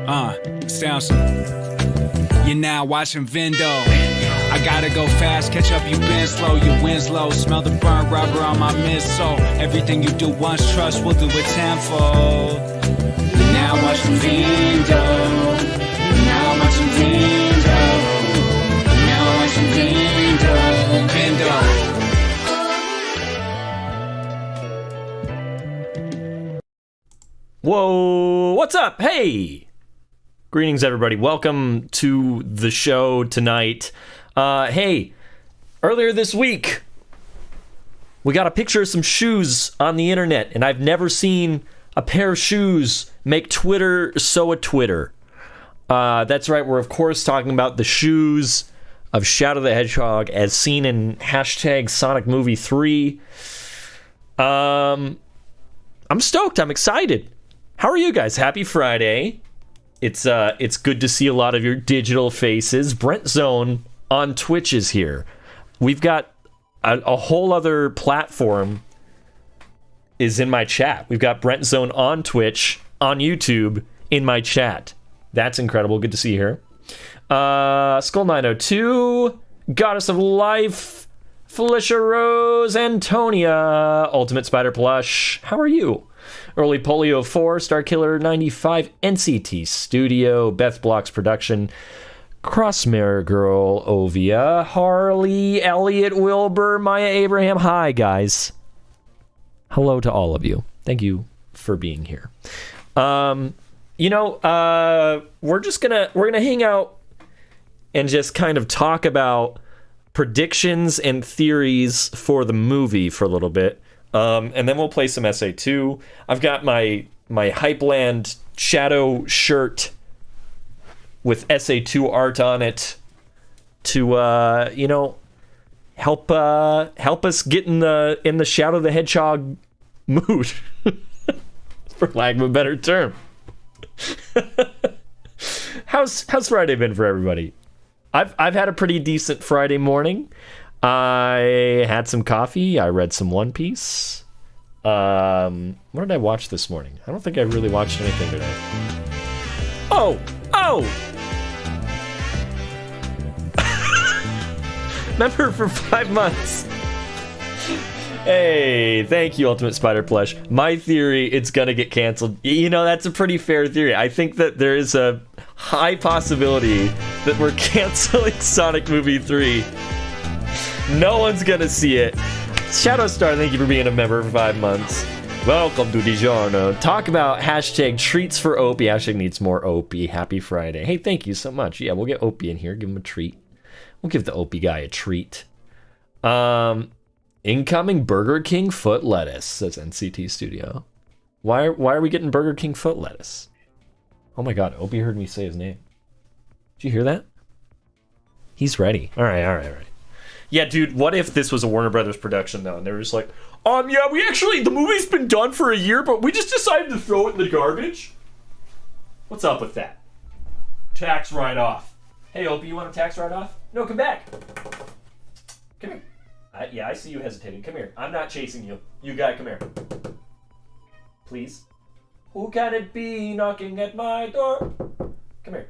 Sounds. You're now watching Vindo. I gotta go fast, catch up, you been slow, you Winslow. Smell the burnt rubber on my midsole. Everything you do once, trust, we'll do it tenfold. You're now watching Vindo. You're now watching Vindo. You're now watching Vindo. Vindo. Whoa, what's up? Hey! Greetings, everybody. Welcome to the show tonight. Hey, earlier this week, we got a picture of some shoes on the internet, and I've never seen a pair of shoes make Twitter so a Twitter. That's right, we're of course talking about the shoes of Shadow the Hedgehog as seen in hashtag Sonic Movie 3. I'm stoked. I'm excited. How are you guys? Happy Friday. It's good to see a lot of your digital faces. Brent Zone on Twitch is here. We've got a whole other platform is in my chat. We've got Brent Zone on Twitch, on YouTube, in my chat. That's incredible. Good to see you here. Skull 902, Goddess of Life, Felicia Rose, Antonia, Ultimate Spider Plush. How are you? Early Polio 4, Starkiller 95, NCT Studio, Beth Blocks Production, Crossmare Girl, Ovia, Harley, Elliot Wilbur, Maya Abraham. Hi, guys. Hello to all of you. Thank you for being here. We're gonna hang out and just kind of talk about predictions and theories for the movie for a little bit. And then we'll play some SA2. I've got my Hypeland Shadow shirt with SA2 art on it to help us get in the Shadow the Hedgehog mood, for lack of a better term. How's Friday been for everybody? I've had a pretty decent Friday morning. I had some coffee. I read some One Piece. What did I watch this morning? I don't think I really watched anything today. Oh! Member for 5 months. Hey, thank you, Ultimate Spider Plush. My theory, it's gonna get canceled. That's a pretty fair theory. I think that there is a high possibility that we're canceling Sonic Movie 3. No one's gonna see it. Shadowstar, thank you for being a member for 5 months. Welcome to DiGiorno. Talk about hashtag treats for Opie. Hashtag needs more Opie. Happy Friday. Hey, thank you so much. Yeah, we'll get Opie in here. Give him a treat. We'll give the Opie guy a treat. Incoming Burger King foot lettuce, says NCT Studio. Why are we getting Burger King foot lettuce? Oh my god, Opie heard me say his name. Did you hear that? He's ready. All right. Yeah, dude, what if this was a Warner Brothers production, though, and they were just like, yeah, the movie's been done for a year, but we just decided to throw it in the garbage? What's up with that? Tax write-off. Hey, Opie, you want a tax write-off? No, come back. Come here. I see you hesitating. Come here. I'm not chasing you. You guy, come here. Please. Who can it be knocking at my door? Come here.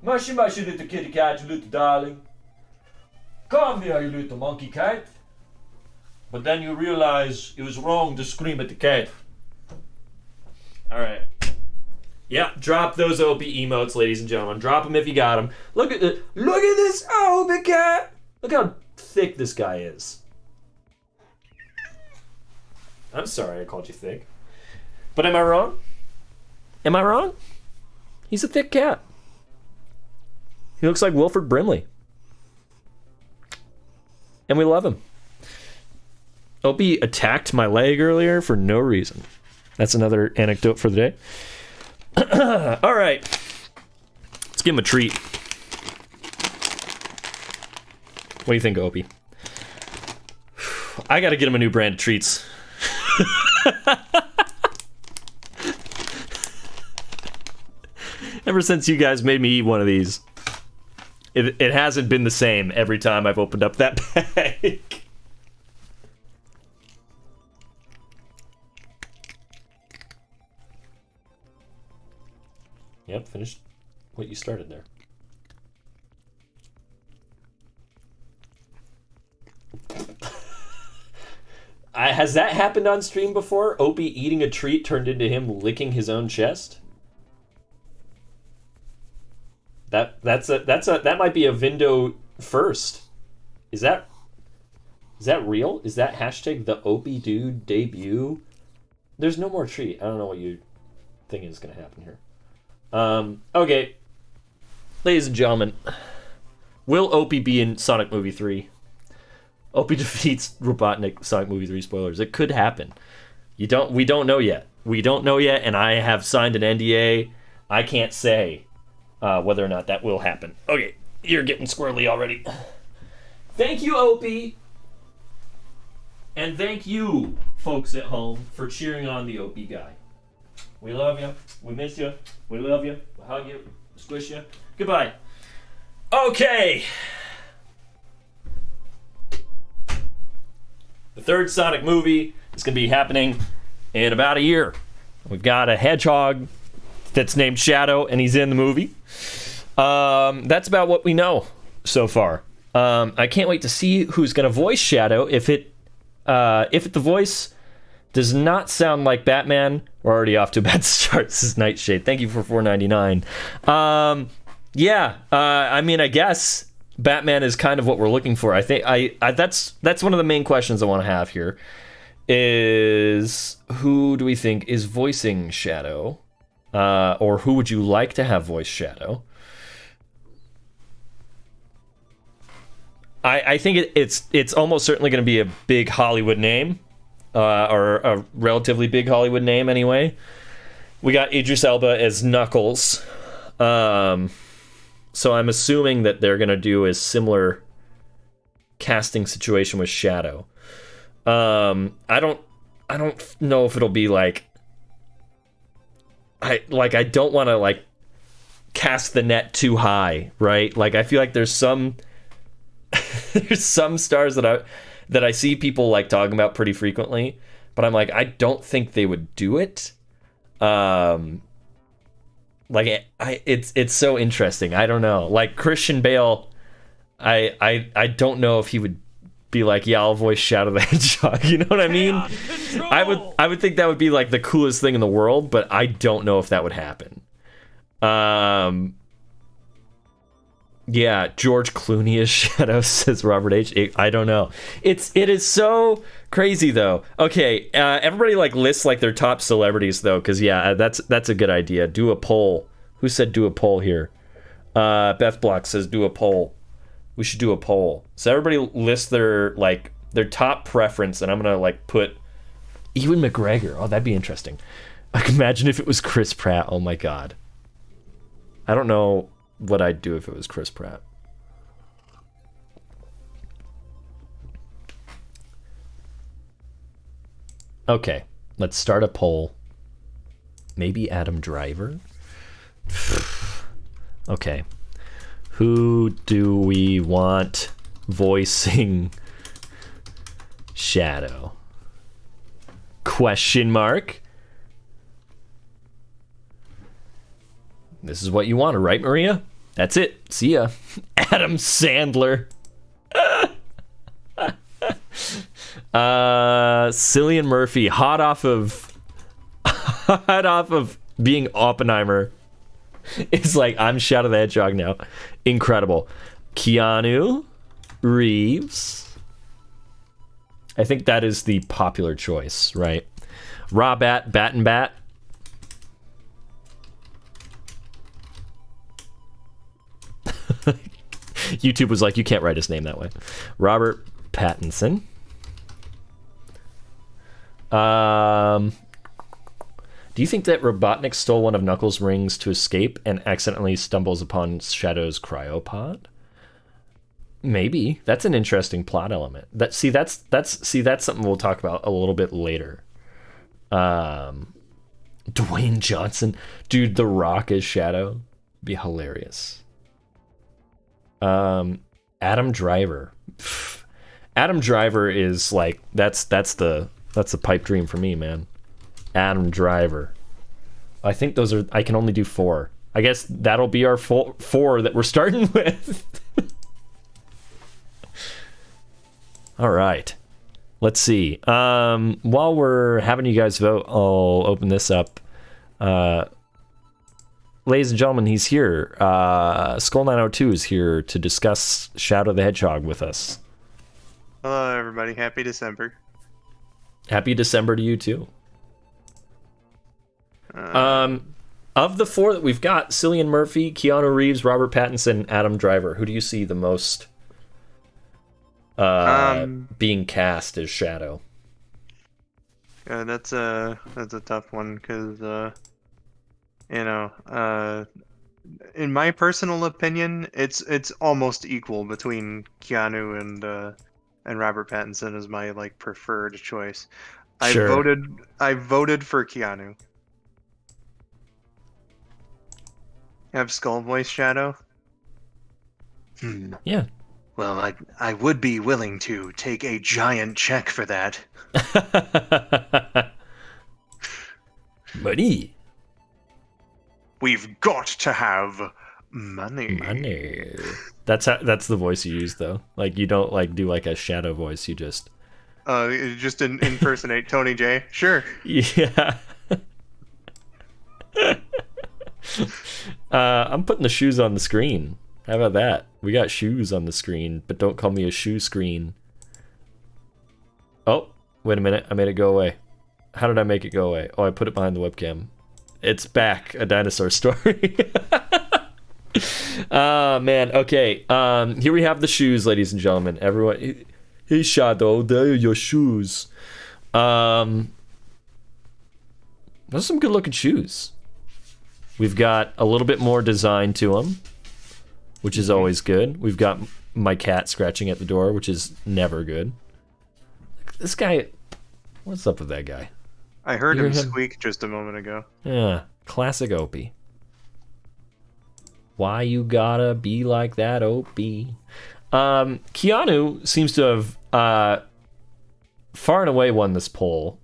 Mushy, little kitty cat, you little darling. Come here, you little monkey cat. But then you realize it was wrong to scream at the cat. Alright. Yeah, drop those Opie emotes, ladies and gentlemen. Drop them if you got them. Look at this Opie cat. Look how thick this guy is. I'm sorry I called you thick. But am I wrong? Am I wrong? He's a thick cat. He looks like Wilford Brimley. And we love him. Opie attacked my leg earlier for no reason. That's another anecdote for the day. All right. Let's give him a treat. What do you think, Opie? I gotta get him a new brand of treats. Ever since you guys made me eat one of these, it hasn't been the same every time I've opened up that bag. Yep, finish what you started there. Has that happened on stream before? Opie eating a treat turned into him licking his own chest? That might be a Vindo first. Is that real? Is that hashtag the Opie dude debut? There's no more treat. I don't know what you think is going to happen here. Okay. Ladies and gentlemen, will Opie be in Sonic Movie 3? Opie defeats Robotnik, Sonic Movie 3 spoilers. It could happen. We don't know yet. We don't know yet, and I have signed an NDA. I can't say whether or not that will happen. Okay, you're getting squirrely already. Thank you, Opie. And thank you, folks at home, for cheering on the Opie guy. We love you. We miss you. We love you. We'll hug you. Squish you. Goodbye. Okay. The third Sonic movie is going to be happening in about a year. We've got a hedgehog that's named Shadow, and he's in the movie. That's about what we know so far. I can't wait to see who's going to voice Shadow. If the voice does not sound like Batman, we're already off to a bad start. This is Nightshade. Thank you for $4.99. I mean, I guess Batman is kind of what we're looking for. I think that's one of the main questions I want to have here. Is who do we think is voicing Shadow, or who would you like to have voice Shadow? I think it's almost certainly going to be a big Hollywood name, or a relatively big Hollywood name anyway. We got Idris Elba as Knuckles, so I'm assuming that they're going to do a similar casting situation with Shadow. I don't know if it'll be like I don't want to like cast the net too high, right? Like I feel like there's some there's some stars that I see people like talking about pretty frequently, but I'm like, I don't think they would do it. It's so interesting. I don't know. Like Christian Bale, I don't know if he would be like, yeah, I'll voice Shadow the Hedgehog. You know what I mean? I would think that would be like the coolest thing in the world, but I don't know if that would happen. Yeah, George Clooney is Shadow, says Robert H. I don't know. It is so crazy though. Okay, everybody like lists like their top celebrities though, because yeah, that's a good idea. Do a poll. Who said do a poll here? Beth Block says do a poll. We should do a poll. So everybody lists their top preference, and I'm gonna like put Ewan McGregor. Oh, that'd be interesting. I can imagine if it was Chris Pratt. Oh my god. I don't know what I'd do if it was Chris Pratt. Okay, let's start a poll. Maybe Adam Driver? Okay. Who do we want voicing Shadow? Question mark. This is what you wanted, right, Maria? That's it. See ya. Adam Sandler. Cillian Murphy, hot off of being Oppenheimer, is like, I'm Shadow the Hedgehog now. Incredible. Keanu Reeves. I think that is the popular choice, right? Bat and Bat. YouTube was like, you can't write his name that way. Robert Pattinson. Do you think that Robotnik stole one of Knuckles' rings to escape and accidentally stumbles upon Shadow's cryopod? Maybe. That's an interesting plot element. That's something we'll talk about a little bit later. Dwayne Johnson. Dude, The Rock as Shadow. Be hilarious. Adam Driver. Adam Driver is like, that's the pipe dream for me, man. Adam Driver. I think I can only do 4. I guess that'll be our four that we're starting with. All right. Let's see. While we're having you guys vote, I'll open this up. Ladies and gentlemen, he's here. Skull 902 is here to discuss Shadow the Hedgehog with us. Hello, everybody. Happy December. Happy December to you, too. Of the four that we've got, Cillian Murphy, Keanu Reeves, Robert Pattinson, Adam Driver, who do you see the most being cast as Shadow? Yeah, that's a tough one because in my personal opinion, it's almost equal between Keanu and Robert Pattinson as my like preferred choice. Sure. I voted for Keanu. Have Skull voice Shadow? Yeah. Well, I would be willing to take a giant check for that. Money. We've got to have money. That's the voice you use, though. Like, you don't like do like a Shadow voice. You just Just impersonate Tony J. Sure. Yeah. I'm putting the shoes on the screen. How about that? We got shoes on the screen, but don't call me a shoe screen. Oh, wait a minute. I made it go away. How did I make it go away? Oh, I put it behind the webcam. It's back. A dinosaur story. Man. Okay. Here we have the shoes, ladies and gentlemen. Everyone. Hey, Shadow. There are your shoes. Those are some good looking shoes. We've got a little bit more design to them, which is always good. We've got my cat scratching at the door, which is never good. This guy, what's up with that guy? I heard him squeak just a moment ago. Yeah, classic Opie. Why you gotta be like that, Opie? Keanu seems to have far and away won this poll.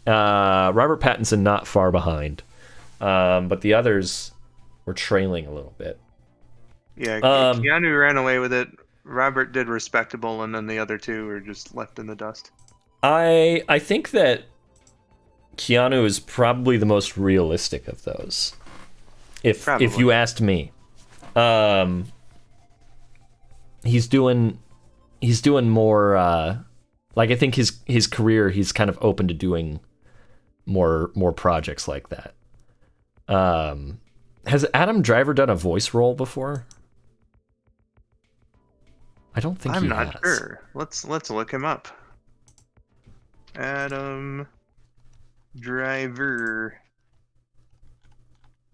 Robert Pattinson not far behind. But the others were trailing a little bit. Yeah, Keanu ran away with it. Robert did respectable, and then the other two were just left in the dust. I think that Keanu is probably the most realistic of those. If you asked me, he's doing more. Like, I think his career, he's kind of open to doing more projects like that. Has Adam Driver done a voice role before? I don't think I'm not sure. Let's look him up. Adam Driver.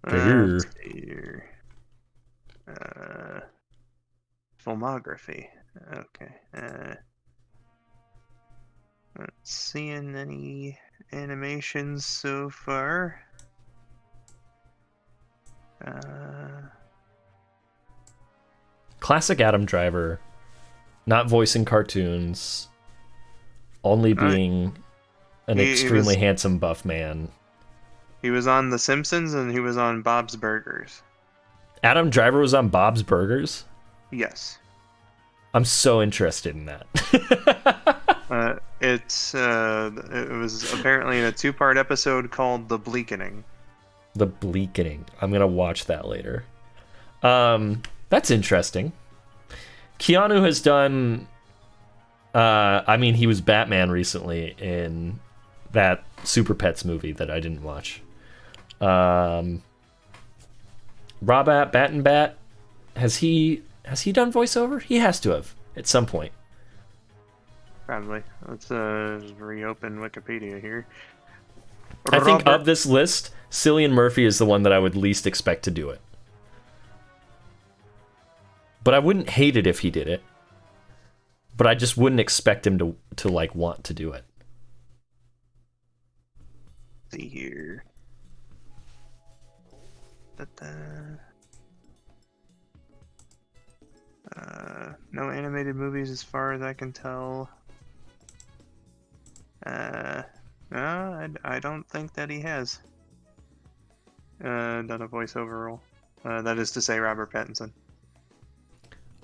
Let's see here. Filmography. Okay. Not seeing any animations so far. Classic Adam Driver, not voicing cartoons, only being an extremely handsome buff man. He was on The Simpsons and he was on Bob's Burgers. Adam Driver was on Bob's Burgers? Yes. I'm so interested in that. It was apparently in a 2-part episode called The Bleakening. The Bleakening. I'm gonna watch that later. That's interesting. Keanu has done. I mean, he was Batman recently in that Super Pets movie that I didn't watch. Robot Bat and Bat. Has he done voiceover? He has to have at some point. Probably. Let's reopen Wikipedia here. I think of this list, Cillian Murphy is the one that I would least expect to do it. But I wouldn't hate it if he did it. But I just wouldn't expect him to like want to do it. Let's see here. No animated movies as far as I can tell. No, I don't think that he has done a voiceover role. That is to say, Robert Pattinson.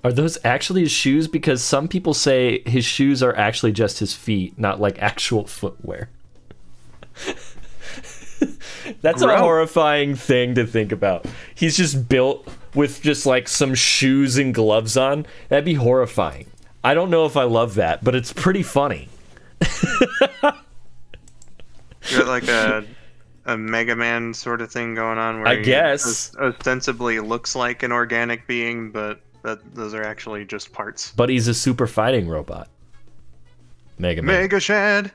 Are those actually his shoes? Because some people say his shoes are actually just his feet, not like actual footwear. That's a horrifying thing to think about. He's just built with just like some shoes and gloves on. That'd be horrifying. I don't know if I love that, but it's pretty funny. You're like a Mega Man sort of thing going on, where I guess ostensibly looks like an organic being, but those are actually just parts. But he's a super fighting robot. Mega Man. Mega Shad.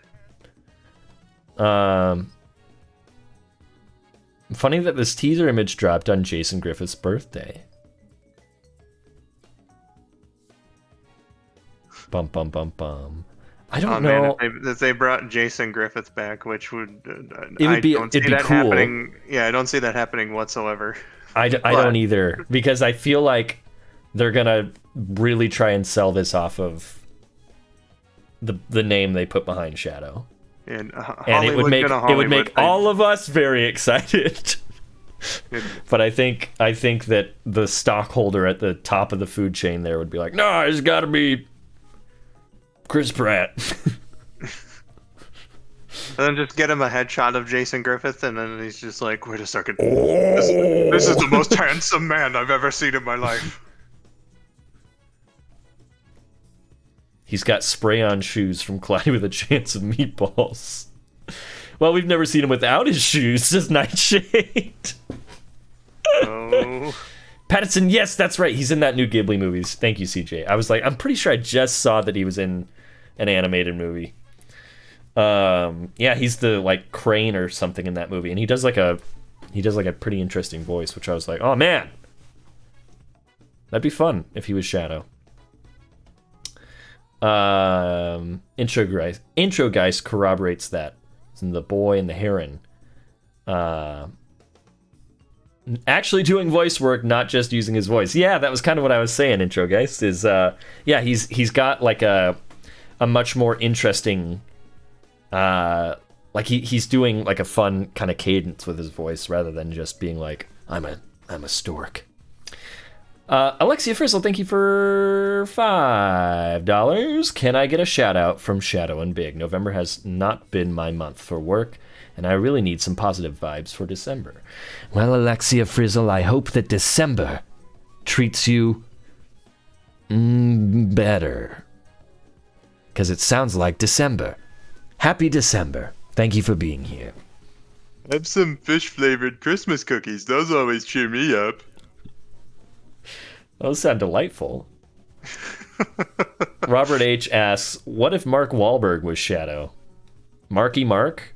Funny that this teaser image dropped on Jason Griffith's birthday. Bum bum bum bum. I don't know. Man, if they brought Jason Griffith back, which would it'd be cool. Happening. Yeah, I don't see that happening whatsoever. I don't either, because I feel like they're gonna really try and sell this off of the name they put behind Shadow. And it would make all of us very excited. But I think that the stockholder at the top of the food chain there would be like, no, it's got to be Chris Pratt. And then just get him a headshot of Jason Griffith, and then he's just like, wait a second. This is the most handsome man I've ever seen in my life. He's got spray-on shoes from Cloudy with a Chance of Meatballs. Well, we've never seen him without his shoes, just Nightshade. Oh. Pattinson, yes, that's right. He's in that new Ghibli movies. Thank you, CJ. I was like, I'm pretty sure I just saw that he was in an animated movie. Yeah, he's the like crane or something in that movie, and he does like a pretty interesting voice, which I was like, oh man, that'd be fun if he was Shadow. Intro guys corroborates that. The boy and the heron. Actually doing voice work, not just using his voice. Yeah, that was kind of what I was saying. Intro guys is yeah, he's got like a much more interesting like he's doing like a fun kind of cadence with his voice rather than just being like I'm a stork. Alexia Frizzle, thank you for $5. Can I get a shout out from Shadow and Big? November has not been my month for work, and I really need some positive vibes for December. Well, Alexia Frizzle, I hope that December treats you better. Because it sounds like December. Happy December. Thank you for being here. Have some fish-flavored Christmas cookies. Those always cheer me up. Those sound delightful. Robert H. asks, what if Mark Wahlberg was Shadow? Marky Mark?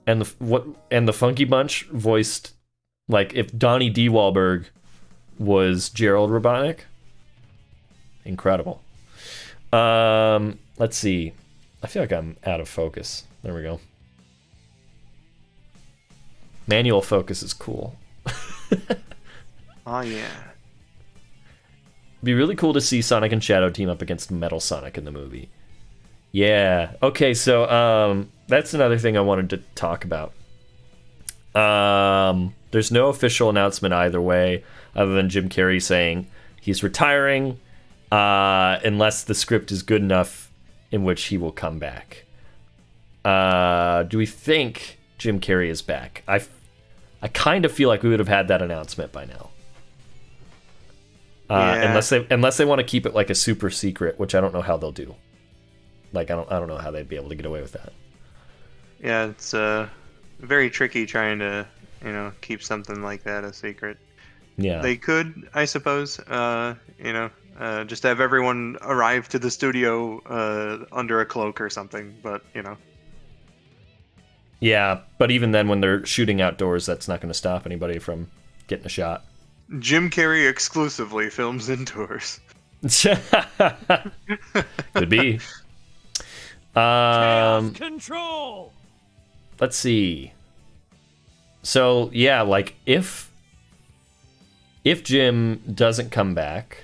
And the Funky Bunch voiced, like, if Donnie D. Wahlberg was Gerald Robotnik? Incredible. Let's see. I feel like I'm out of focus. There we go. Manual focus is cool. Oh, yeah. Be really cool to see Sonic and Shadow team up against Metal Sonic in the movie. Yeah. Okay, so that's another thing I wanted to talk about. There's no official announcement either way, other than Jim Carrey saying he's retiring unless the script is good enough in which he will come back. Do we think Jim Carrey is back? I kind of feel like we would have had that announcement by now. Yeah. Unless they want to keep it like a super secret, which I don't know how they'll do. Like I don't know how they'd be able to get away with that. Yeah, it's very tricky trying to keep something like that a secret. Yeah, they could, I suppose. Just have everyone arrive to the studio under a cloak or something. But Yeah, but even then, when they're shooting outdoors, that's not going to stop anybody from getting a shot. Jim Carrey exclusively films indoors. Could be. Chaos control. Let's see. So yeah, like if Jim doesn't come back,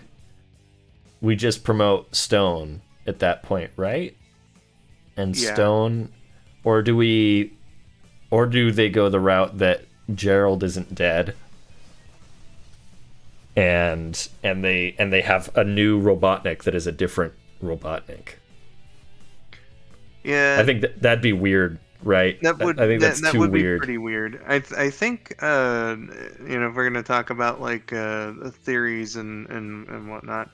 we just promote Stone at that point, right? And Yeah. Stone, or do they go the route that Gerald isn't dead, and they have a new Robotnik that is a different Robotnik. Yeah, I think that'd be weird, right? I think that's that too would weird. be pretty weird. I think if we're gonna talk about like theories and whatnot,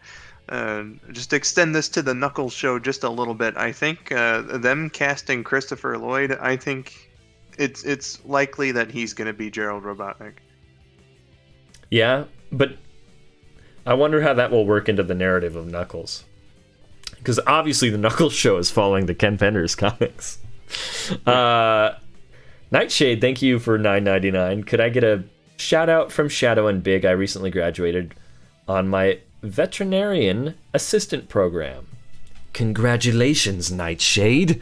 just extend this to the Knuckles show just a little bit. I think them casting Christopher Lloyd, I think it's likely that he's gonna be Gerald Robotnik. Yeah, but I wonder how that will work into the narrative of Knuckles. Because obviously the Knuckles show is following the Ken Penders comics. Nightshade, thank you for $9.99. Could I get a shout out from Shadow and Big? I recently graduated on my veterinarian assistant program. Congratulations, Nightshade.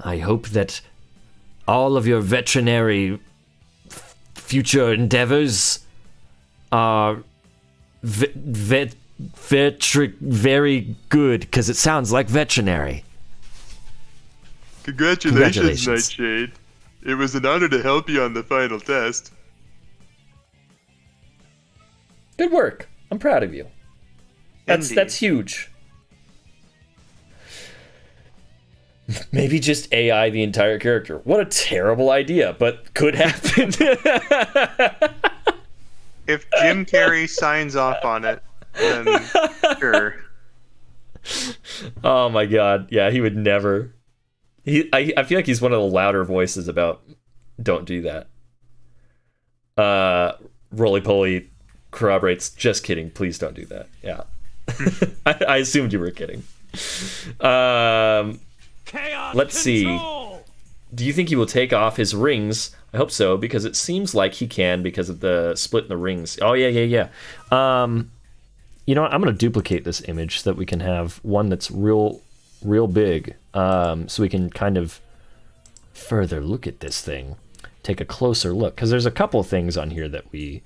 I hope that all of your veterinary future endeavors are very good, because it sounds like veterinary. Congratulations, Nightshade. It was an honor to help you on the final test. Good work. I'm proud of you. That's huge. Maybe just AI the entire character. What a terrible idea, but could happen. If Jim Carrey signs off on it, then sure. Oh my god. Yeah, he would never. I feel like he's one of the louder voices about don't do that. Roly Poly corroborates, just kidding, please don't do that. Yeah. I assumed you were kidding. Let's see. Do you think he will take off his rings? I hope so, because it seems like he can because of the split in the rings. Oh, yeah. You know what? I'm going to duplicate this image so that we can have one that's real big, so we can kind of further look at this thing. Take a closer look, because there's a couple things on here that we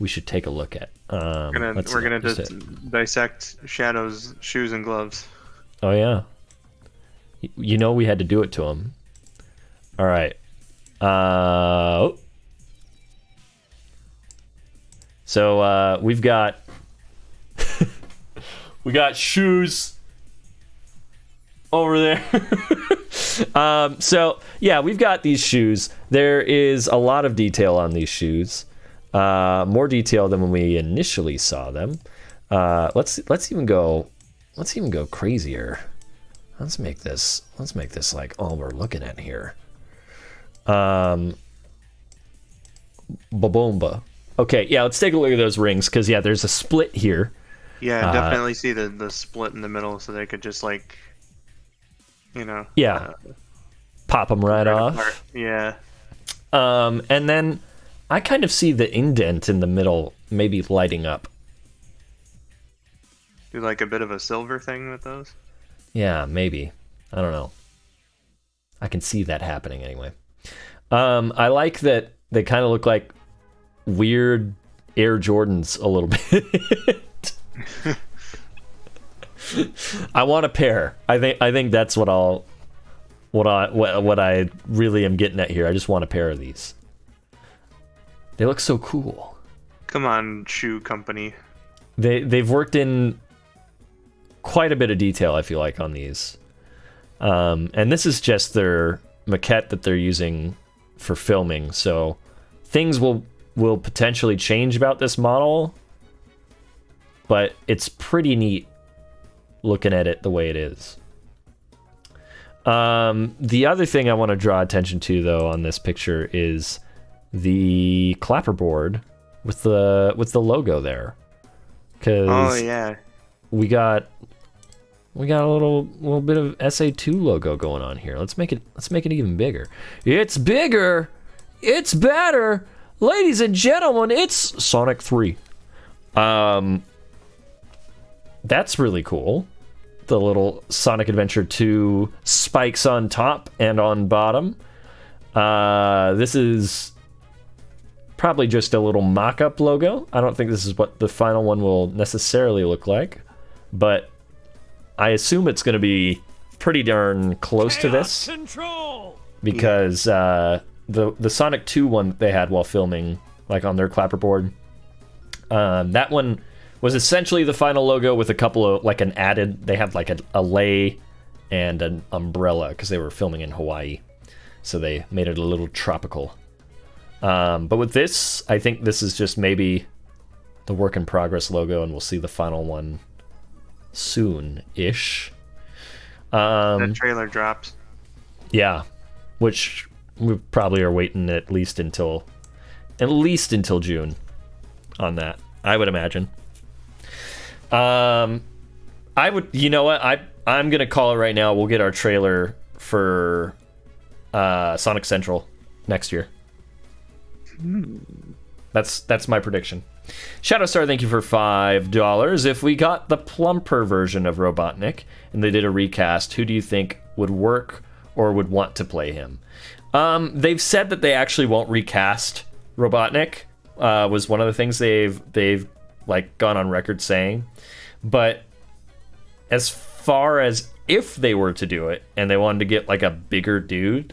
should take a look at. We're gonna just dissect Shadow's shoes and gloves. Oh, yeah. You know we had to do it to him. All right. So we've got we got shoes over there. So yeah, we've got these shoes. There is a lot of detail on these shoes. More detail than when we initially saw them. Let's even go crazier. Let's make this like all we're looking at here. Babomba. Okay, yeah, let's take a look at those rings, because yeah, there's a split here. Yeah, definitely see the split in the middle, so they could just like, pop them right off. Apart. Yeah. And then I kind of see the indent in the middle maybe lighting up. Do like a bit of a silver thing with those? Yeah, maybe. I don't know. I can see that happening anyway. I like that they kind of look like weird Air Jordans a little bit. I want a pair. I think that's what I really am getting at here. I just want a pair of these. They look so cool. Come on, shoe company. They've worked in quite a bit of detail, I feel like, on these. And this is just their maquette that they're using for filming, so things will potentially change about this model, but it's pretty neat looking at it the way it is. The other thing I want to draw attention to, though, on this picture is the clapperboard with the logo there. Oh yeah, we got a little bit of SA2 logo going on here. Let's make it even bigger. It's bigger. It's better. Ladies and gentlemen, it's Sonic 3. That's really cool. The little Sonic Adventure 2 spikes on top and on bottom. This is probably just a little mock-up logo. I don't think this is what the final one will necessarily look like, but I assume it's going to be pretty darn close to this. Control! Because the Sonic 2 one that they had while filming, like on their clapperboard, That one was essentially the final logo with a couple of like an added. They had like a lei and an umbrella because they were filming in Hawaii, so they made it a little tropical. But with this, I think this is just maybe the work in progress logo, and we'll see the final one soon-ish. That trailer drops. Yeah, which we probably are waiting at least until June on that, I would imagine. I would, you know what? I'm gonna call it right now. We'll get our trailer for Sonic Central next year. That's my prediction. Shadowstar, thank you for $5. If we got the plumper version of Robotnik and they did a recast, who do you think would work or would want to play him? They've said that they actually won't recast Robotnik. Was one of the things they've like gone on record saying. But as far as if they were to do it and they wanted to get like a bigger dude,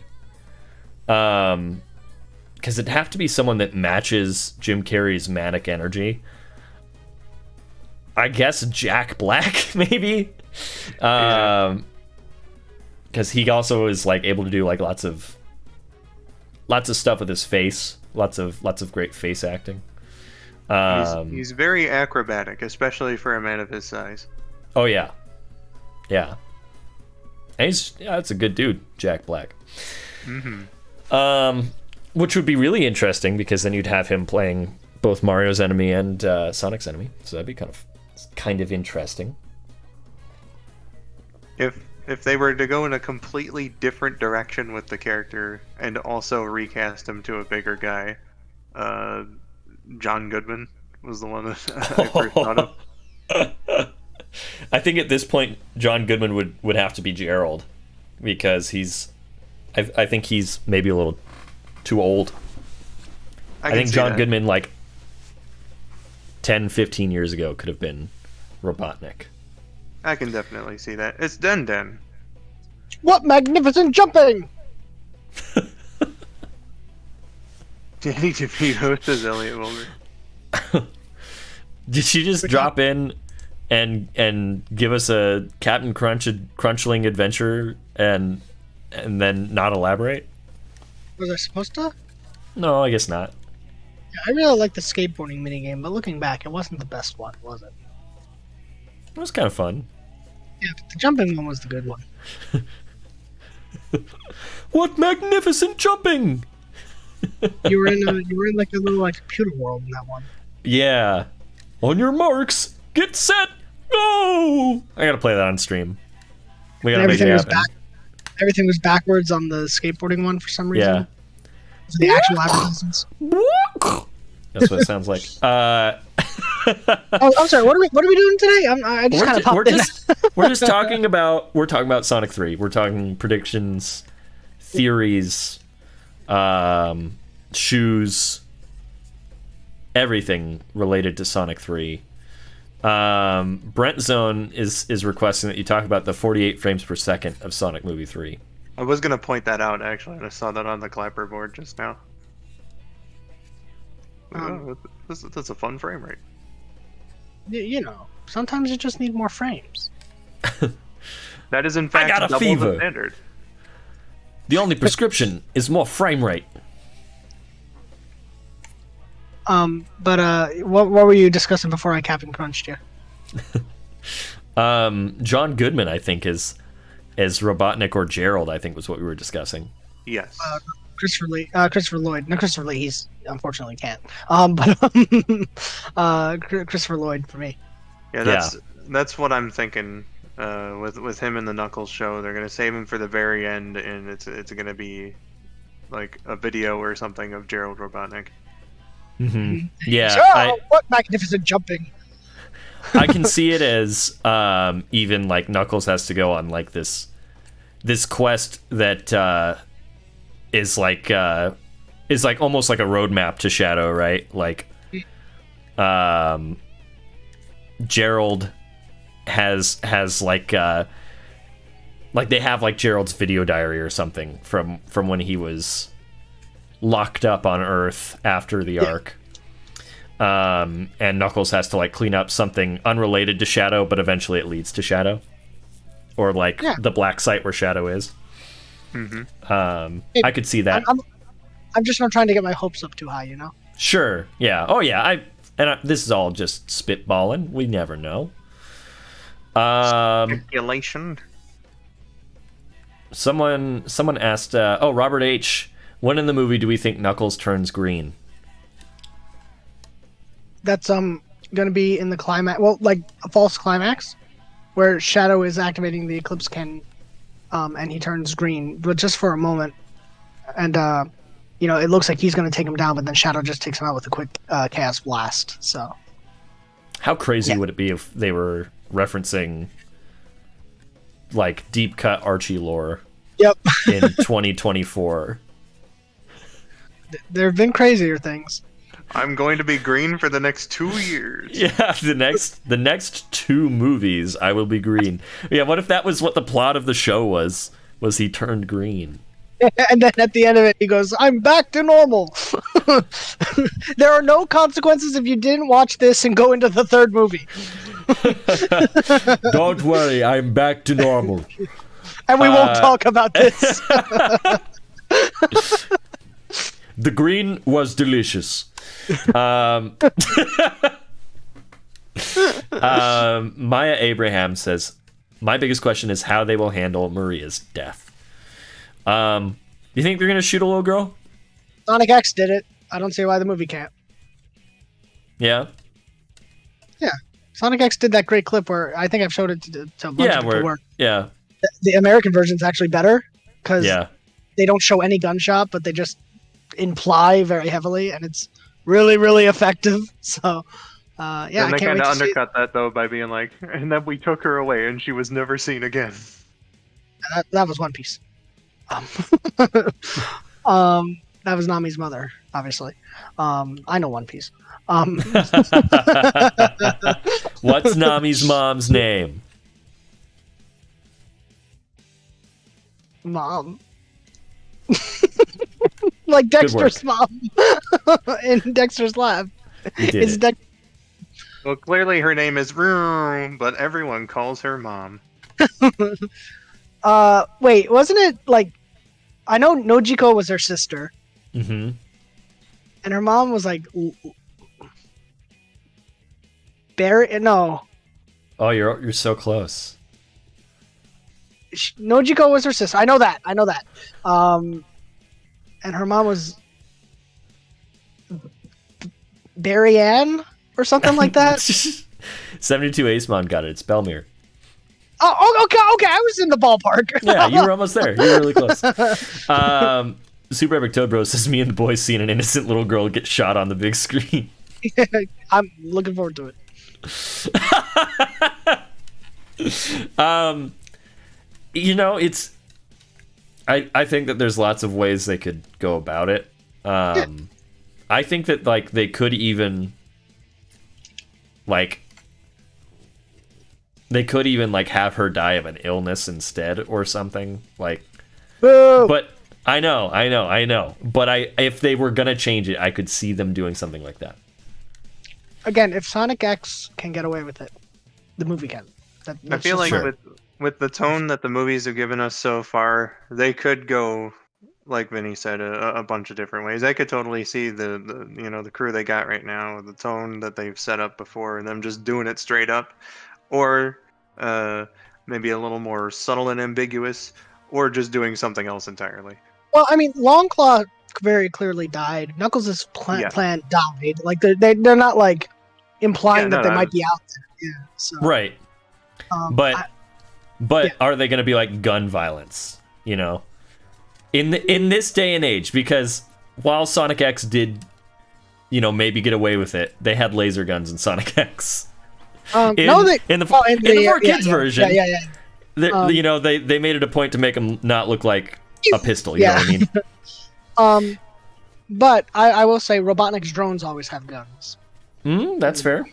because it'd have to be someone that matches Jim Carrey's manic energy. I guess Jack Black, maybe, because he also is like able to do like lots of stuff with his face, lots of great face acting. He's very acrobatic, especially for a man of his size. Oh yeah, and that's a good dude, Jack Black. Mm-hmm. Which would be really interesting because then you'd have him playing both Mario's enemy and Sonic's enemy, so that'd be kind of interesting. If they were to go in a completely different direction with the character and also recast him to a bigger guy, John Goodman was the one that I first thought of. I think at this point John Goodman would have to be Gerald because I think he's maybe a little too old. I think John Goodman like 10-15 years ago could have been Robotnik. I can definitely see that. It's Den. What magnificent jumping! Danny DeVito as Elliot Wilbur. Did she just drop in and give us a Captain Crunchling adventure and then not elaborate? Was I supposed to? No, I guess not. Yeah, I really like the skateboarding minigame, but looking back, it wasn't the best one, was it? It was kind of fun. Yeah, but the jumping one was the good one. What magnificent jumping! You were in like a little like computer world in that one. Yeah. On your marks, get set, go! I gotta play that on stream. We gotta make it happen. Everything was backwards on the skateboarding one for some reason. Yeah. So the actual advertisements. That's what it sounds like. Oh, I'm sorry. What are we doing today? I just kind of popped in. We're talking about Sonic 3. We're talking predictions, theories, shoes, everything related to Sonic 3. Brent Zone is requesting that you talk about the 48 frames per second of Sonic Movie 3. I was going to point that out, actually, and I saw that on the clapper board just now. That's a fun frame rate. You know, sometimes you just need more frames. That is, in fact, double fever. the standard. The only prescription is more frame rate. But what were you discussing before I Captain Crunched you? John Goodman, I think, is Robotnik or Gerald, I think was what we were discussing. Yes. Christopher Lloyd. No, Christopher Lee. He's unfortunately can't. Christopher Lloyd for me. Yeah, that's what I'm thinking. With him in the Knuckles show, they're gonna save him for the very end, and it's gonna be like a video or something of Gerald Robotnik. Mm-hmm. Yeah. Oh, what magnificent jumping! I can see it as even like Knuckles has to go on like this quest that is like almost like a roadmap to Shadow, right? Like Gerald has like they have like Gerald's video diary or something from when he was locked up on Earth after the arc. and Knuckles has to like clean up something unrelated to Shadow, but eventually it leads to Shadow, or like the black site where Shadow is. I could see that. I'm just not trying to get my hopes up too high, you know. Sure. Yeah. Oh yeah. This is all just spitballing. We never know. Speculation. Someone asked. Robert H. When in the movie do we think Knuckles turns green? That's gonna be in the climax. Well, like a false climax, where Shadow is activating the Eclipse Cannon, and he turns green, but just for a moment. And it looks like he's gonna take him down, but then Shadow just takes him out with a quick Chaos Blast. So, how crazy would it be if they were referencing like deep cut Archie lore? Yep. In 2024. There have been crazier things. I'm going to be green for the next 2 years. Yeah, the next 2 movies I will be green. Yeah, what if that was what the plot of the show was? Was he turned green? And then at the end of it, he goes, "I'm back to normal." There are no consequences if you didn't watch this and go into the 3rd movie. Don't worry, I'm back to normal. And we won't talk about this. The green was delicious. Maya Abraham says, "My biggest question is how they will handle Maria's death." You think they're gonna shoot a little girl? Sonic X did it. I don't see why the movie can't. Yeah. Yeah, Sonic X did that great clip where I think I've showed it to a bunch of people. Yeah. The American version's actually better because they don't show any gunshot, but they just imply very heavily, and it's really, really effective. So, And they kind of undercut that though by being like, "And then we took her away, and she was never seen again." That was One Piece. That was Nami's mother, obviously. I know One Piece. What's Nami's mom's name? Mom. Like Dexter's mom in Dexter's lab. It's Well, clearly her name is Room, but everyone calls her Mom. Wait, wasn't it like... I know Nojiko was her sister. Mm-hmm. And her mom was like... Barry? No. Oh, you're so close. Nojiko was her sister. I know that. And her mom was Barry Ann or something like that. 72 Ace Mon got it. It's Belmere. Oh, okay. I was in the ballpark. Yeah, you were almost there. You were really close. Super Epic Toad Bro says, "Me and the boys seeing an innocent little girl get shot on the big screen." I'm looking forward to it. It's... I think that there's lots of ways they could go about it. I think that like they could even have her die of an illness instead or something like. Boo! But I know. But if they were gonna change it, I could see them doing something like that. Again, if Sonic X can get away with it, the movie can. I feel like with the tone that the movies have given us so far, they could go, like Vinny said, a bunch of different ways. I could totally see the crew they got right now, the tone that they've set up before, and them just doing it straight up, or maybe a little more subtle and ambiguous, or just doing something else entirely. Well, I mean, Longclaw very clearly died. Knuckles' plan died. Like they're not like implying that they might be out there. Yeah. So, right. But are they going to be like gun violence? You know, in this day and age, because while Sonic X did, maybe get away with it, they had laser guns in Sonic X. In the 4Kids version, they made it a point to make them not look like a pistol. You know what I mean? But I will say, Robotnik's drones always have guns. That's fair.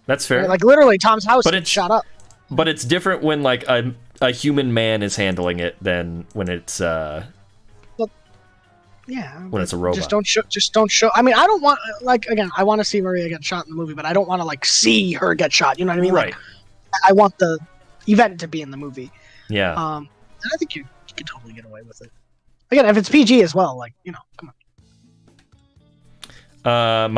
That's fair. Like literally, Tom's house gets shot up. But it's different when like a human man is handling it than when it's. Yeah, Yeah, when it's a robot. Just don't show. I mean, I don't want again. I want to see Maria get shot in the movie, but I don't want to see her get shot. You know what I mean? Right. I want the event to be in the movie. Yeah. And I think you can totally get away with it. Again, if it's PG as well, come on.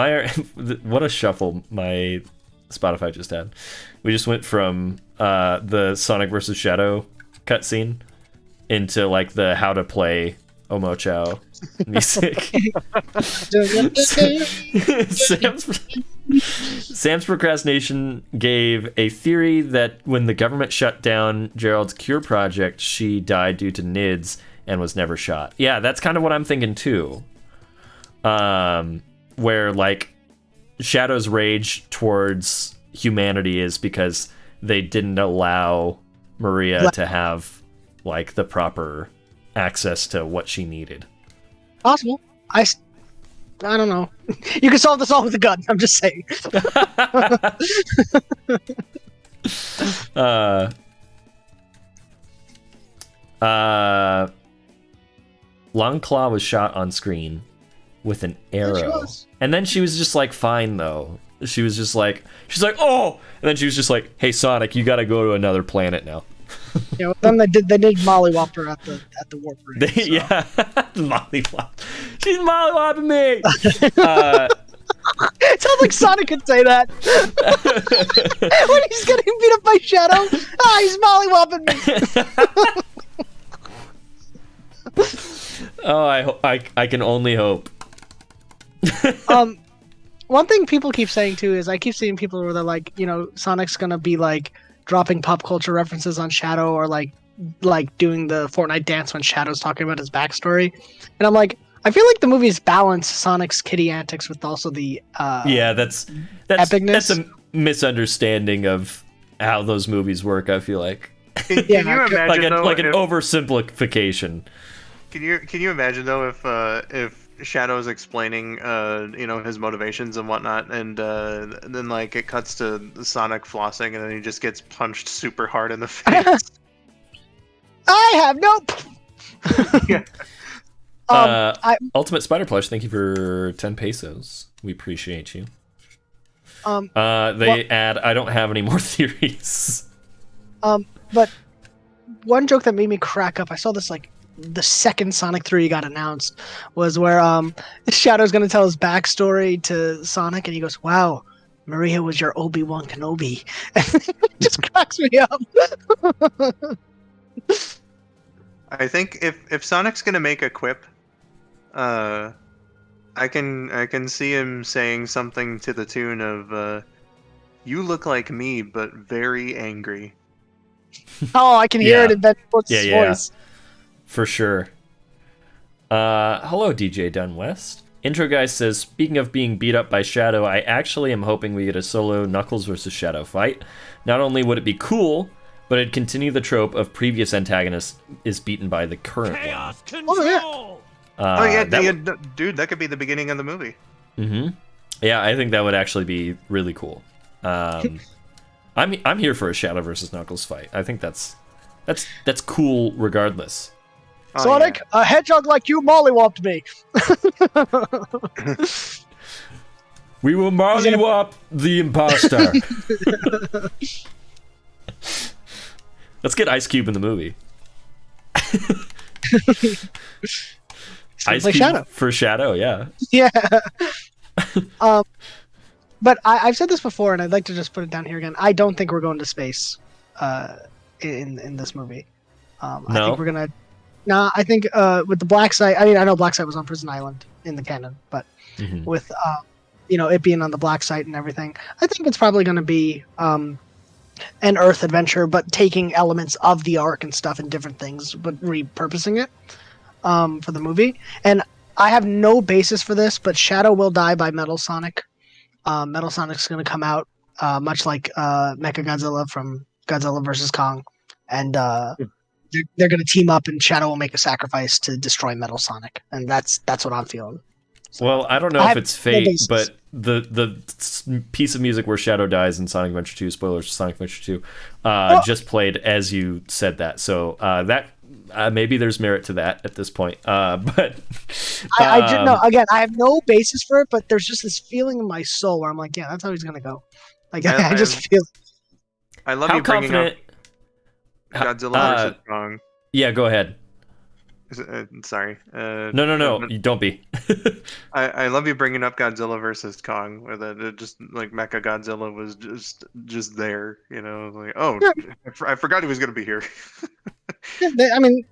What a shuffle my Spotify just had. We just went from the Sonic versus Shadow cutscene into the how to play Omochao music. Sam's procrastination gave a theory that when the government shut down Gerald's cure project, she died due to NIDS and was never shot. Yeah, that's kind of what I'm thinking too. Where Shadow's rage towards humanity is because they didn't allow Maria to have the proper access to what she needed. Possible. I don't know. You can solve this all with a gun. I'm just saying. Longclaw was shot on screen with an arrow. And then she was just fine though. She was just she's oh! And then she was just hey Sonic, you gotta go to another planet now. Yeah, well, then they did mollywop her at the warp room. Yeah, mollywop. She's mollywopping me. It sounds like Sonic could say that when he's getting beat up by Shadow. He's mollywhopping me. Oh, I can only hope. One thing people keep saying too is I keep seeing people where they're Sonic's gonna be dropping pop culture references on Shadow or doing the Fortnite dance when Shadow's talking about his backstory, and I'm I feel like the movies balance Sonic's kitty antics with also the that's epicness. That's a misunderstanding of how those movies work. I feel like Can you imagine though, an oversimplification. Can you imagine though if Shadow's explaining his motivations and whatnot, and then it cuts to Sonic flossing, and then he just gets punched super hard in the face. I have no. Yeah. Ultimate Spider Plush, thank you for 10 pesos. We appreciate you. Add, I don't have any more theories. But one joke that made me crack up, I saw this the second Sonic 3 got announced, was where Shadow's gonna tell his backstory to Sonic, and he goes, "Wow, Maria was your Obi-Wan Kenobi." It just cracks me up. I think if Sonic's gonna make a quip, I can see him saying something to the tune of, "You look like me, but very angry." Oh, I can hear it in Ben Schwartz's voice. For sure. Hello, DJ Dun West. Intro guy says, speaking of being beat up by Shadow, I actually am hoping we get a solo Knuckles versus Shadow fight. Not only would it be cool, but it'd continue the trope of previous antagonist is beaten by the current one. Control! Dude, that could be the beginning of the movie. Mm-hmm. Yeah, I think that would actually be really cool. I'm here for a Shadow versus Knuckles fight. I think that's cool regardless. Sonic, a hedgehog like you mollywhopped me. We will mollywop the imposter. Let's get Ice Cube in the movie. Ice Cube Shadow. For Shadow, yeah. Yeah. But I've said this before, and I'd like to just put it down here again. I don't think we're going to space in this movie. I think we're gonna. Nah, I think with the Black Site. I mean, I know Black Site was on Prison Island in the canon, but with it being on the Black Site and everything, I think it's probably going to be an Earth adventure, but taking elements of the Ark and stuff and different things, but repurposing it for the movie. And I have no basis for this, but Shadow will die by Metal Sonic. Metal Sonic's going to come out much like Mechagodzilla from Godzilla vs. Kong, and they're going to team up, and Shadow will make a sacrifice to destroy Metal Sonic, and that's what I'm feeling. So, well, I don't know if it's fate, but the piece of music where Shadow dies in Sonic Adventure 2, spoilers for Sonic Adventure 2, just played as you said that. So that maybe there's merit to that at this point. But I didn't know. Again, I have no basis for it, but there's just this feeling in my soul where I'm like, yeah, that's how he's gonna go. Like I just feel. I love how you bringing up confident? Godzilla versus Kong. Yeah, go ahead. Sorry. No, you don't be. I love you bringing up Godzilla versus Kong, where it just like Mecha Godzilla was just there, you know, like I forgot he was gonna be here. I mean,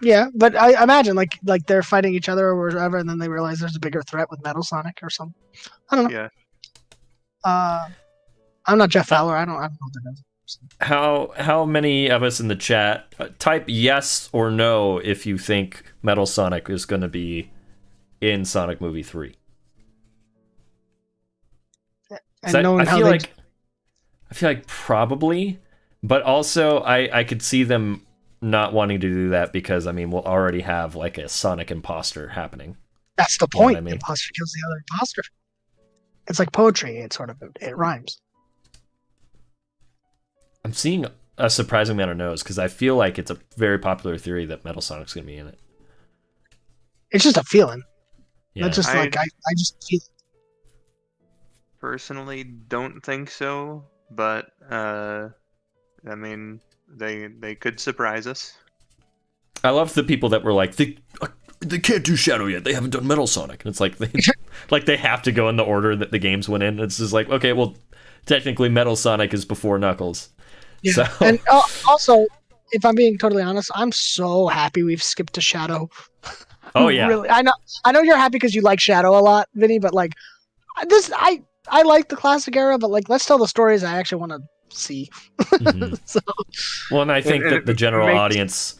yeah, but I imagine like they're fighting each other or whatever, and then they realize there's a bigger threat with Metal Sonic or something. I don't know. Yeah. I'm not Jeff Fowler. I don't know what that is. How many of us in the chat type yes or no if you think Metal Sonic is going to be in Sonic Movie 3? And I feel like probably, but also I could see them not wanting to do that because I mean we'll already have like a Sonic imposter happening. That's the point. I mean? The imposter kills the other imposter. It's like poetry. It rhymes. I'm seeing a surprising amount of no's because I feel like it's a very popular theory that Metal Sonic's going to be in it. It's just a feeling. Yeah. That's just I just feel it. Personally, don't think so, but I mean, they could surprise us. I love the people that were like they can't do Shadow yet. They haven't done Metal Sonic, and it's like they have to go in the order that the games went in. It's just like okay, well, technically Metal Sonic is before Knuckles. Yeah. So. And also, if I'm being totally honest, I'm so happy we've skipped to Shadow. Oh yeah, really. I know you're happy because you like Shadow a lot, Vinny. But like I like the classic era, but like let's tell the stories I actually want to see. Mm-hmm. So. Well, and I think that the general audience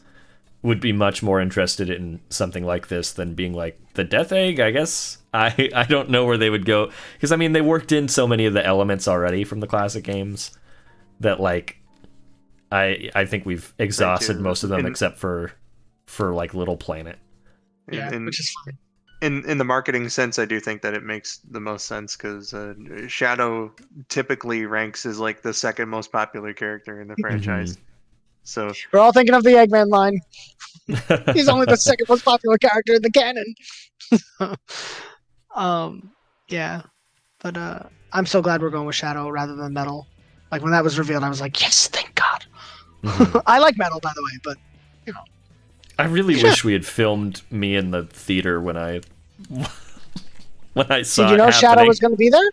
would be much more interested in something like this than being like the Death Egg. I guess I don't know where they would go because I mean they worked in so many of the elements already from the classic games that like. I think we've exhausted most of them except for like Little Planet. Yeah, which is fine. In the marketing sense, I do think that it makes the most sense because Shadow typically ranks as like the second most popular character in the franchise. Mm-hmm. So we're all thinking of the Eggman line. He's only the second most popular character in the canon. Yeah, but I'm so glad we're going with Shadow rather than Metal. Like when that was revealed, I was like, yes, thank God. Mm-hmm. I like Metal, by the way, but you know. I really wish we had filmed me in the theater when I saw. Did you know Shadow was going to be there?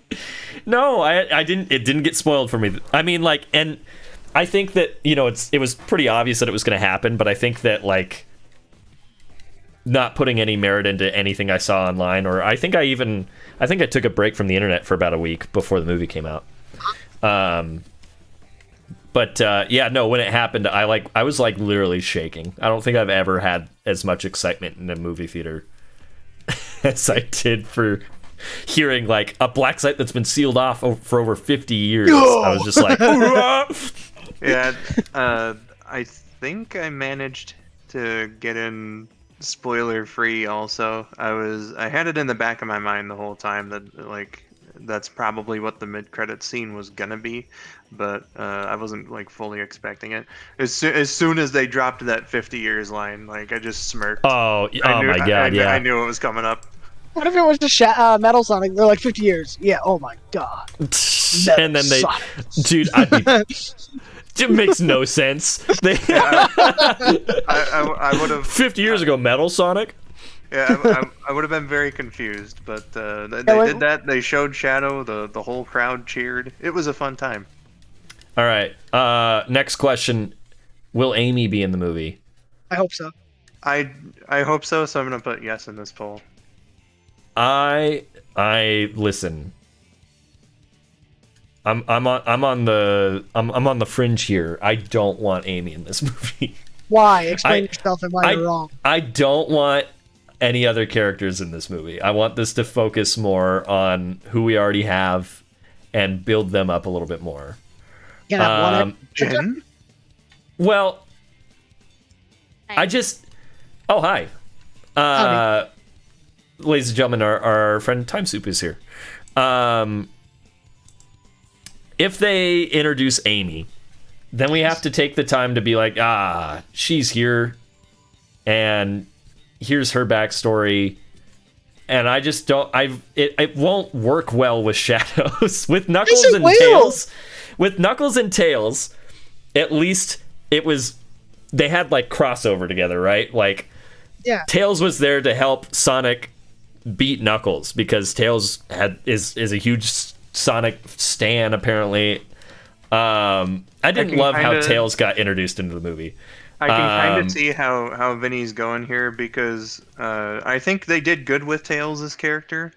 No, I didn't. It didn't get spoiled for me. I mean, like, and I think that it was pretty obvious that it was going to happen, but I think that like not putting any merit into anything I saw online, or I think I took a break from the internet for about a week before the movie came out. But yeah, no, when it happened, I was like literally shaking. I don't think I've ever had as much excitement in a movie theater as I did for hearing like a black site that's been sealed off for over 50 years. I was just like, yeah. I think I managed to get in spoiler free. Also, I had it in the back of my mind the whole time that like. That's probably what the mid-credit scene was gonna be, but I wasn't like fully expecting it. As soon as they dropped that 50 years line, like I just smirked. Oh my god! I knew it was coming up. What if it was just Metal Sonic? They're like 50 years. Yeah. Oh my god. And then they, dude, it makes no sense. I would have 50 years ago, Metal Sonic. Yeah, I would have been very confused, but they did that. They showed Shadow. The whole crowd cheered. It was a fun time. All right. Next question: will Amy be in the movie? I hope so. I hope so. So I'm gonna put yes in this poll. I listen. I'm on the fringe here. I don't want Amy in this movie. Why? Explain yourself and why you're wrong. I don't want any other characters in this movie. I want this to focus more on who we already have and build them up a little bit more. Jen? Well, hi. Hi. Ladies and gentlemen, our friend Time Soup is here. If they introduce Amy, then we have to take the time to be like, she's here. and here's her backstory. And I just don't. It won't work well with Shadows. With Knuckles and Tails. With Knuckles and Tails, at least it was. They had like crossover together, right? Like, Yeah. Tails was there to help Sonic beat Knuckles because Tails is a huge Sonic stan apparently. I didn't love how Tails got introduced into the movie. I can kind of see how Vinny's going here because I think they did good with Tails' character,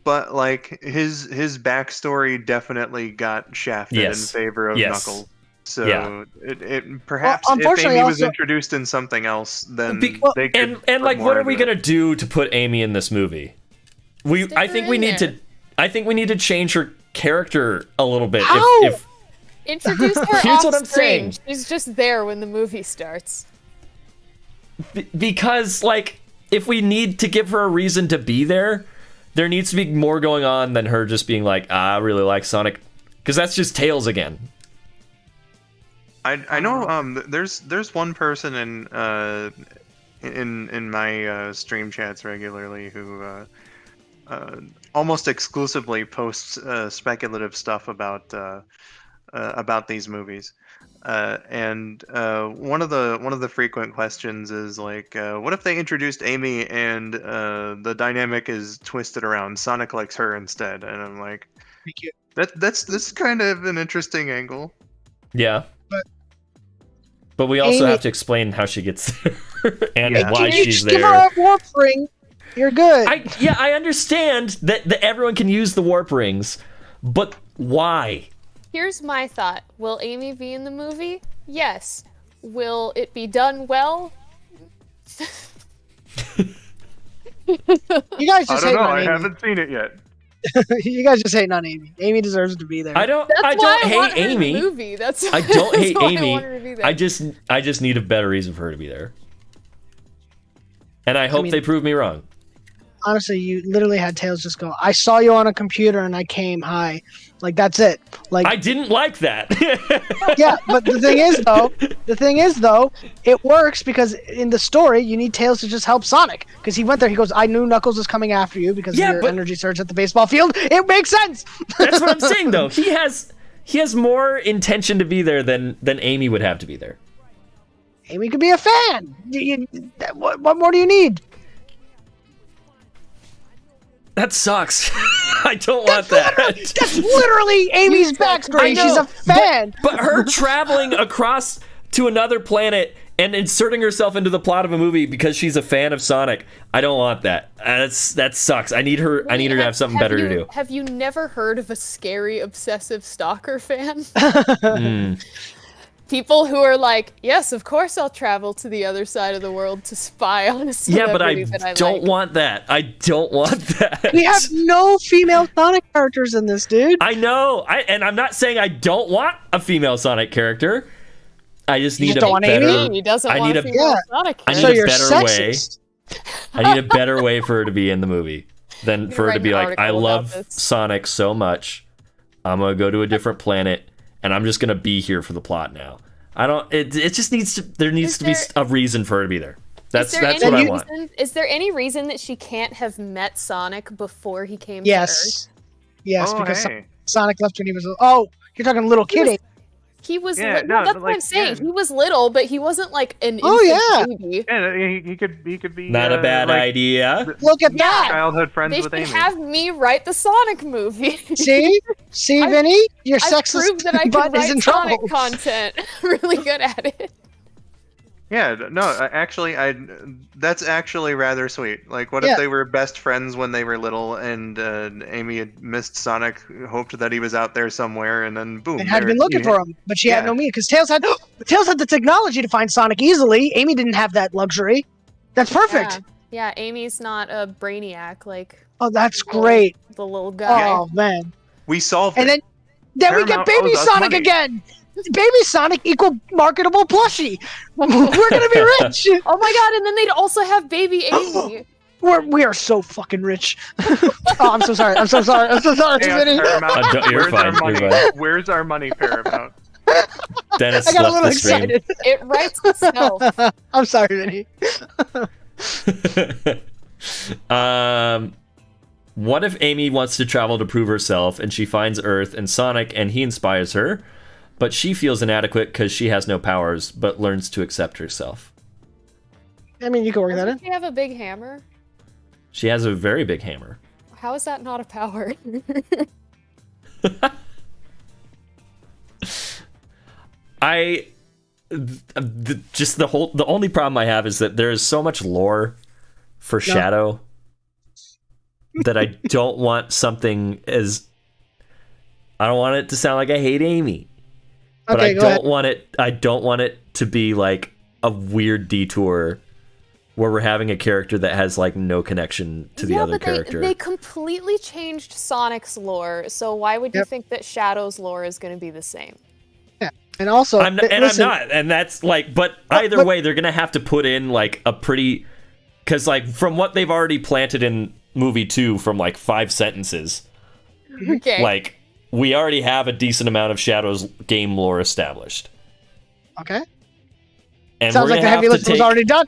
but like his backstory definitely got shafted in favor of Knuckles. So it perhaps if Amy was introduced in something else, then they could. And like, what are we gonna do to put Amy in this movie? I think we need to change her character a little bit. How? If Introduce her Here's off what I'm screen. saying. She's just there when the movie starts. Because, like, if we need to give her a reason to be there, there needs to be more going on than her just being like, I really like Sonic. Because that's just Tails again. I know there's one person in my stream chats regularly who almost exclusively posts speculative stuff about these movies. And one of the frequent questions is like, what if they introduced Amy and the dynamic is twisted around? Sonic likes her instead, and I'm like, that's kind of an interesting angle. Yeah, but we also have to explain how she gets there and why she's there. Give her a warp ring. You're good. I understand that everyone can use the warp rings, but why? Here's my thought. Will Amy be in the movie? Yes. Will it be done well? You guys just I don't know. on I Amy. haven't seen it yet. You guys just hating on Amy. Amy deserves to be there. I don't That's why I hate want her in Amy. the movie. That's I don't hate why Amy. I want her to be there. I just need a better reason for her to be there. And I hope they prove me wrong. Honestly, you literally had Tails just go, I saw you on a computer and I came, hi. Like, that's it. Like, I didn't like that. yeah, but the thing is though, it works because in the story, you need Tails to just help Sonic. Because he went there, he goes, I knew Knuckles was coming after you because of your energy surge at the baseball field. It makes sense! That's what I'm saying, though. He has more intention to be there than Amy would have to be there. Amy could be a fan! What more do you need? That sucks. I don't want that. That's literally Amy's backstory. She's a fan. But her traveling across to another planet and inserting herself into the plot of a movie because she's a fan of Sonic. I don't want that. That sucks. I need her to have something better to do. Have you never heard of a scary obsessive stalker fan? People who are like, yes, of course I'll travel to the other side of the world to spy on a celebrity that I don't want that. I don't want that. We have no female Sonic characters in this, dude. I know. And I'm not saying I don't want a female Sonic character. I just need a better. He doesn't want a female Sonic character. I need a better way. I need a better way for her to be in the movie than for her to be like, I love Sonic so much. I'm gonna go to a different planet. And I'm just gonna be here for the plot now. I don't. It just needs to. There needs to be a reason for her to be there. That's what I want. Is there any reason that she can't have met Sonic before he came to Earth? Yes, because Sonic left when he was. Oh, you're talking little kid. He was that's what I'm saying. He was little, but he wasn't like an baby. Yeah, he could be not a bad idea. Look at that. Childhood friends with Amy. They should have me write the Sonic movie. See, Vinny, your sexist proved that I butt can is in write trouble. Sonic content. Really good at it. Yeah, no, actually, that's actually rather sweet. Like, what if they were best friends when they were little, and Amy had missed Sonic, hoped that he was out there somewhere, and then boom. And had been looking for him, but she had no means because Tails had the technology to find Sonic easily. Amy didn't have that luxury. That's perfect. Yeah, Amy's not a brainiac like. Oh, that's great. The little guy. Oh man. We solved it. And then we get Baby Sonic again. Baby Sonic equal marketable plushie. We're gonna be rich. Oh my god! And then they'd also have Baby Amy. We are so fucking rich. Oh, I'm so sorry. Hey, Vinny. Where's our money, Paramount? Dennis I got a left little the stream. excited. It writes itself. I'm sorry, Vinny. What if Amy wants to travel to prove herself and she finds Earth and Sonic and he inspires her, but she feels inadequate because she has no powers but learns to accept herself? I mean, you can work that in. Does she have a big hammer? She has a very big hammer. How is that not a power? The only problem I have is that there is so much lore for Shadow that I don't want something as... I don't want it to sound like I hate Amy. But Okay, I don't want it to be like a weird detour where we're having a character that has like no connection to the other character. They completely changed Sonic's lore, so why would you think that Shadow's lore is going to be the same? Yeah, and also, I'm not, and that's like, but either way, they're gonna have to put in like a pretty, because like from what they've already planted in movie 2 from like 5 sentences, Okay. like we already have a decent amount of Shadow's game lore established. Okay. And Sounds like the heavy lift was already done.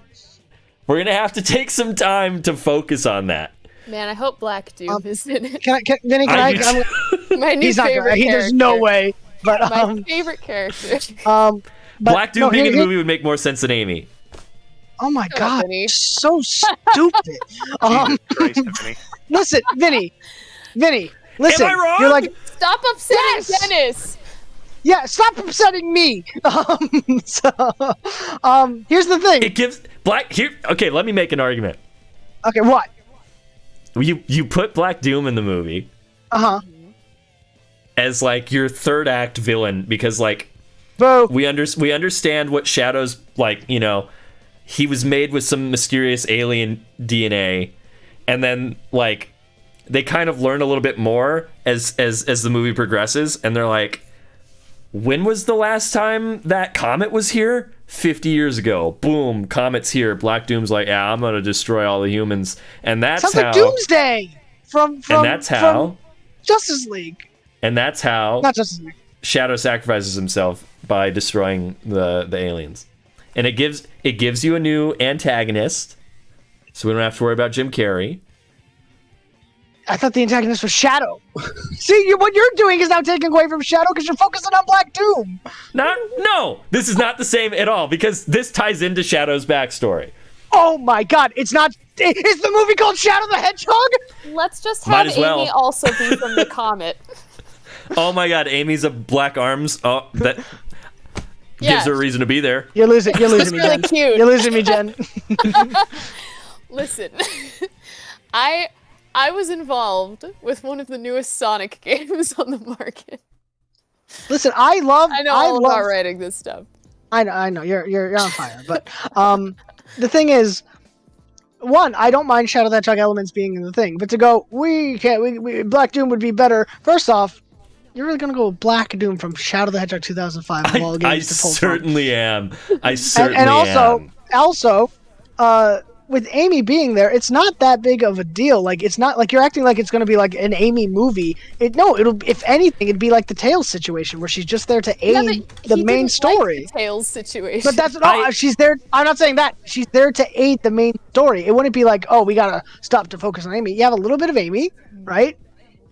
We're gonna have to take some time to focus on that. Man, I hope Black Doom is in it. Vinny, I can I? My new He's not favorite gonna. There's no way. But My favorite character. but Black Doom no, being in the movie would make more sense than Amy. Oh my Shut up, god, Vinny. so stupid. Jesus Christ, Tiffany. Listen, Vinny, listen. Am I wrong? You're like, Stop upsetting Yes! Dennis! yeah, stop upsetting me. Here's the thing. It gives Black here. Okay, let me make an argument. Okay, what? You put Black Doom in the movie as like your third act villain because like Boo. we understand what Shadow's like, you know, he was made with some mysterious alien DNA, and then like they kind of learn a little bit more as the movie progresses, and they're like, when was the last time that comet was here? 50 years ago. Boom, comet's here. Black Doom's like, yeah, I'm gonna destroy all the humans, and that's Sounds how. like Doomsday from and that's how. from Justice League. And that's how Not Justice League. Shadow sacrifices himself by destroying the aliens. And it gives you a new antagonist, so we don't have to worry about Jim Carrey. I thought the antagonist was Shadow. See, what you're doing is now taking away from Shadow because you're focusing on Black Doom. No, this is not the same at all because this ties into Shadow's backstory. Oh my god, it's not. Is the movie called Shadow the Hedgehog? Let's just Might have as well. Amy also be from the comet. Oh my god, Amy's a Black Arms. Oh, that Yeah. gives her a reason to be there. You're losing me, really Jen. cute. You're losing me, Jen. Listen, I was involved with one of the newest Sonic games on the market. Listen, I know all about writing this stuff. I know. You're on fire. But the thing is, one, I don't mind Shadow the Hedgehog elements being in the thing, but to go, we Black Doom would be better. First off, you're really gonna go with Black Doom from Shadow the Hedgehog 2005 of all I games to pull certainly am. I certainly and am. also, with Amy being there, it's not that big of a deal. Like, it's not like you're acting like it's going to be like an Amy movie. It'll, if anything, it'd be like the Tails situation where she's just there to aid the main story. Like the Tails situation. But that's she's there. I'm not saying that she's there to aid the main story. It wouldn't be like, oh, we gotta stop to focus on Amy. You have a little bit of Amy, right?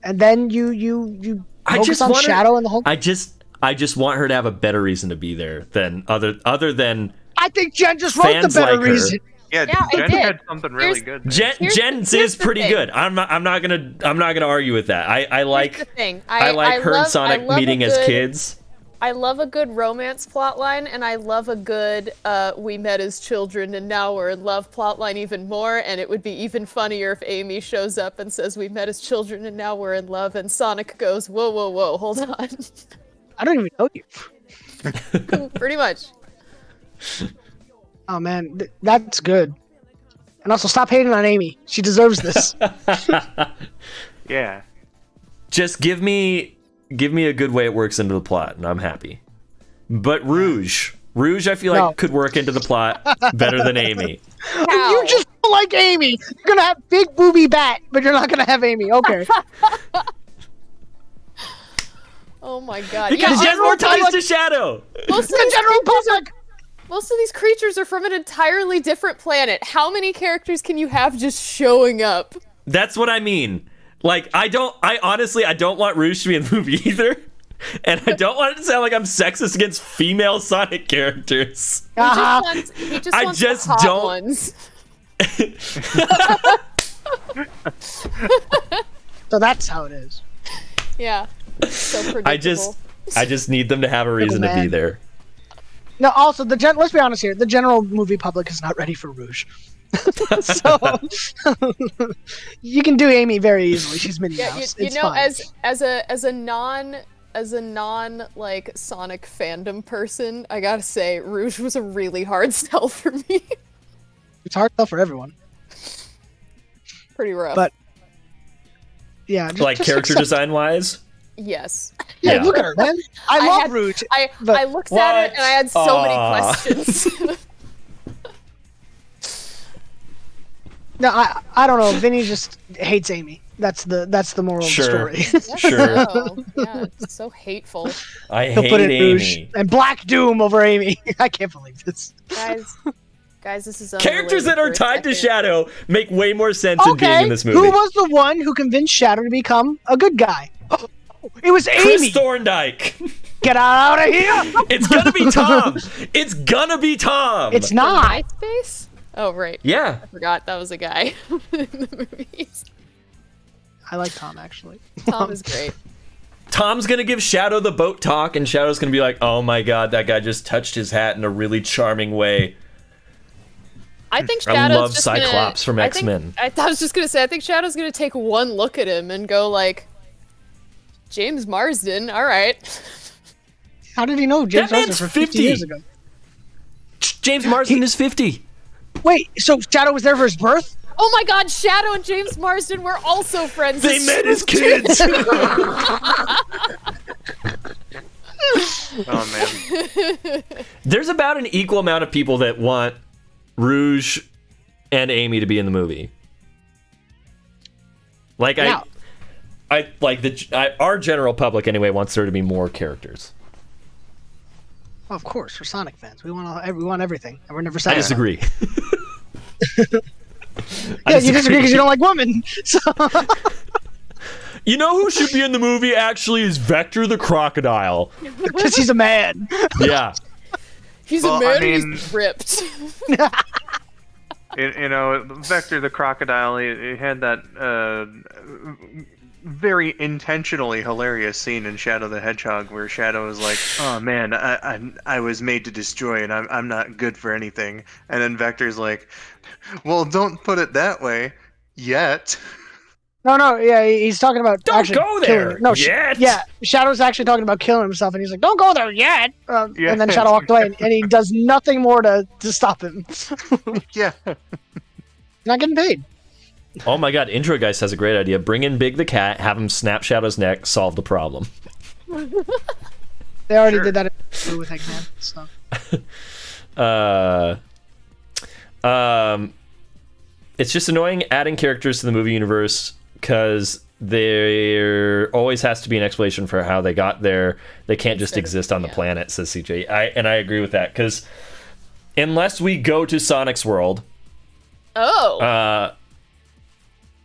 And then you focus on Shadow and the whole. I just want her to have a better reason to be there than other than. I think Jen just wrote the fans better like her. reason. Yeah, Yeah, I Jen did. had something really good. there. Jen's is pretty good. I'm not gonna argue with that. I like the thing. I like her and Sonic meeting as kids. I love a good romance plotline, and I love a good we met as children and now we're in love plotline even more, and it would be even funnier if Amy shows up and says we met as children and now we're in love, and Sonic goes, whoa, hold on. I don't even know you. Pretty much. Oh man, that's good. And also, stop hating on Amy. She deserves this. Yeah. Just give me a good way it works into the plot, and I'm happy. But Rouge, I feel like could work into the plot better than Amy. How? You just don't like Amy. You're gonna have big booby bat, but you're not gonna have Amy. Okay. Oh my god. Because she has more ties public- to Shadow. Most of The these general creatures public. Most of these creatures are from an entirely different planet. How many characters can you have just showing up? That's what I mean. Like, I honestly don't want Rouge to be in the movie either. And I don't want it to sound like I'm sexist against female Sonic characters. He just wants just the hot don't- ones. So that's how it is. Yeah. So predictable. I just need them to have a reason to be man. there. No, also let's be honest here. The general movie public is not ready for Rouge. So you can do Amy very easily. She's Minnie Yeah, Mouse. you It's know, fine. as a non like Sonic fandom person, I gotta say, Rouge was a really hard sell for me. It's hard stuff for everyone. Pretty rough. But yeah, Like just character accept- design wise. yes. Yeah, Yeah. look at her, man. I I love had- Rouge. I But- looked at it and I had so many Aw. questions. No, I don't know. Vinny just hates Amy. That's the moral Sure. of the story. Sure. Oh, yeah, it's so hateful. I He'll hate put in Amy. Rouge and Black Doom over Amy. I can't believe this. Guys, this is Characters that are unrelated for a tied to second. Shadow make way more sense in being Okay, in this movie. who was the one who convinced Shadow to become a good guy? Oh, it was Chris Amy. Thorndike. Get out of here! It's gonna be Tom. It's gonna be Tom. It's From not. MySpace? Oh, right. Yeah. I forgot that was a guy in the movies. I like Tom actually. Tom is great. Tom's gonna give Shadow the boat talk, and Shadow's gonna be like, "Oh my god, that guy just touched his hat in a really charming way." I think I Shadow's love just Cyclops from I think- X-Men. I was just gonna say, I think Shadow's gonna take one look at him and go like, James Marsden, all right. How did he know James That Marsden man's for 50 50. years ago? James Marsden is 50. Wait, so Shadow was there for his birth? Oh my God, Shadow and James Marsden were also friends. They met as kids. Oh man. There's about an equal amount of people that want Rouge and Amy to be in the movie. Like Yeah. I like our general public anyway wants there to be more characters. Of course, we're Sonic fans. We want everything, and we're never I sad. disagree. Yeah, you disagree because you don't like women. So You know who should be in the movie actually is Vector the Crocodile. because he's a man. Yeah. He's Well, a man I and mean- he's ripped. You know, Vector the Crocodile, he had that very intentionally hilarious scene in Shadow the Hedgehog where Shadow is like, "Oh man, I was made to destroy, and I'm not good for anything." And then Vector's like, "Well, don't put it that way, yet." No, yeah, he's talking about Don't actually go there killing- No, yet. yeah, Shadow's actually talking about killing himself, and he's like, "Don't go there yet." Yeah. And then Shadow walked away, and he does nothing more to stop him. Yeah. Not getting paid. Oh my god, Intro Geist has a great idea. Bring in Big the Cat, have him snap Shadow's neck, solve the problem. They already Sure. did that with Eggman. So It's just annoying adding characters to the movie universe because there always has to be an explanation for how they got there. They can't just exist on the planet, says CJ. I agree with that because unless we go to Sonic's world, Oh, uh,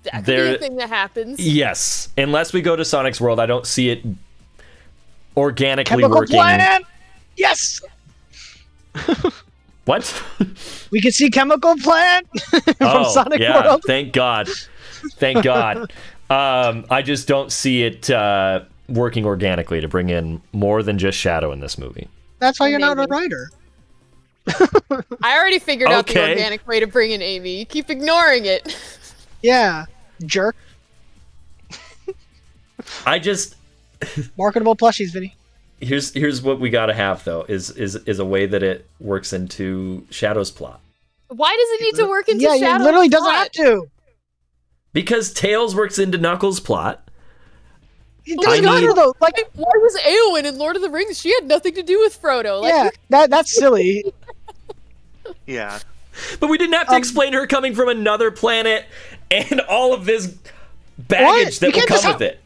that could be there- a thing that happens. yes, unless we go to Sonic's world, I don't see it organically chemical working. plant. Yes, What? we can see chemical plant from Sonic yeah, World. thank God. Thank God. I just don't see it working organically to bring in more than just Shadow in this movie. That's why you're not a Maybe. writer. I already figured out the Okay. organic way to bring in Amy. You keep ignoring it. Yeah, jerk. I just Marketable plushies, Vinny. here's what we gotta have though is a way that it works into Shadow's plot. Why does it need to work into Yeah, Shadow's it literally doesn't plot? have to. Because Tails works into Knuckles' plot. It I doesn't need- matter though. Like, Why was Eowyn in Lord of the Rings? She had nothing to do with Frodo. Like, yeah, that's silly. Yeah. But we didn't have to explain her coming from another planet and all of this baggage What? You that will can't just come with it.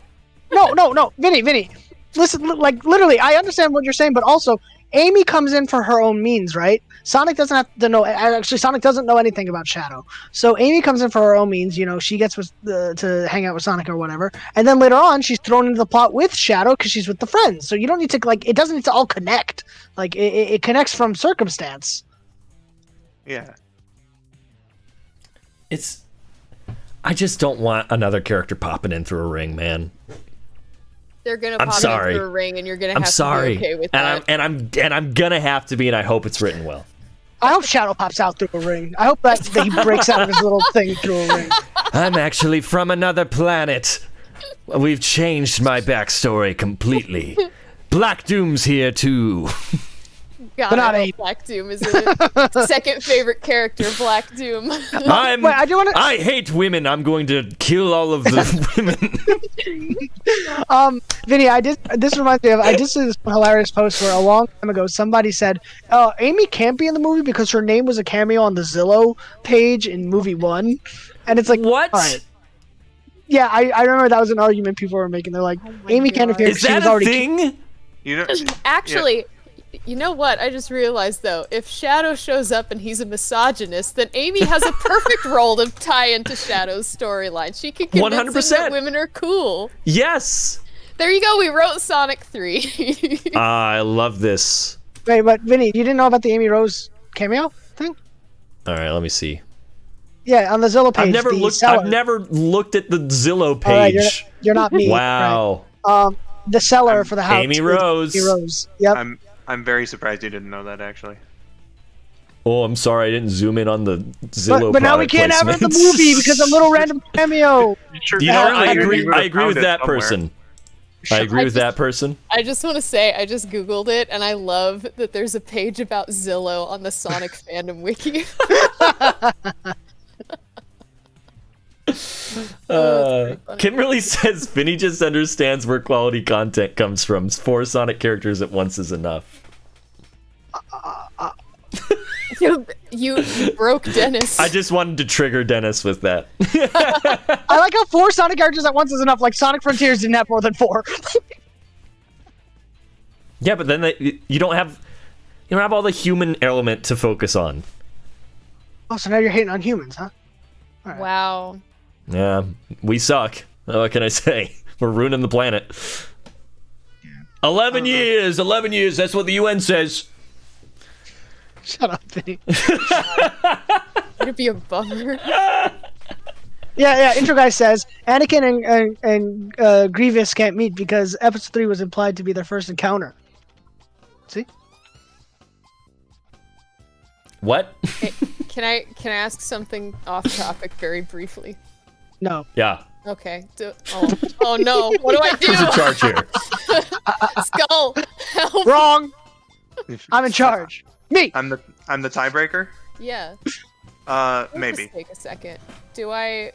No, Vinny. listen, like literally, I understand what you're saying, but also Amy comes in for her own means, right? Sonic doesn't have to know. Actually, Sonic doesn't know anything about Shadow, so Amy comes in for her own means. You know, she gets to hang out with Sonic or whatever, and then later on, she's thrown into the plot with Shadow because she's with the friends. So you don't need to like. It doesn't need to all connect. Like it connects from circumstance. Yeah. I just don't want another character popping in through a ring, man. They're gonna I'm pop sorry. in through a ring, and you're gonna have I'm sorry. to be okay with and that. I'm gonna have to be, and I hope it's written well. I hope Shadow pops out through a ring. I hope that he breaks out of his little thing through a ring. I'm actually from another planet. We've changed my backstory completely. Black Doom's here too. God, But not I Amy. hope Black Doom is the second favorite character, Black Doom. Wait, I do want to. I hate women. I'm going to kill all of the women. Vinny, this reminds me of, I did see this hilarious post where a long time ago somebody said, Amy can't be in the movie because her name was a cameo on the Zillow page in movie 1. And it's like, What? all right. Yeah, I remember that was an argument people were making. They're like, Amy can't appear Is because she that was a already. thing? You know. Actually, you know what? I just realized though, if Shadow shows up and he's a misogynist, then Amy has a perfect role to tie into Shadow's storyline. She can convince him 100%. that women are cool. Yes. There you go. We wrote Sonic 3. I love this. Wait, but Vinny, you didn't know about the Amy Rose cameo thing? All right, let me see. Yeah, on the Zillow page. I've never the looked. seller- I've never looked at the Zillow All right, page. you're not me. Wow. Right. The seller for the house. Amy is Rose. Amy Rose. Yep. I'm very surprised you didn't know that actually. Oh, I'm sorry, I didn't zoom in on the Zillow. But now we can't have it in the movie because a little random cameo. Sure, You know, I you agree. would've I agree found with it that somewhere. person. I agree with that person. I just want to say, I just Googled it, and I love that there's a page about Zillow on the Sonic fandom wiki. Kimberly says Vinny just understands where quality content comes from. 4 Sonic characters at once is enough. You broke Dennis. I just wanted to trigger Dennis with that. I like how 4 Sonic characters at once is enough. Like Sonic Frontiers didn't have more than 4. Yeah, but then you don't have all the human element to focus on. Oh, so now you're hating on humans, huh? Wow. Yeah, we suck. What can I say? We're ruining the planet. 11 years. 11 years. That's what the UN says. Shut up, Vinny. It'd be a bummer. Yeah. Intro guy says Anakin and Grievous can't meet because Episode 3 was implied to be their first encounter. See? What? Hey, can I ask something off topic very briefly? No. Yeah. Okay. Oh no. What do I do? Who's in charge here? Skull. Help. Wrong. I'm in charge. Me. I'm the tiebreaker. Yeah. Maybe. Just take a second. Do I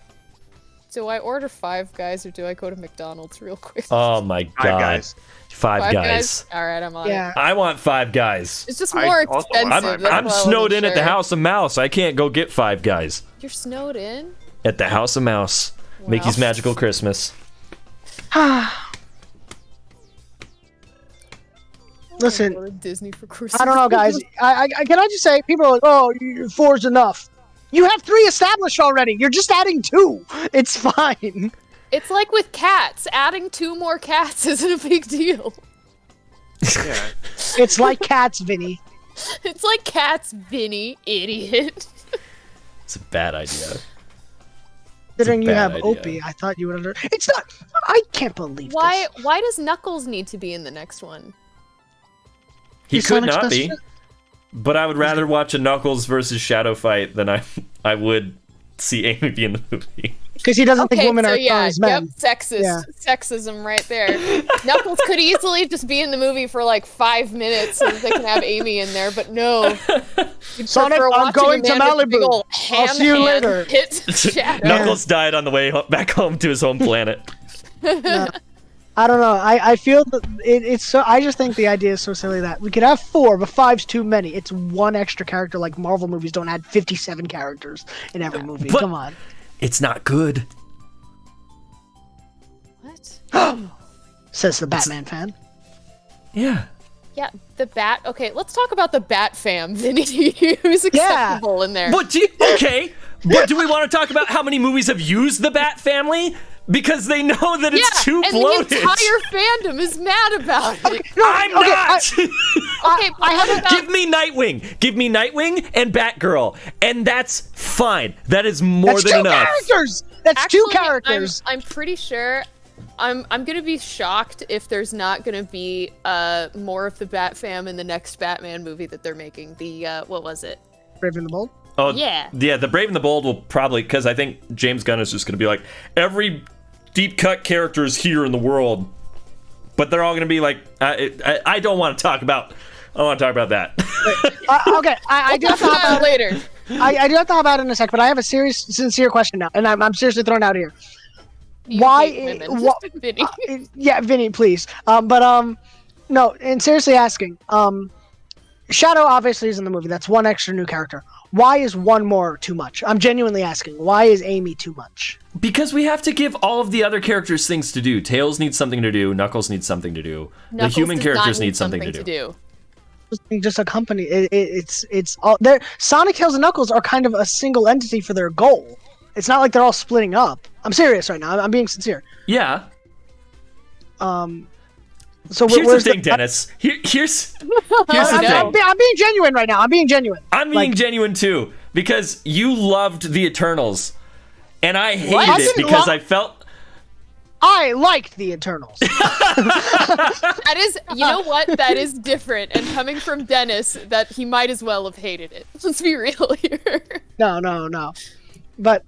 order Five Guys or do I go to McDonald's real quick? Oh my god. Five Guys. Five guys. All right, I'm on Yeah. it. I want 5 guys. It's just I more also want expensive. Five that's I'm why I snowed wasn't in at the sure. House of Mouse. I can't go get 5 guys. You're snowed in? At the House of Mouse. Mickey's Magical Christmas. Listen, Go to Disney for Christmas. I don't know, guys. I can I just say, people are like, oh, 4's enough. You have 3 established already. You're just adding 2. It's fine. It's like with cats. Adding 2 more cats isn't a big deal. Yeah. It's like cats, Vinny. It's like cats, Vinny, idiot. It's a bad idea. Considering you bad have idea. Opie, I thought you would under. It's not. I can't believe Why this. does Knuckles need to be in the next one? He He's could Sonic's not best be. friend. But I would rather watch a Knuckles versus Shadow fight than I would see Amy be in the movie. Because he doesn't think Okay, women so are yeah, as men. sexist. Yeah. Sexism right there. Knuckles could easily just be in the movie for like 5 minutes so that they can have Amy in there, but no. You'd Sonic, prefer I'm watching going a to man with a big Malibu. ol' I'll ham see you hand later. Hit Shadow. Knuckles died on the way back home to his home planet. I don't know. I feel that it's so. I just think the idea is so silly that we could have 4, but 5's too many. It's 1 extra character. Like Marvel movies don't add 57 characters in every movie. But- Come on. It's not good. What? Says the Batman fan. Yeah. Yeah, the Bat. Okay, let's talk about the Bat fam, Vinny. Who's acceptable in there? But okay. But do we want to talk about how many movies have used the Bat family? Because they know that it's too bloated. The entire fandom is mad about it. I'm not! Give me Nightwing. Give me Nightwing and Batgirl. And that's fine. That is more than enough. That's two characters. I'm pretty sure. I'm gonna be shocked if there's not gonna be more of the Bat fam in the next Batman movie that they're making. The what was it? Brave and the Bold? Oh yeah. Yeah, the Brave and the Bold will probably, because I think James Gunn is just gonna be like, every deep cut character is here in the world, but they're all gonna be like, I don't want to talk about. I don't want to talk about that. Okay, I do have to talk about later. I do have to talk about it in a sec, but I have a serious, sincere question now, and I'm seriously throwing it out here. Vinny. Yeah, Vinny, please. No, and seriously asking. Shadow obviously is in the movie. That's one extra new character. Why is one more too much? I'm genuinely asking. Why is Amy too much? Because we have to give all of the other characters things to do. Tails needs something to do. Knuckles needs something to do. Knuckles the human does characters not need something to do. Just a company. It's all there. Sonic, Tails, and Knuckles are kind of a single entity for their goal. It's not like they're all splitting up. I'm serious right now. I'm being sincere. Yeah. So here's the thing, Dennis. Here's the thing. I'm being genuine right now. I'm being genuine. I'm being genuine too, because you loved the Eternals, and I hated it because I felt. I liked the Eternals. That is, you know what? That is different. And coming from Dennis, that he might as well have hated it. Let's be real here. No. But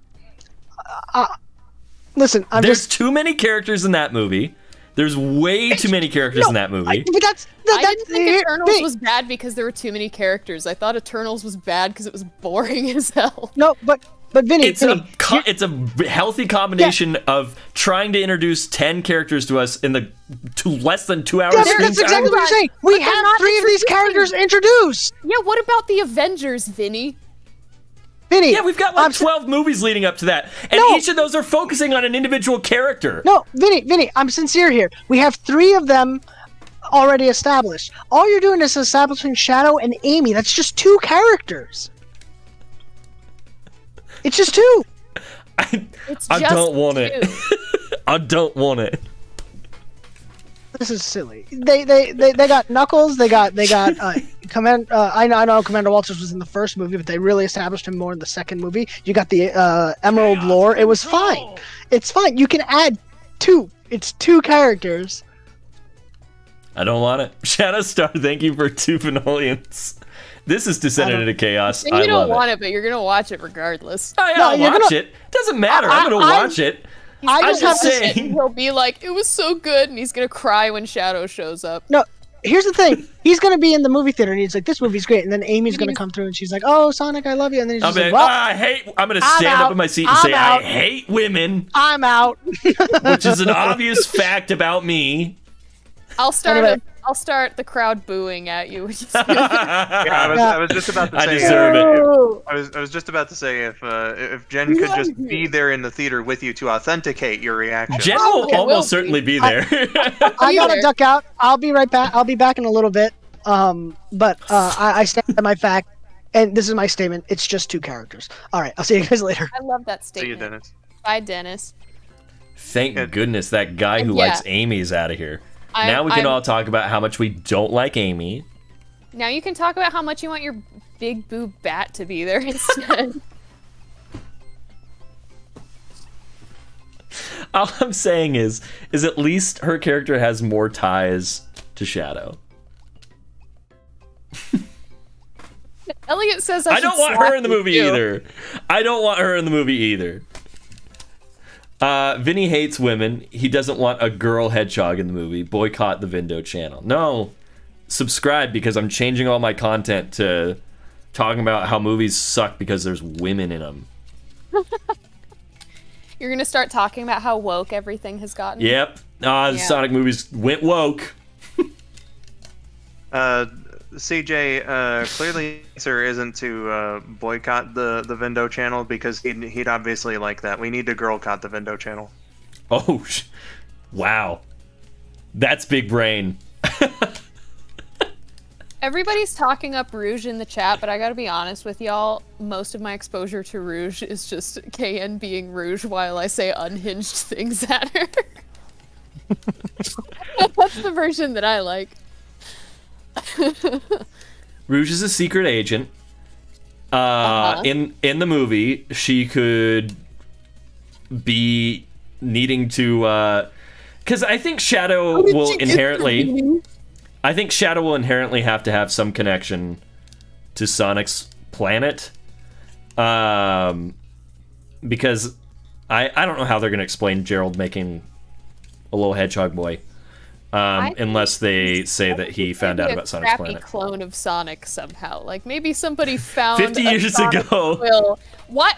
listen, there's too many characters in that movie. There's way too many characters in that movie. I didn't think Eternals was bad because there were too many characters. I thought Eternals was bad because it was boring as hell. No, but Vinny, it's a healthy combination of trying to introduce 10 characters to us in the less than 2 hours. Yeah, that's exactly what I'm saying. We have 3 of these characters introduced. Yeah, what about the Avengers, Vinny? Yeah, we've got 12 movies leading up to that, and each of those are focusing on an individual character. No, Vinny, I'm sincere here. We have 3 of them already established. All you're doing is establishing Shadow and Amy. That's just 2 characters. It's just 2. I don't want it. I don't want it. This is silly. They got Knuckles. They got I know Commander Walters was in the first movie, but they really established him more in the second movie. You got the Emerald lore. It was fine. It's fine. You can add 2. It's 2 characters. I don't want it. Shadowstar, thank you for 2 Phenolians. This is Descendant into Chaos. And you don't want it, but you're gonna watch it regardless. Oh yeah, I'll watch it. Doesn't matter. I'm gonna watch it. I'm just saying. He'll be like, it was so good, and he's gonna cry when Shadow shows up. No, here's the thing. He's gonna be in the movie theater, and he's like, "This movie's great." And then Amy's gonna come through, and she's like, "Oh, Sonic, I love you." And then he's just like, "Well, I'm gonna stand up in my seat and say, I hate women." I'm out. Which is an obvious fact about me. I'll start the crowd booing at you. I was just about to say. I deserve it. I was just about to say if Jen could just be there in the theater with you to authenticate your reaction. Jen will almost certainly be there. I gotta duck out. I'll be right back. I'll be back in a little bit. But I stand by my fact, and this is my statement. It's just 2 characters. All right. I'll see you guys later. I love that statement. See you, Dennis. Bye, Dennis. Thank goodness that guy who likes Amy is out of here. Now we can all talk about how much we don't like Amy. Now you can talk about how much you want your big boob bat to be there instead. All I'm saying is at least her character has more ties to Shadow. Elliot says I don't want her in the movie either. I don't want her in the movie either. Vinny hates women. He doesn't want a girl hedgehog in the movie. Boycott the Vindo channel. No. Subscribe, because I'm changing all my content to talking about how movies suck because there's women in them. You're going to start talking about how woke everything has gotten? Yep. The Sonic movies went woke. CJ, clearly the answer isn't to boycott the Vindo channel, because he'd obviously like that. We need to girlcott the Vindo channel. Oh, wow. That's big brain. Everybody's talking up Rouge in the chat, but I gotta be honest with y'all, most of my exposure to Rouge is just KN being Rouge while I say unhinged things at her. That's the version that I like. Rouge is a secret agent. In the movie, she could be needing to, because I think Shadow will inherently have to have some connection to Sonic's planet, because I don't know how they're going to explain Gerald making a little hedgehog boy, unless they say that he found out about Sonic's planet. Clone of Sonic somehow. Like maybe somebody found 50 years ago. Quill. Why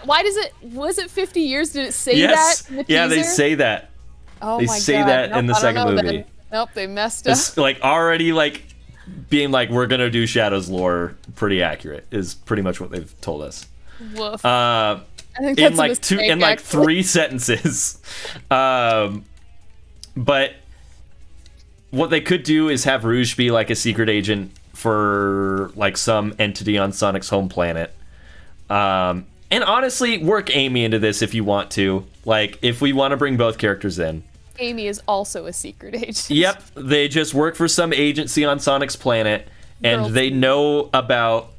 was it 50 years? Did it say Yes. that in the Yeah, teaser? they say that. Oh They my say God. that in the I don't second know movie. then. Nope, they messed up. It's like already like being like, we're gonna do Shadow's lore pretty accurate is pretty much what they've told us. Woof. I think that's in like a mistake, in like actually. 3 sentences. But what they could do is have Rouge be like a secret agent for like some entity on Sonic's home planet. And honestly, work Amy into this if you want to. Like, if we want to bring both characters in. Amy is also a secret agent. Yep, they just work for some agency on Sonic's planet, and Girls. they know about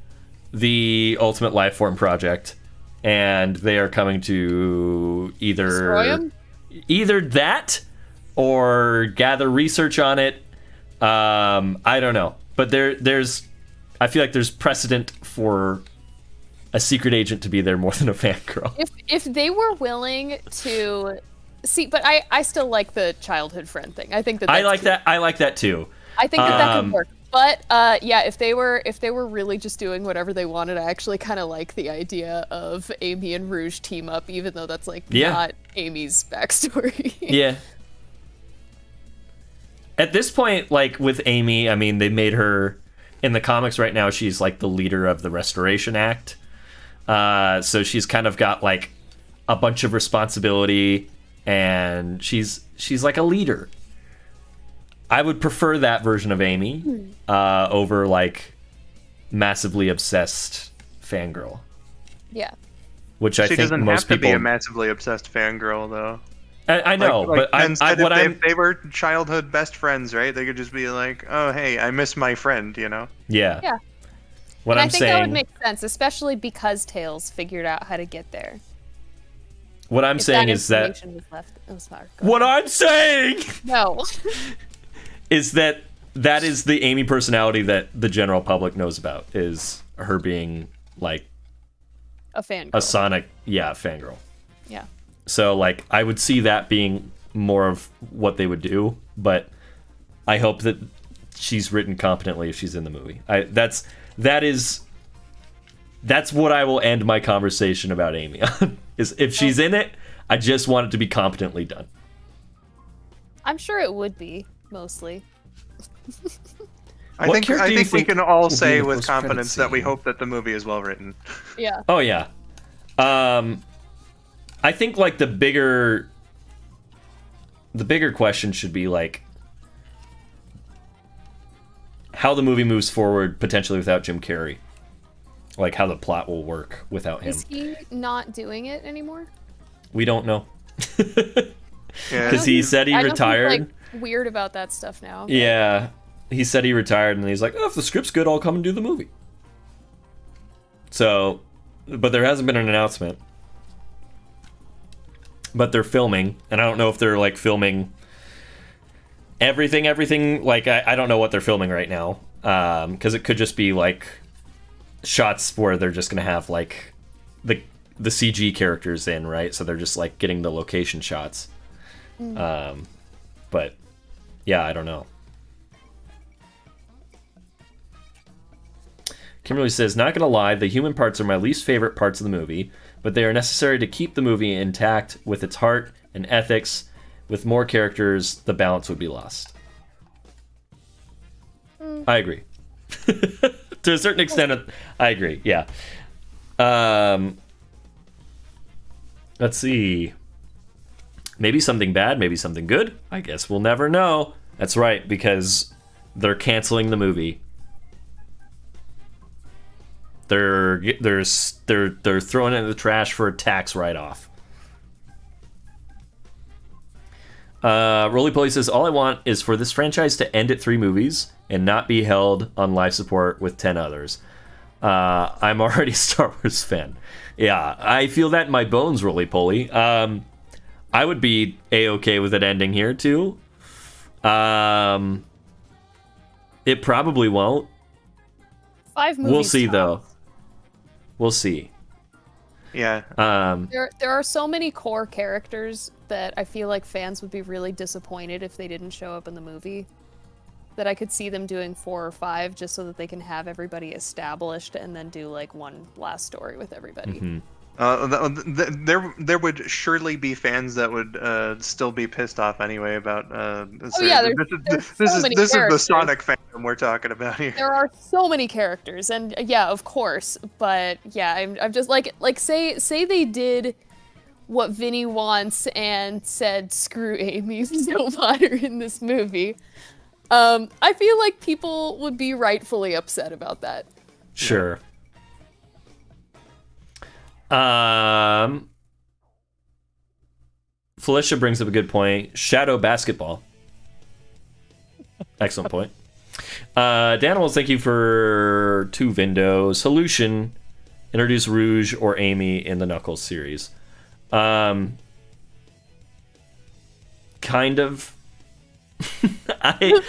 the Ultimate Lifeform project, and they are coming to Destroy him? either that or gather research on it. I don't know, but I feel like there's precedent for a secret agent to be there more than a fangirl. If they were willing to see, but I still like the childhood friend thing. I think that I that's like cute. that. I like that too. I think that could work. But yeah, if they were really just doing whatever they wanted, I actually kind of like the idea of Amy and Rouge team up, even though that's like not Amy's backstory. Yeah. At this point, like with Amy, I mean, they made her in the comics right now. She's like the leader of the Restoration Act, so she's kind of got like a bunch of responsibility, and she's like a leader. I would prefer that version of Amy over like massively obsessed fangirl. Yeah. Which I She think doesn't most have to people. be a massively obsessed fangirl, though. I know, Like but Ben said, what I'm if they were childhood best friends, right? They could just be like, "Oh, hey, I miss my friend," you know? yeah. Yeah. What And I'm I think saying. that would make sense, especially because Tails figured out how to get there. What I'm If saying is that. information was left. Oh, sorry. Go What ahead. I'm saying No. is that is the Amy personality that the general public knows about, is her being like A fan. a Sonic, fangirl. Yeah. So like I would see that being more of what they would do, but I hope that she's written competently if she's in the movie. That's what I will end my conversation about Amy on. Is if she's in it, I just want it to be competently done. I'm sure it would be, mostly. I What think character do you we think can all will be say the with post-credit confidence that we scene? hope that the movie is well written. Yeah. Oh yeah. I think like the bigger question should be like how the movie moves forward potentially without Jim Carrey. Like how the plot will work without him. Is he not doing it anymore? We don't know. Yeah. Because he said he I know retired. He's, like, weird about that stuff now. but- Yeah. He said he retired, and he's like, oh, if the script's good, I'll come and do the movie. So, but there hasn't been an announcement. But they're filming, and I don't know if they're, like, filming everything. Like, I don't know what they're filming right now. Because it could just be, like, shots where they're just going to have, like, the CG characters in, right? So they're just, like, getting the location shots. But, yeah, I don't know. Kimberly says, not gonna lie, the human parts are my least favorite parts of the movie, but they are necessary to keep the movie intact with its heart and ethics. With more characters, the balance would be lost. I agree. To a certain extent, I agree, yeah. Let's see. Maybe something bad, maybe something good. I guess we'll never know. That's right, because they're canceling the movie. They're throwing it in the trash for a tax write-off. Roly Poly says, all I want is for this franchise to end at 3 movies and not be held on life support with 10 others. I'm already a Star Wars fan. Yeah, I feel that in my bones, Roly Poly. I would be A-okay with it ending here, too. It probably won't. 5 movies. We'll see, tops. though. We'll see. Yeah. There are so many core characters that I feel like fans would be really disappointed if they didn't show up in the movie. That I could see them doing 4 or 5 just so that they can have everybody established and then do like one last story with everybody. Mm-hmm. There would surely be fans that would still be pissed off anyway about. there's This so is many the characters. Sonic fandom we're talking about here. There are so many characters, and yeah, of course, but yeah, I'm just like say they did what Vinny wants and said screw Amy's no matter in this movie. I feel like people would be rightfully upset about that. Sure. Felicia brings up a good point. Shadow basketball. Excellent point. Danimals, thank you for 2 Vindo. Solution. Introduce Rouge or Amy in the Knuckles series. Kind of. I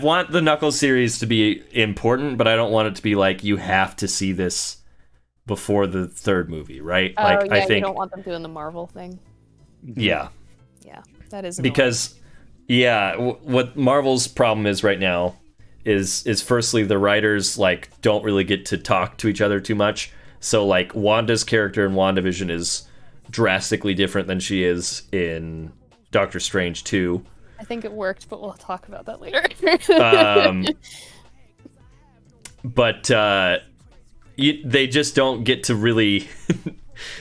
want the Knuckles series to be important, but I don't want it to be like you have to see this before the 3rd movie, right? Oh, like yeah, I think you don't want them doing the Marvel thing. Yeah. Yeah, that is annoying. Because what Marvel's problem is right now is firstly the writers like don't really get to talk to each other too much. So like Wanda's character in WandaVision is drastically different than she is in Doctor Strange 2. I think it worked, but we'll talk about that later. But they just don't get to really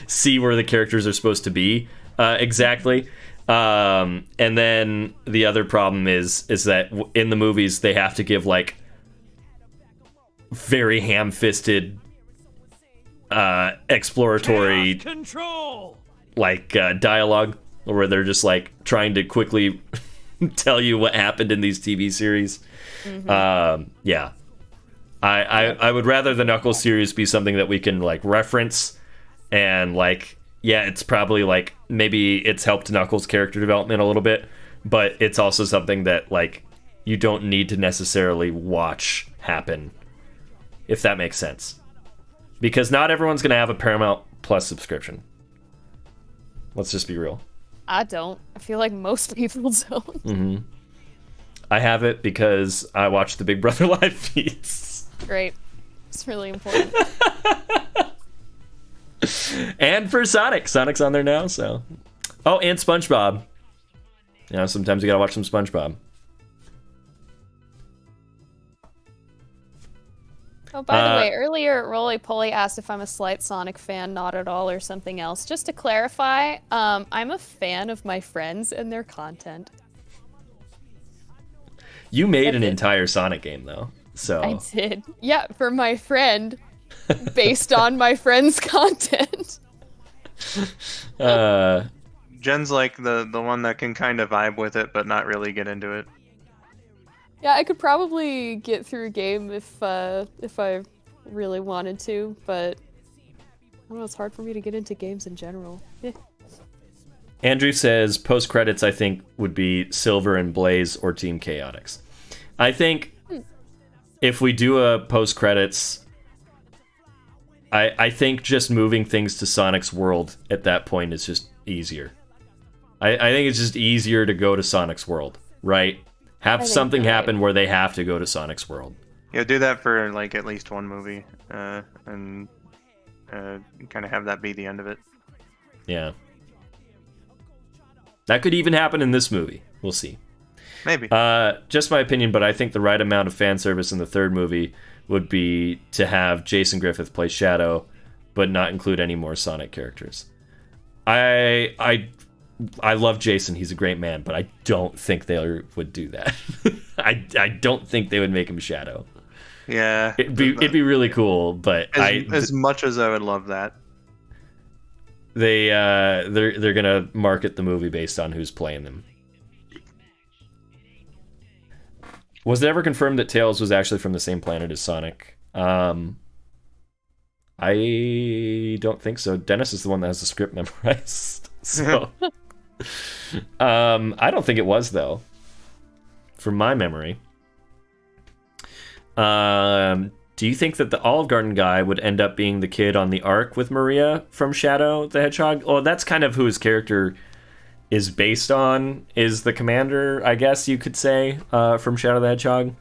see where the characters are supposed to be exactly. And then the other problem is that in the movies they have to give like very ham-fisted exploratory control like dialogue where they're just like trying to quickly tell you what happened in these TV series. Yeah. I would rather the Knuckles series be something that we can like reference and like, yeah, it's probably like maybe it's helped Knuckles' character development a little bit, but it's also something that like you don't need to necessarily watch happen, if that makes sense. Because not everyone's going to have a Paramount Plus subscription. Let's just be real. I don't. I feel like most people don't. Mm-hmm. I have it because I watch the Big Brother live feeds. Great. It's really important. And for Sonic. Sonic's on there now, so. Oh, and SpongeBob. You know, sometimes you gotta watch some SpongeBob. Oh, by the way, earlier Roly Poly asked if I'm a slight Sonic fan, not at all, or something else. Just to clarify, I'm a fan of my friends and their content. You made an entire Sonic game, though. So I did. Yeah, for my friend, based on my friend's content. Jen's like the one that can kind of vibe with it, but not really get into it. Yeah, I could probably get through a game if I really wanted to, but I don't know, it's hard for me to get into games in general. Andrew says post-credits I think would be Silver and Blaze or Team Chaotix. I think if we do a post-credits, I think just moving things to Sonic's world at that point is just easier. I think it's just easier to go to Sonic's world, right? Have something happen where they have to go to Sonic's world. Yeah, do that for like at least one movie, and kind of have that be the end of it. Yeah. That could even happen in this movie. We'll see. Maybe. Just my opinion, but I think the right amount of fan service in the 3rd movie would be to have Jason Griffith play Shadow, but not include any more Sonic characters. I love Jason. He's a great man, but I don't think they would do that. I don't think they would make him Shadow. Yeah. It'd be really cool, but as much as I would love that. They're gonna market the movie based on who's playing them. Was it ever confirmed that Tails was actually from the same planet as Sonic? I don't think so. Dennis is the one that has the script memorized. So I don't think it was, though, from my memory. Do you think that the Olive Garden guy would end up being the kid on the Ark with Maria from Shadow the Hedgehog? Oh, that's kind of who his character is based on, is the commander, I guess you could say, from Shadow the Hedgehog.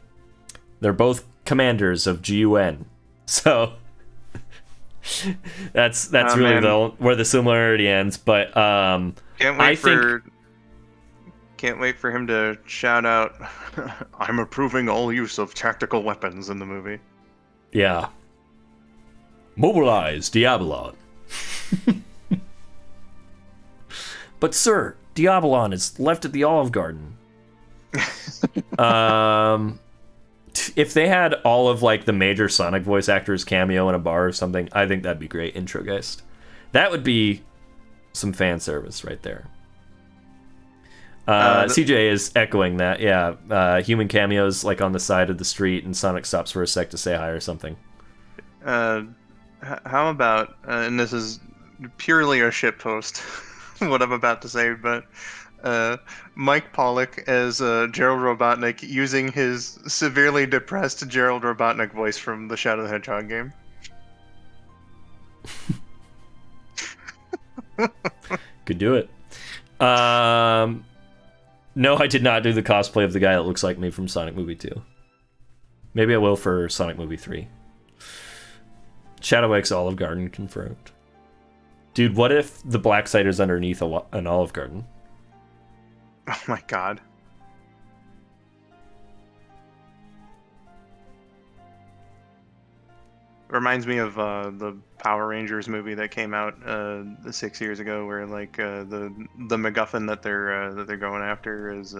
They're both commanders of GUN. So that's really where the similarity ends. But can't wait for him to shout out, "I'm approving all use of tactical weapons" in the movie. Yeah. Mobilize Diabolon. But sir, Diabolon is left at the Olive Garden. If they had all of like the major Sonic voice actors cameo in a bar or something, I think that'd be great. Introgeist. That would be some fan service right there. CJ is echoing that. Yeah, human cameos like on the side of the street, and Sonic stops for a sec to say hi or something. How about, and this is purely a shitpost, what I'm about to say, but Mike Pollock as Gerald Robotnik using his severely depressed Gerald Robotnik voice from the Shadow the Hedgehog game. Could do it. No, I did not do the cosplay of the guy that looks like me from Sonic Movie 2. Maybe I will for Sonic Movie 3. Shadow X Olive Garden confirmed. Dude, what if the Black Cider's underneath an Olive Garden? Oh my god. Reminds me of the Power Rangers movie that came out 6 years ago, where like the MacGuffin that they're going after is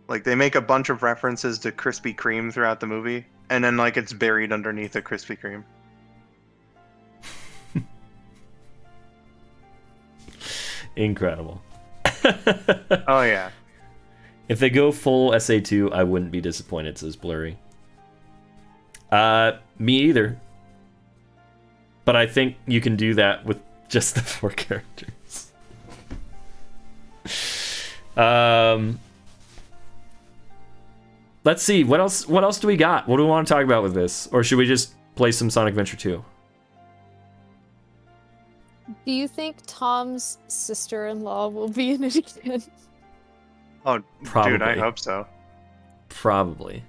like they make a bunch of references to Krispy Kreme throughout the movie, and then like it's buried underneath a Krispy Kreme. Incredible. Oh yeah. If they go full SA2, I wouldn't be disappointed, says Blurry. Me either. But I think you can do that with just the 4 characters. Let's see, what else do we got? What do we want to talk about with this? Or should we just play some Sonic Adventure 2? Do you think Tom's sister-in-law will be in it again? Oh, Probably. dude, I hope so. Probably.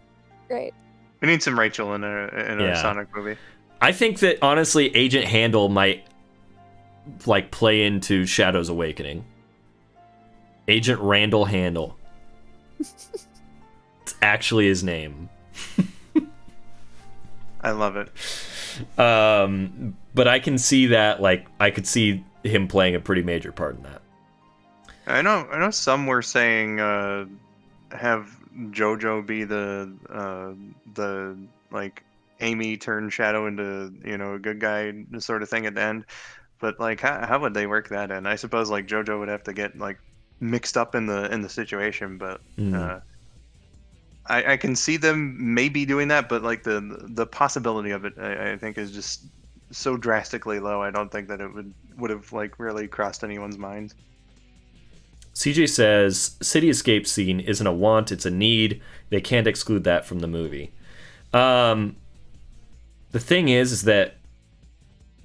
Great. We need some Rachel in a Sonic movie. I think that honestly, Agent Handle might like play into Shadow's Awakening. Agent Randall Handle. It's actually his name. I love it. But I can see that, like, I could see him playing a pretty major part in that. I know some were saying have JoJo be the like Amy turn Shadow into, a good guy sort of thing at the end. But like how would they work that in? I suppose like JoJo would have to get like mixed up in the situation, but I can see them maybe doing that, but like the possibility of it I think is just so drastically low. I don't think that it would have like really crossed anyone's minds. CJ says, city escape scene isn't a want, it's a need. They can't exclude that from the movie. The thing is that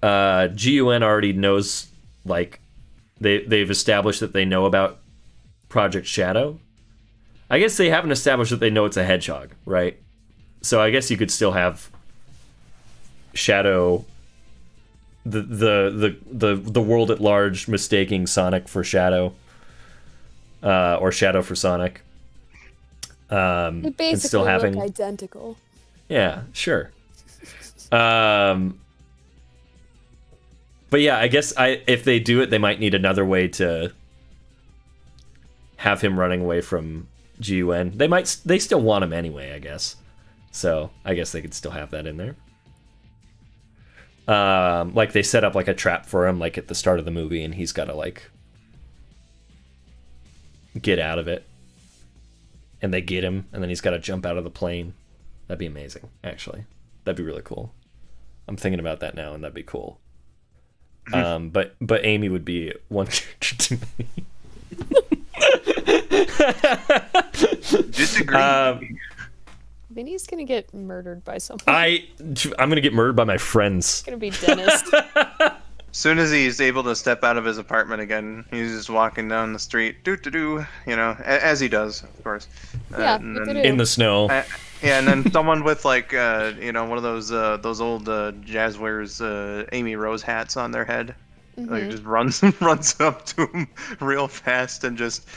GUN already knows, like, they've established that they know about Project Shadow. I guess they haven't established that they know it's a hedgehog, right? So I guess you could still have Shadow, the world at large mistaking Sonic for Shadow. Or Shadow for Sonic. They basically and still look having... identical. Yeah, sure. But yeah, I guess if they do it, they might need another way to have him running away from G-U-N. They still want him anyway, I guess. So I guess they could still have that in there. Like they set up like a trap for him like at the start of the movie, and he's got to like get out of it. And they get him, and then he's got to jump out of the plane. That'd be amazing, actually. That'd be really cool. I'm thinking about that now, and that'd be cool. But Amy would be one character too many. Disagree. Vinny's gonna get murdered by someone. I'm gonna get murdered by my friends. It's gonna be Dennis. As soon as he's able to step out of his apartment again, he's just walking down the street, as he does, of course. Yeah, In the snow. Yeah, and then someone with like, one of those old Jazzwares Amy Rose hats on their head, like just runs up to him real fast and just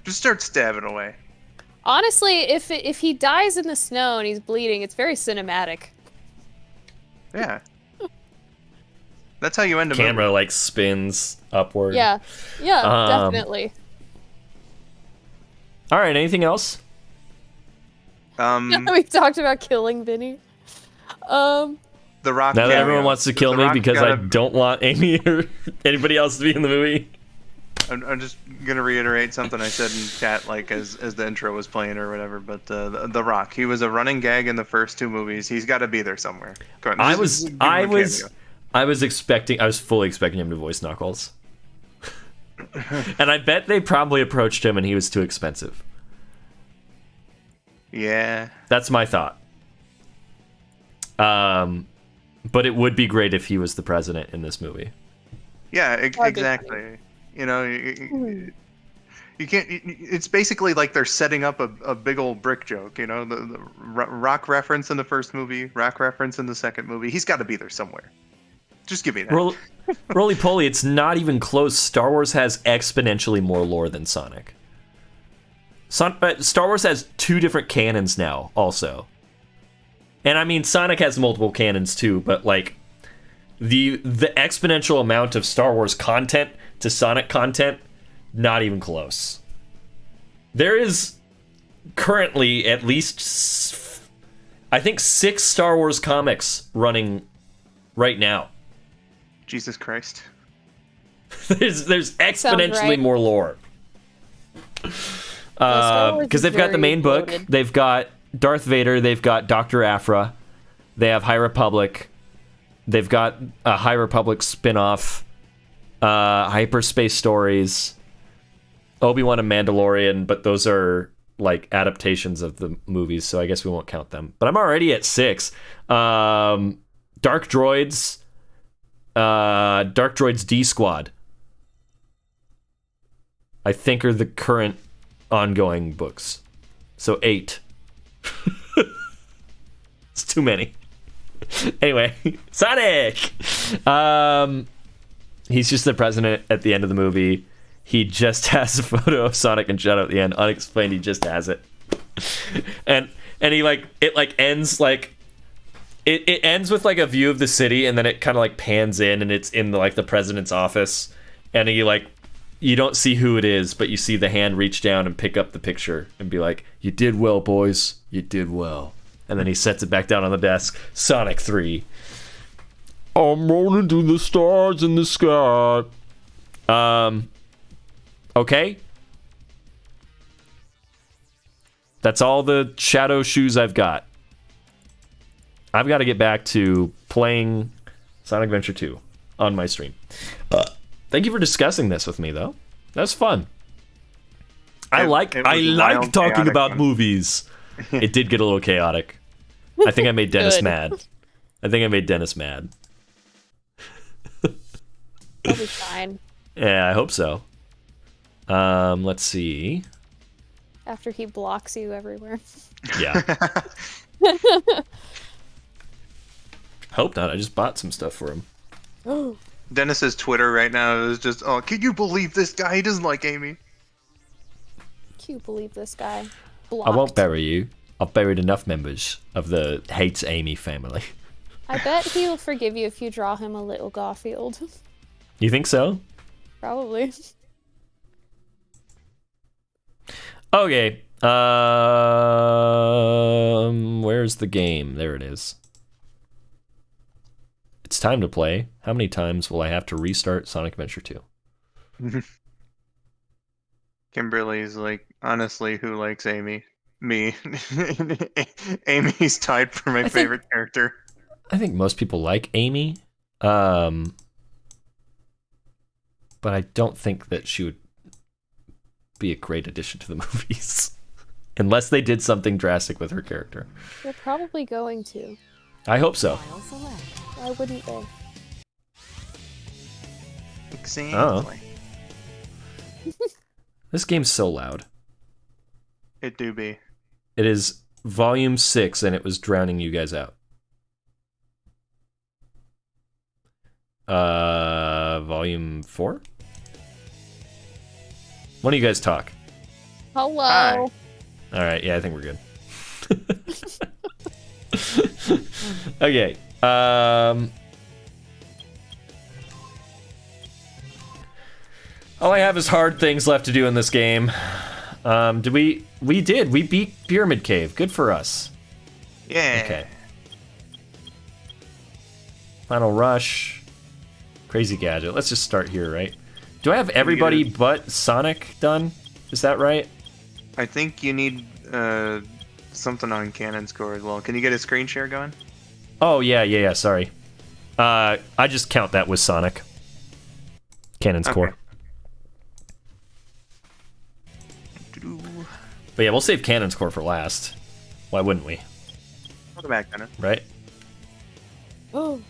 starts stabbing away. Honestly, if he dies in the snow and he's bleeding, it's very cinematic. Yeah. That's how you end a Camera movie. like spins upward. Yeah, definitely. All right, anything else? We talked about killing Vinny. The Rock. Now that cameo. everyone wants to kill The me Rock because I don't want Amy or anybody else to be in the movie. I'm just gonna reiterate something I said in chat, like as the intro was playing or whatever. But the Rock, he was a running gag in the first two movies. He's got to be there somewhere. Go ahead. I was fully expecting him to voice Knuckles. And I bet they probably approached him and he was too expensive. Yeah. That's my thought. But it would be great if he was the president in this movie. Yeah, exactly. You can't. It's basically like they're setting up a big old brick joke. The Rock reference in the first movie, Rock reference in the second movie. He's got to be there somewhere. Just give me that. Roly-poly, it's not even close. Star Wars has exponentially more lore than Sonic. Star Wars has two different canons now, also. And I mean, Sonic has multiple canons too, but like the exponential amount of Star Wars content to Sonic content, not even close. There is currently at least, I think, 6 Star Wars comics running right now. Jesus Christ. There's exponentially more lore. Because they've got the main book, they've got Darth Vader, they've got Dr. Aphra, they have High Republic, they've got a High Republic spin-off, Hyperspace Stories, Obi-Wan and Mandalorian, but those are like adaptations of the movies, so I guess we won't count them. But I'm already at 6. Dark Droids, Dark Droids D-Squad, I think are the current ongoing books. So 8. It's too many. Anyway, Sonic! He's just the president at the end of the movie. He just has a photo of Sonic and Shadow at the end. Unexplained, he just has it. and he it ends it ends with like a view of the city, and then it kind of like pans in, and it's in the president's office, and you don't see who it is, but you see the hand reach down and pick up the picture and be like, "You did well, boys. You did well." And then he sets it back down on the desk. Sonic 3. I'm rolling to the stars in the sky. Okay. That's all the Shadow shoes I've got. I've got to get back to playing Sonic Adventure 2 on my stream. Thank you for discussing this with me, though. That was fun. I like talking about movies. It did get a little chaotic. I think I made Dennis mad. I'll be fine. Yeah, I hope so. Let's see. After he blocks you everywhere. Yeah. Hope not. I just bought some stuff for him. Dennis's Twitter right now is just, "Oh, can you believe this guy? He doesn't like Amy." Can you believe this guy? Blocked. I won't bury you. I've buried enough members of the hates Amy family. I bet he'll forgive you if you draw him a little Garfield. You think so? Probably. Okay. Where's the game? There it is. It's time to play. How many times will I have to restart Sonic Adventure 2? Kimberly's like, honestly, who likes Amy? Me. Amy's tied for my favorite character. I think most people like Amy. But I don't think that she would be a great addition to the movies. Unless they did something drastic with her character. They're probably going to. I hope so. Why wouldn't they? Exactly. This game's so loud. It do be. It is volume 6 and it was drowning you guys out. Volume 4? Why don't you guys talk? Hello. Hi. Alright, yeah, I think we're good. Okay. All I have is hard things left to do in this game. We beat Pyramid Cave. Good for us. Yeah. Okay. Final Rush. Crazy Gadget. Let's just start here, right? Do I have everybody but Sonic done? Is that right? I think you need something on Canon's core as well. Can you get a screen share going? Oh, yeah, sorry. I just count that with Sonic. Cannon's core. But yeah, we'll save Cannon's core for last. Why wouldn't we? Welcome back, Cannon. Right? Oh.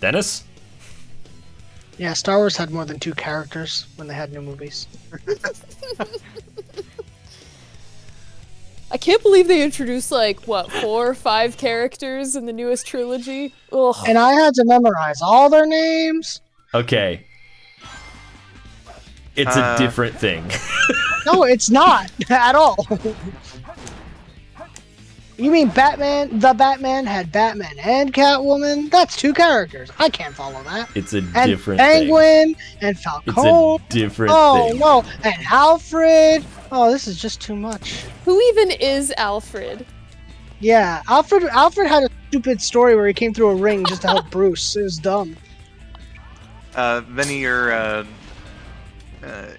Dennis? Yeah, Star Wars had more than 2 characters when they had new movies. I can't believe they introduced, like, what, 4 or 5 characters in the newest trilogy? Ugh. And I had to memorize all their names. Okay. It's a different thing. No, it's not at all. You mean Batman? The Batman had Batman and Catwoman? That's 2 characters. I can't follow that. It's a And different Penguin thing. and Falcone. It's a different Oh thing. no! And Alfred. Oh, this is just too much. Who even is Alfred? Yeah, Alfred had a stupid story where he came through a ring just to help Bruce. It was dumb. Vinny, your A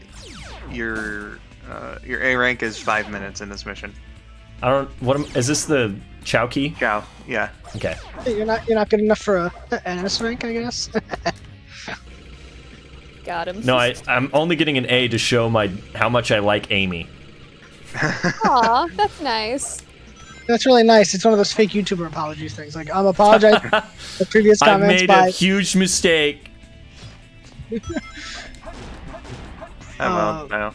rank is 5 minutes in this mission. I don't. Is this the Chow key? Ciao. Yeah. Okay. You're not good enough for an S rank, I guess. Got him. No, I'm only getting an A to show how much I like Amy. Aw, that's nice. That's really nice. It's one of those fake YouTuber apologies things. Like, I'm apologizing for the previous I comments made by... a huge mistake. No.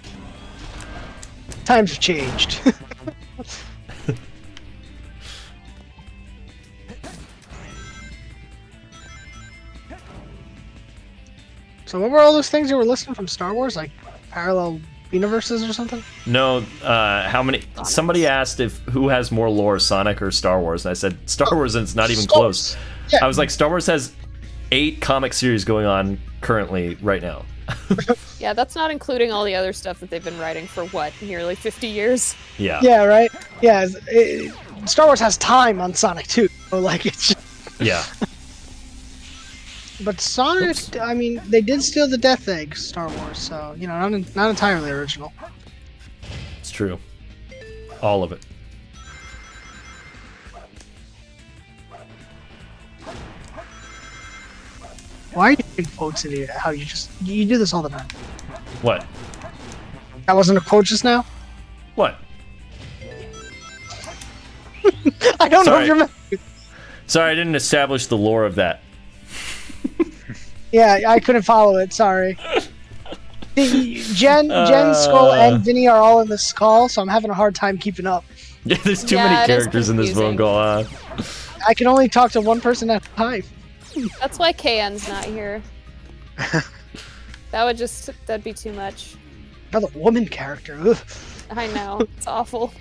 Times have changed. So what were all those things you were listing from Star Wars? Like parallel universes or something? No, how many? Somebody asked who has more lore, Sonic or Star Wars, and I said Star Wars, and it's not even Star close. Wars. Yeah. I was like, Star Wars has 8 comic series going on currently right now. Yeah, that's not including all the other stuff that they've been writing for, what, nearly 50 years? Yeah. Yeah, right? Yeah, Star Wars has time on Sonic too. So like it's just... Yeah. But Sonic, I mean, they did steal the Death Egg, Star Wars, so, you know, not entirely original. It's true. All of it. Why are you doing quotes in how you do this all the time? What? That wasn't a quote just now? What? I don't know Sorry. if you're... Sorry, I didn't establish the lore of that. Yeah, I couldn't follow it, sorry. Jen, Skull, and Vinny are all in this call, so I'm having a hard time keeping up. Yeah, there's too Yeah, many it is characters in this phone confusing. call. I can only talk to one person at a time. That's why KN's not here. That'd be too much. Another woman character. Ugh. I know, it's awful.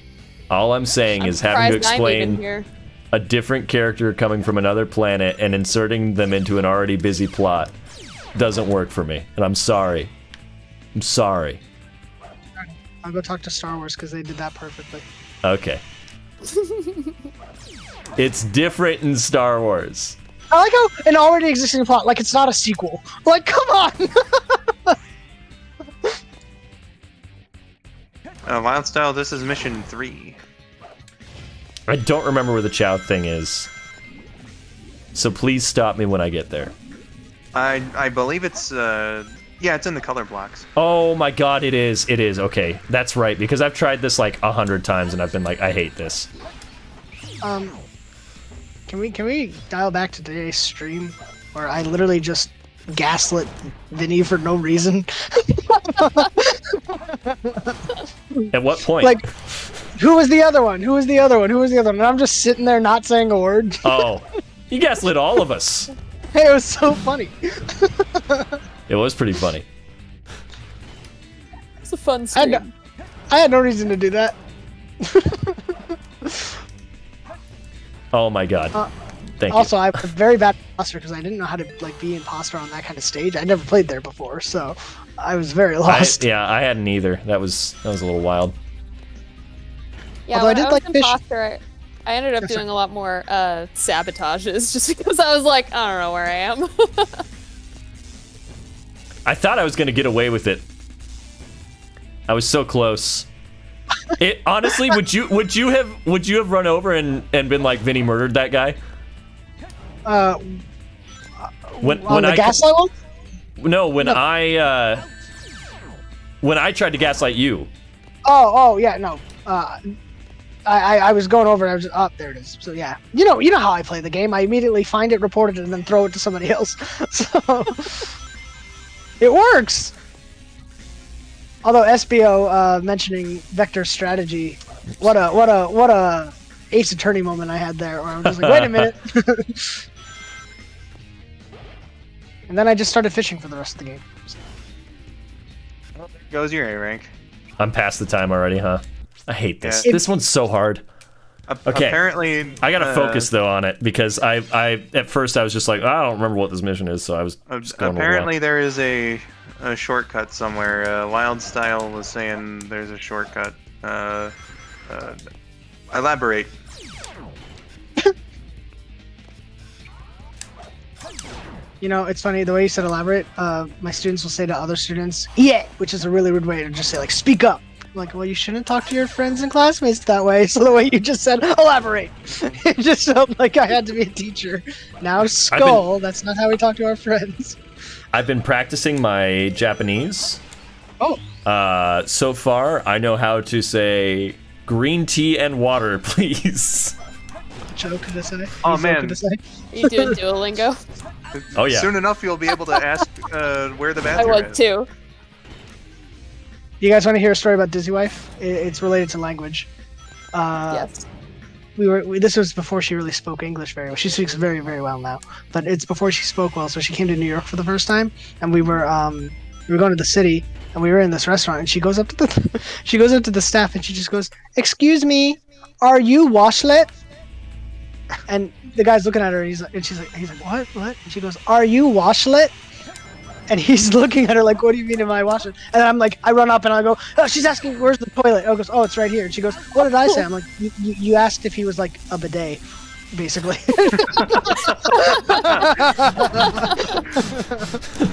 All I'm saying I'm is having to surprised I'm even explain here. a different character coming from another planet and inserting them into an already busy plot doesn't work for me, and I'm sorry. I'm sorry. I'll go talk to Star Wars because they did that perfectly. Okay. It's different in Star Wars. I like how an already existing plot, like it's not a sequel. Like, come on! Wild Style, this is mission 3. I don't remember where the Chow thing is. So please stop me when I get there. I believe it's, yeah, it's in the color blocks. Oh my god, it is. It is. Okay, that's right. Because I've tried this like 100 times and I've been like, I hate this. Can we dial back to today's stream where I literally just gaslit Vinny for no reason? At what point? Like, who was the other one? Who was the other one? Who was the other one? And I'm just sitting there not saying a word. Oh, you gaslit all of us. Hey, it was so funny. It was pretty funny. It's a fun stream. I had no reason to do that. Oh my god. Thank you. Also, I'm a very bad imposter because I didn't know how to like be imposter on that kind of stage. I never played there before, so I was very lost. I hadn't either. That was a little wild. Yeah, Although when I did I was like fish. imposter, I ended up Yes, doing sir. a lot more sabotages just because I was like, I don't know where I am. I thought I was gonna get away with it. I was so close. It honestly, would you have run over and been like, Vinny murdered that guy? When On the I gaslight one? no when I tried to gaslight you. Oh yeah, no. I was going over and I was just, there it is. So yeah, you know how I play the game. I immediately find it, report it, and then throw it to somebody else. So it works. Although SBO mentioning vector strategy, what a Ace Attorney moment I had there, where I was just like, wait a minute. And then I just started fishing for the rest of the game. Well, there goes your A rank. I'm past the time already, huh? I hate this. Yeah. This one's so hard. Okay. Apparently, I gotta focus though on it because I at first I was just like, I don't remember what this mission is, so I was just going apparently there is a shortcut somewhere. Wild Style was saying there's a shortcut. Elaborate. You know, it's funny the way you said elaborate. My students will say to other students, "Yeah," which is a really rude way to just say like, "Speak up." I'm like, well, you shouldn't talk to your friends and classmates that way. So the way you just said, "Elaborate," it just felt like I had to be a teacher. Now, skull. That's not how we talk to our friends. I've been practicing my Japanese. Oh. So far, I know how to say green tea and water, please. Joke to say. Oh, man. To say. Are you doing Duolingo? Oh, yeah. Soon enough, you'll be able to ask where the I bathroom was is. too. You guys want to hear a story about Dizzy Wife? It's related to language. Yes. This was before she really spoke English very well. She speaks very, very well now, but it's before she spoke well. So she came to New York for the first time, and we were going to the city, and we were in this restaurant, and she goes up to the staff, and she just goes, "Excuse me, are you washlet?" And the guy's looking at her, and he's like, "What? What?" And she goes, "Are you washlet?" And he's looking at her like, "What do you mean, am I washing?" And I'm like, I run up and I go, "Oh, she's asking, where's the toilet?" Oh, goes, "Oh, it's right here." And she goes, "What did I say?" I'm like, you asked if he was like a bidet, basically.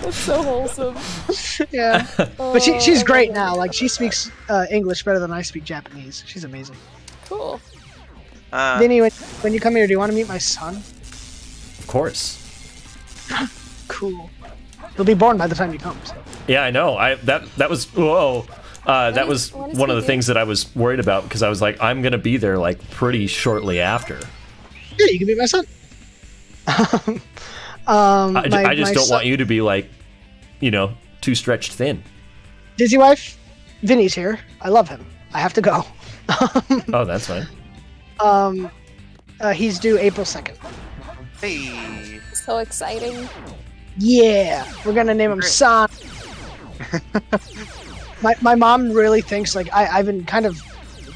That's so wholesome. Yeah. But she's great now. Like, she speaks English better than I speak Japanese. She's amazing. Cool. Vinny, when you come here, do you want to meet my son? Of course. Cool. He'll be born by the time you come. So. Yeah, I know. That was whoa. That was when is one of he the things that I was worried about because I was like, I'm gonna be there like pretty shortly after. Yeah, you can meet my son. I just don't son- want you to be like, too stretched thin. Dizzy Wife, Vinny's here. I love him. I have to go. Oh, that's fine. He's due April 2nd. Hey. So exciting. Yeah, we're gonna name him Great. Son. My mom really thinks like I've been kind of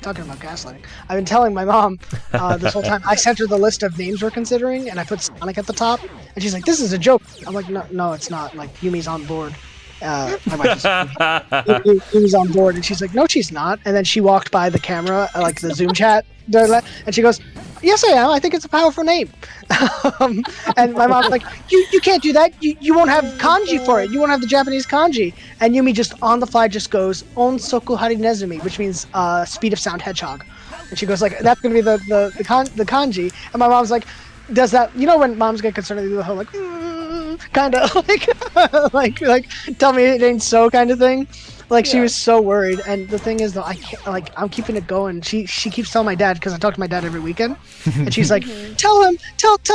talking about gaslighting. I've been telling my mom this whole time. I sent her the list of names we're considering, and I put Sonic at the top, and she's like, "This is a joke." I'm like, "No, it's not. Like Yumi's on board." My wife he was on board, and she's like, no, she's not. And then she walked by the camera, like the Zoom chat, and she goes, yes, I am. I think it's a powerful name. And my mom's like, you can't do that. You won't have kanji for it. You won't have the Japanese kanji. And Yumi just on the fly just goes, On Soku Harinezumi, which means speed of sound hedgehog. And she goes like, that's gonna be the kanji. And my mom's like, does that? You know when moms get concerned, they do the whole like, kind of like tell me it ain't so kind of thing. Like she was so worried. And the thing is though, I can't, like, I'm keeping it going. She keeps telling my dad, because I talk to my dad every weekend, and she's like, tell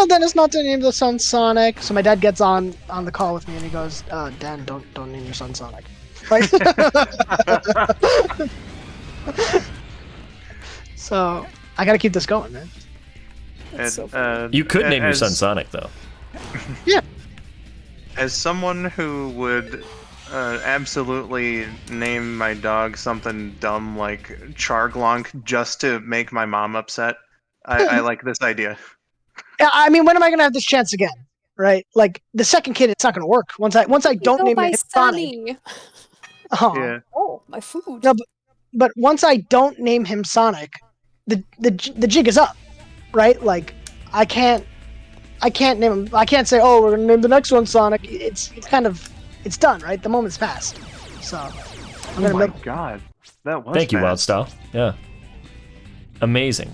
Dennis not to name the son Sonic. So my dad gets on the call with me and he goes, Dan, don't name your son Sonic. Like, so I gotta keep this going, man. And, You could name your son Sonic, though. Yeah. As someone who would absolutely name my dog something dumb like Charglonk just to make my mom upset, I like this idea. Yeah, I mean, when am I gonna have this chance again? Right? Like the second kid, it's not gonna work. Once I don't name it Sonic. Oh. Yeah. Oh, my food. No, but once I don't name him Sonic, the jig is up, right? Like I can't name him. I can't say, oh, we're gonna name the next one Sonic. It's done, right? The moment's passed. So I'm gonna make. God, that was. Thank you, fast. Wildstyle. Yeah. Amazing.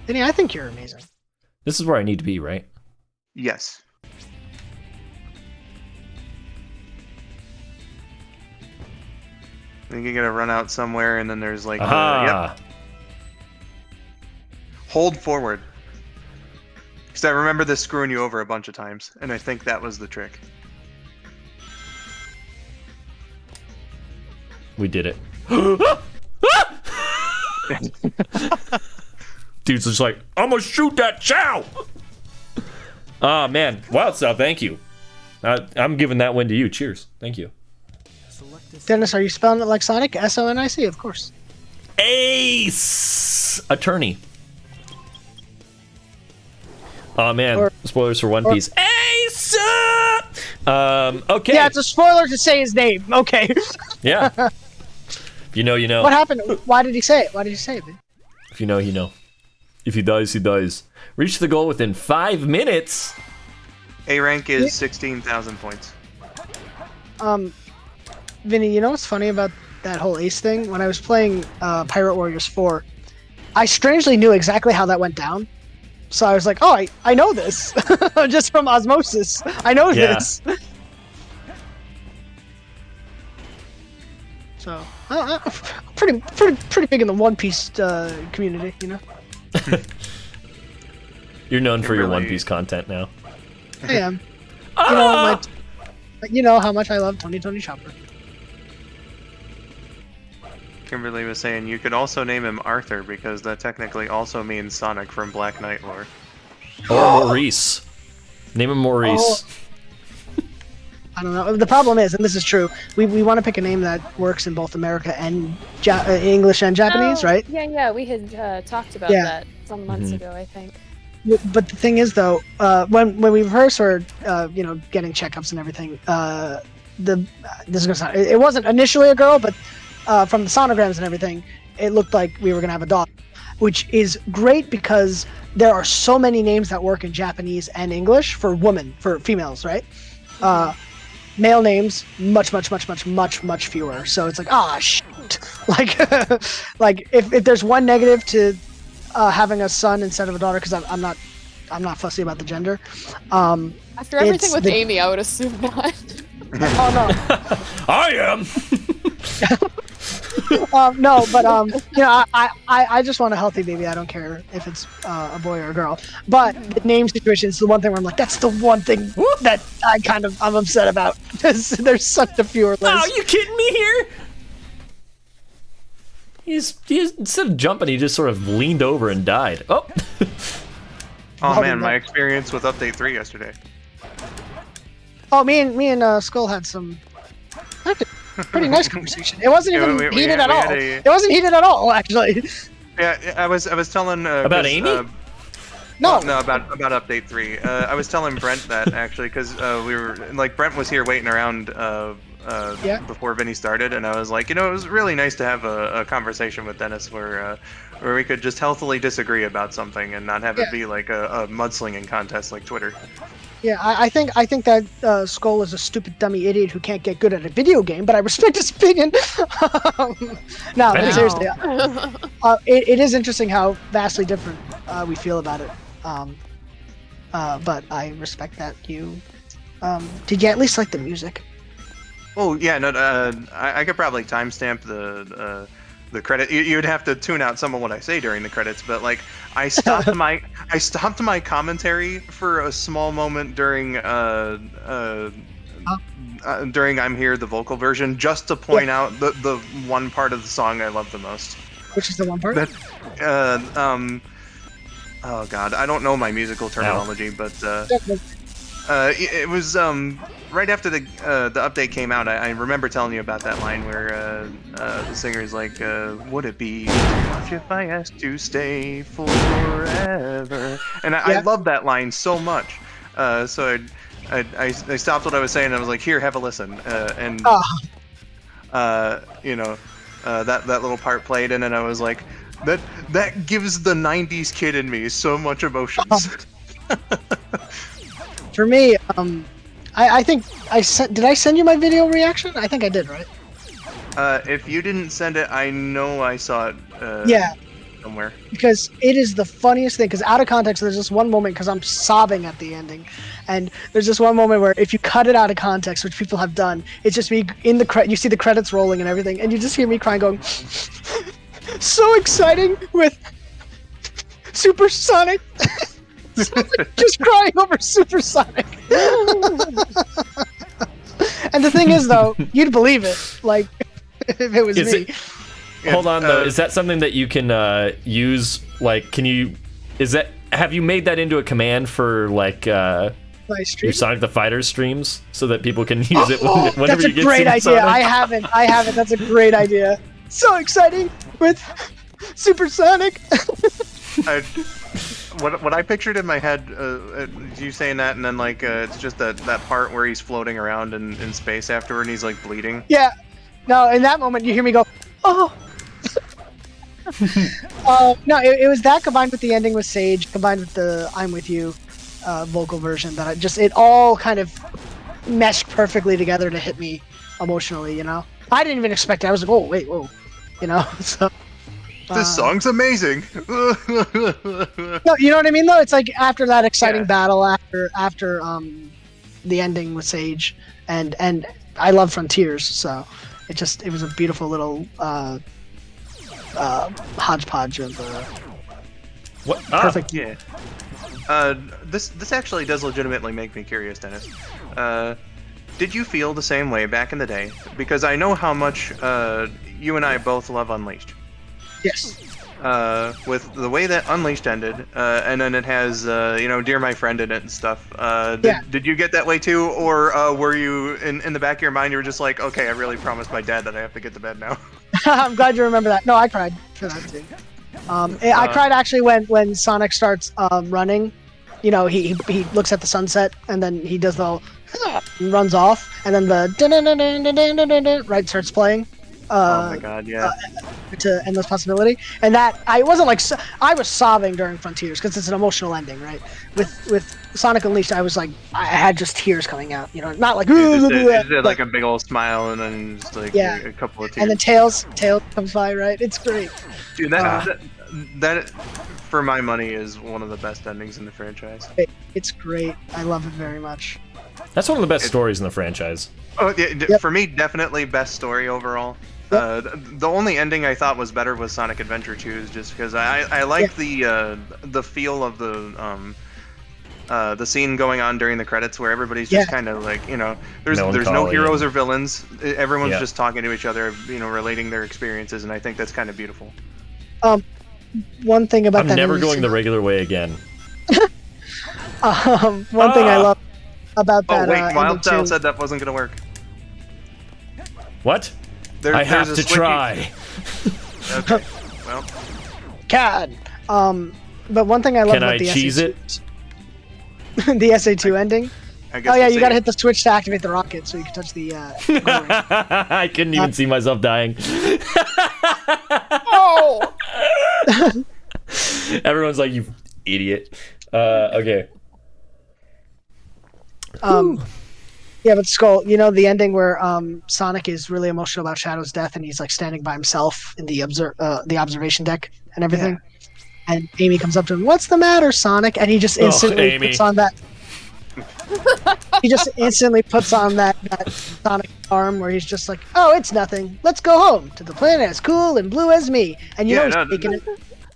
Vinny, I think you're amazing. This is where I need to be, right? Yes. I think you gotta run out somewhere, and then there's like, Aha! yep. Hold forward. Because I remember this screwing you over a bunch of times, and I think that was the trick. We did it. Dude's just like, I'm gonna shoot that chow! Ah, man. Wildstyle, thank you. I'm giving that win to you. Cheers. Thank you. Dennis, are you spelling it like Sonic? S-O-N-I-C, of course. Ace! Attorney. Oh man, Or- spoilers for One Piece. Ace! Okay. Yeah, it's a spoiler to say his name. Okay. Yeah. If you know, you know. What happened? Why did he say it? Why did he say it? Man? If you know, you know. If he dies, he dies. Reach the goal within 5 minutes. A rank is 16,000 points. Vinny, you know what's funny about that whole Ace thing? When I was playing Pirate Warriors 4, I strangely knew exactly how that went down. So I was like, oh, I know this. Just from osmosis. I know this. So, pretty big in the One Piece community, you know? You're known for your Really- One Piece content now. I am. You know, you know how much I love Tony Chopper. Kimberly was saying you could also name him Arthur because that technically also means Sonic from Black Knight lore. Or Maurice. Name him Maurice. I don't know. The problem is, and this is true, we want to pick a name that works in both America and English and Japanese, right? Yeah, we had talked about Yeah. that some months ago, I think. But the thing is, though, when we first were, getting checkups and everything, this is gonna sound, it wasn't initially a girl, but from the sonograms and everything, it looked like we were gonna have a daughter, which is great because there are so many names that work in Japanese and English for females, right? Male names, much fewer. So it's like, shit. Like if there's one negative to having a son instead of a daughter, because I'm not fussy about the gender. After everything with Amy, I would assume not. Oh no. I am! No, but I just want a healthy baby. I don't care if it's a boy or a girl. But the name situation is the one thing where I'm like, that's the one thing that I'm upset about. There's such a fewer list. Oh, you kidding me here? He's instead of jumping, he just sort of leaned over and died. Oh. Oh man, my experience with Update 3 yesterday. Oh, me and Skull had some pretty nice conversation. It wasn't even heated at all. It wasn't heated at all, actually. Yeah, I was telling about Amy. No. No, about update 3. I was telling Brent that actually because we were like Brent was here waiting around before Vinny started, and I was like, it was really nice to have a conversation with Dennis where we could just healthily disagree about something and not have it be like a mudslinging contest like Twitter. Yeah, I think that Skull is a stupid dummy idiot who can't get good at a video game, but I respect his opinion. No, but seriously, it is interesting how vastly different we feel about it. But I respect that you. Did you at least like the music? Oh yeah, no, I could probably timestamp the credit. You'd have to tune out some of what I say during the credits, but like I stopped my commentary for a small moment during I'm Here, the vocal version, just to point out the one part of the song I love the most. Which is the one part? Oh god, I don't know my musical terminology, but it was right after the update came out. I remember telling you about that line where the singer's like, "Would it be too much if I asked to stay forever?" And I love that line so much. So I stopped what I was saying and I was like, "Here, have a listen." That little part played, and then I was like, that gives the '90s kid in me so much emotions. For me, I think did I send you my video reaction? I think I did, right? If you didn't send it, I know I saw it. Somewhere. Because it is the funniest thing. Because out of context, there's this one moment because I'm sobbing at the ending, and there's this one moment where if you cut it out of context, which people have done, it's just me in the you see the credits rolling and everything, and you just hear me crying, going, "So exciting with Supersonic." Just crying over Supersonic. And the thing is, though, you'd believe it, like if it was me. Hold on, though. Is that something that you can use? Like, have you made that into a command for like your Sonic the Fighter streams so that people can use it whenever that's you get a great idea. Sonic? I haven't. That's a great idea. So exciting with Supersonic. What I pictured in my head, you saying that, and then like it's just that part where he's floating around in space afterward, and he's like bleeding. Yeah. No, in that moment you hear me go, "Oh." No, it was that combined with the ending with Sage, combined with the "I'm With You" vocal version that it all kind of meshed perfectly together to hit me emotionally. I didn't even expect it. I was like, "Oh wait, whoa," So. This song's amazing. No, you know what I mean, though. It's like after that exciting battle, after the ending with Sage, and I love Frontiers, so it was a beautiful little hodgepodge of what? Perfect. Yeah. This actually does legitimately make me curious, Dennis. Did you feel the same way back in the day? Because I know how much you and I both love Unleashed. Yes. With the way that Unleashed ended, and then it has, Dear My Friend in it and stuff. Did you get that way too, or were you in the back of your mind? You were just like, okay, I really promised my dad that I have to get to bed now. I'm glad you remember that. No, I cried for that too. I cried actually when Sonic starts running. He looks at the sunset and then he does the whole runs off, and then the right starts playing. Oh my god, yeah. To Endless Possibility, and that I wasn't like I was sobbing during Frontiers because it's an emotional ending, right? With Sonic Unleashed, I was like I had just tears coming out, not like like a big old smile and then just like a couple of tears. And then Tails comes by, right? It's great. Dude, that for my money is one of the best endings in the franchise. It's great. I love it very much. That's one of the best stories in the franchise. Oh yeah, for me, definitely best story overall. The only ending I thought was better was Sonic Adventure 2, just because I like the feel of the scene going on during the credits where everybody's just kind of like there's no heroes or villains. Everyone's just talking to each other, relating their experiences, and I think that's kind of beautiful. One thing about that. I'm never going the regular way again. One thing I love about that. Oh wait, Wildstyle said that wasn't gonna work. What? I have to try. Okay. Well. God. But one thing I love Can about I the cheese SA2, it? the SA2 ending. I guess Oh yeah, we'll you gotta see. hit the switch to activate the rocket, so you can touch the. goal ring. I couldn't even see myself dying. Oh! Everyone's like, you idiot. Okay. Yeah, but Skull, you know the ending where Sonic is really emotional about Shadow's death, and he's like standing by himself in the observation deck and everything. And Amy comes up to him, "What's the matter, Sonic?" And he just instantly Amy. puts on that. He just instantly puts on that Sonic arm where he's just like, "Oh, it's nothing. Let's go home to the planet as cool and blue as me." And you know he's taking it.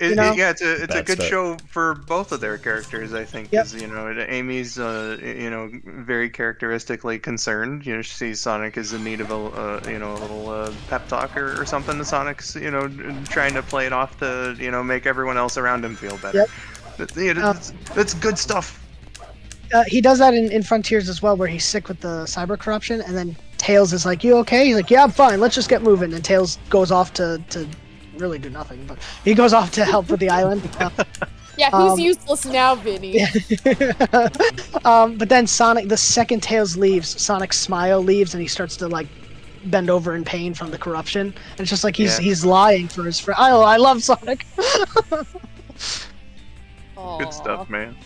You know? Yeah, it's a That's good fair. show for both of their characters, I think. Yep. 'Cause, you know, Amy's very characteristically concerned. You know, she sees Sonic is in need of a little pep talk or something. And Sonic's trying to play it off to make everyone else around him feel better. Yep. That's good stuff. He does that in Frontiers as well, where he's sick with the cyber corruption, and then Tails is like, "You okay?" He's like, "Yeah, I'm fine. Let's just get moving." And Tails goes off to really do nothing, but he goes off to help with the island. Yeah, who's useless now, Vinny? But then Sonic, the second Tails leaves, Sonic's smile leaves, and he starts to like bend over in pain from the corruption. And it's just like he's lying for his friend. I love Sonic. Good stuff, man.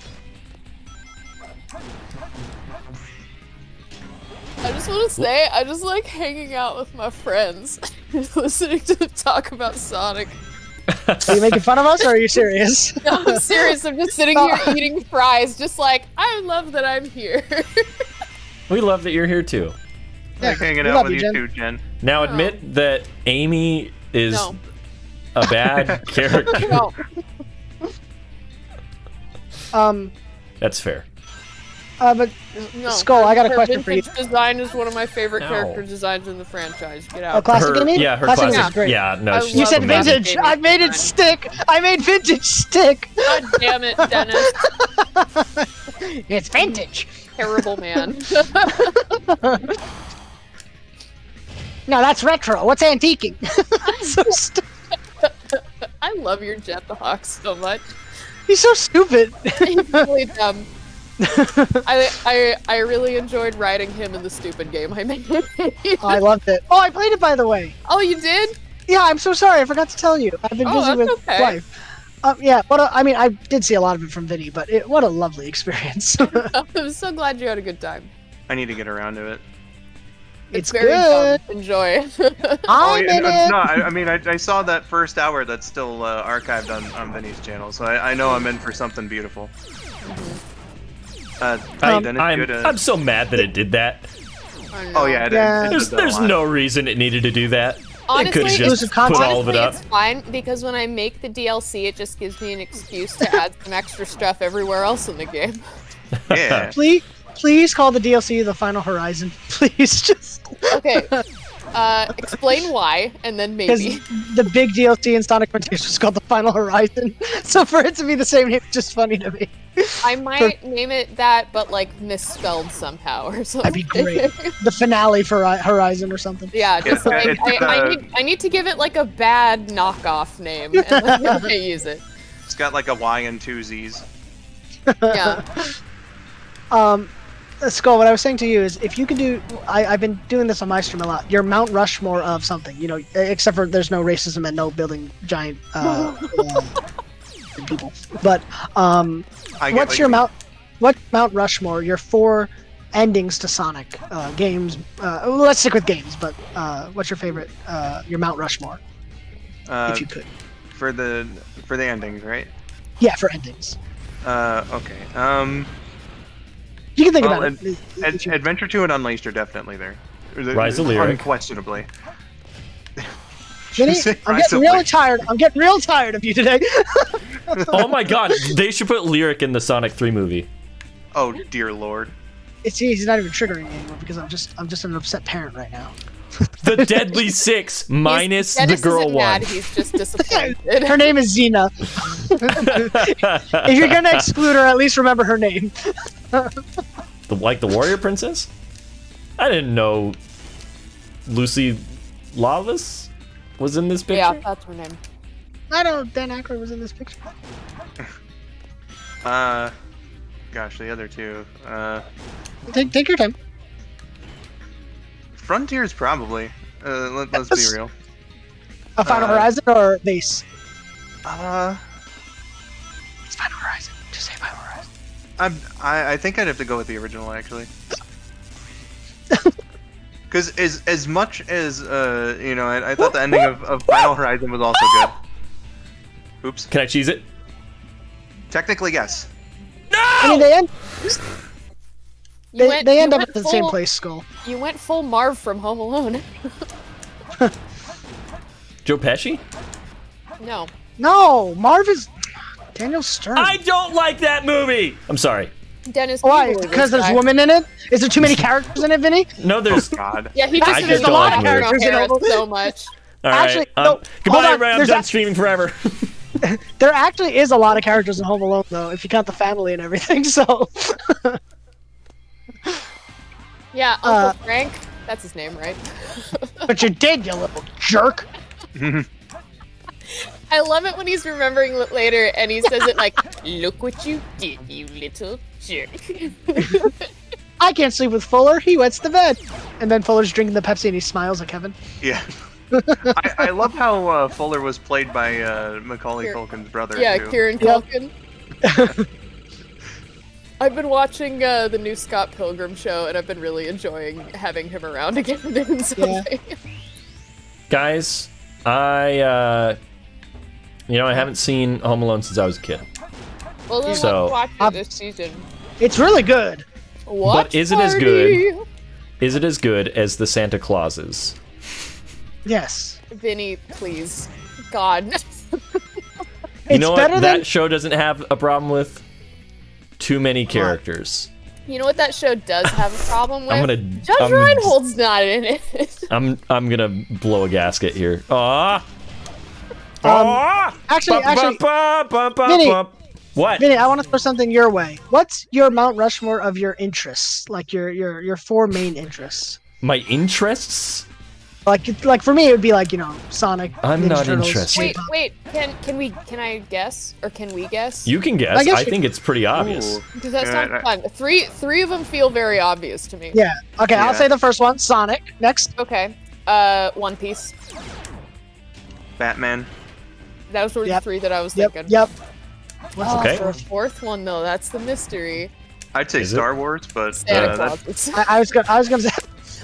I just want to say, I just like hanging out with my friends, listening to them talk about Sonic. Are you making fun of us, or are you serious? No, I'm serious. I'm just sitting here eating fries, just like, I love that I'm here. We love that you're here too. Yeah, Like hanging we out love with you Jen. too, Jen. Now admit that Amy is No. a bad character. No. That's fair. But No. Skull, I got a Her question for you. vintage design is one of my favorite No. character designs in the franchise. Get Oh, out. classic Her, Amy? yeah, her classic classic. Amy's great. Yeah, no, I she's You said love amazing. vintage. Amy. I made it stick. I made vintage stick. God damn it, Dennis. It's vintage. Terrible man. No, that's retro. What's antiquing? So I love your Jet the Hawk so much. He's so stupid. He's really dumb. I really enjoyed riding him in the stupid game I made. I loved it. Oh, I played it, by the way. Oh, you did? Yeah, I'm so sorry. I forgot to tell you. I've been busy that's with okay. life. Yeah, I mean, I did see a lot of it from Vinny, but what a lovely experience. I'm so glad you had a good time. I need to get around to it. It's very good. fun. Enjoy. I'm in it. No, I mean, I saw that first hour that's still archived on Vinny's channel, so I know I'm in for something beautiful. Dennis, I'm so mad that it did that. I know. Oh yeah, it Yeah. did that a There's lot. no reason it needed to do that. Honestly, It could have just exclusive put content. all of it up. It's fine because when I make the DLC, it just gives me an excuse to add some extra stuff everywhere else in the game. Yeah. Please call the DLC the Final Horizon. Please, just Okay. Explain why, and then because maybe. the big DLC in Sonic Frontiers was called the Final Horizon. So for it to be the same name, is just funny to me. I might name it that, but like misspelled somehow or something. That'd be great. The finale for Horizon or something. Yeah, just Yeah, like it's, I need to give it like a bad knockoff name, and then I use it. It's got like a Y and two Z's. Yeah. Skull, what I was saying to you is, if you can do, I've been doing this on my stream a lot. Your Mount Rushmore of something, except for there's no racism and no building giant people. But what's your Mount Rushmore? Your 4 endings to Sonic games. Let's stick with games. But what's your favorite? Your Mount Rushmore, if you could. For the endings, right? Yeah, for endings. Okay. You can think Well, about it. Adventure 2 and Unleashed are definitely there. Rise of Lyric. Unquestionably. Vinny, I'm getting really tired. I'm getting real tired of you today. Oh my god, they should put Lyric in the Sonic 3 movie. Oh dear lord. He's not even triggering me anymore because I'm just an upset parent right now. The Deadly Six minus the Dennis girl isn't one. mad, he's just disappointed. Her name is Xena. If you're gonna exclude her, at least remember her name. Like the Warrior Princess? I didn't know Lucy Lawless was in this picture. Yeah, that's her name. I know Dan Aykroyd was in this picture. Gosh, the other two. Take your time. Frontiers probably. Let's be real. A Final Horizon or base? It's Final Horizon. Just say Final Horizon. I think I'd have to go with the original actually. Because as much as I thought the ending of Final Horizon was also good. Oops. Can I cheese it? Technically, yes. No! I mean, they end up at the same full- place, Skull. You went full Marv from Home Alone. Joe Pesci? No. No, Marv is Daniel Stern. I don't like that movie! I'm sorry. Dennis. Why? Kuehl, Because this there's guy. women in it? Is there too many characters in it, Vinny? No, there's... God. Yeah, he I just just did a don't lot like of movies. Aaron O'Hara so much. All right. Actually, no, Goodbye, hold on, everybody. I'm there's done a- streaming forever. There actually is a lot of characters in Home Alone, though, if you count the family and everything, so... Yeah, Uncle Frank. That's his name, right? But you did, you little jerk. I love it when he's remembering it later and he says it like, "Look what you did, you little jerk." I can't sleep with Fuller, he wets the bed. And then Fuller's drinking the Pepsi and he smiles at Kevin. Yeah. I love how Fuller was played by Macaulay Culkin's brother. Yeah, too. Kieran Yep. Culkin. I've been watching the new Scott Pilgrim show, and I've been really enjoying having him around again doing something. Guys, I haven't seen Home Alone since I was a kid. Well, then So- let's watch it this season. It's really good. Watch is it as party! good? Is it as good as the Santa Clauses? Yes. Vinny, please. God. You know better what than... that show doesn't have a problem with? Too many characters. You know what that show does have a problem with? Judge I'm- Reinhold's not in it. I'm gonna blow a gasket here. Actually, Vinny. What? Vinny, I want to throw something your way. What's your Mount Rushmore of your interests? Like your four main interests? My interests? Like for me, it would be like, Sonic. I'm Ninja not Turtles, interested. Wait, can I guess? Or can we guess? You can guess. I guess I you- think it's pretty obvious. Ooh. Because that Yeah, sounds fun. Three of them feel very obvious to me. Yeah. Okay, I'll Yeah. say the first one. Sonic. Next. Okay. One Piece. Batman. Those were the Yep. three that I was Yep. thinking. Yep. Oh, Okay. for a fourth one though, that's the mystery. I'd say Is it? Star Wars, but Santa that's Claus. I was gonna say.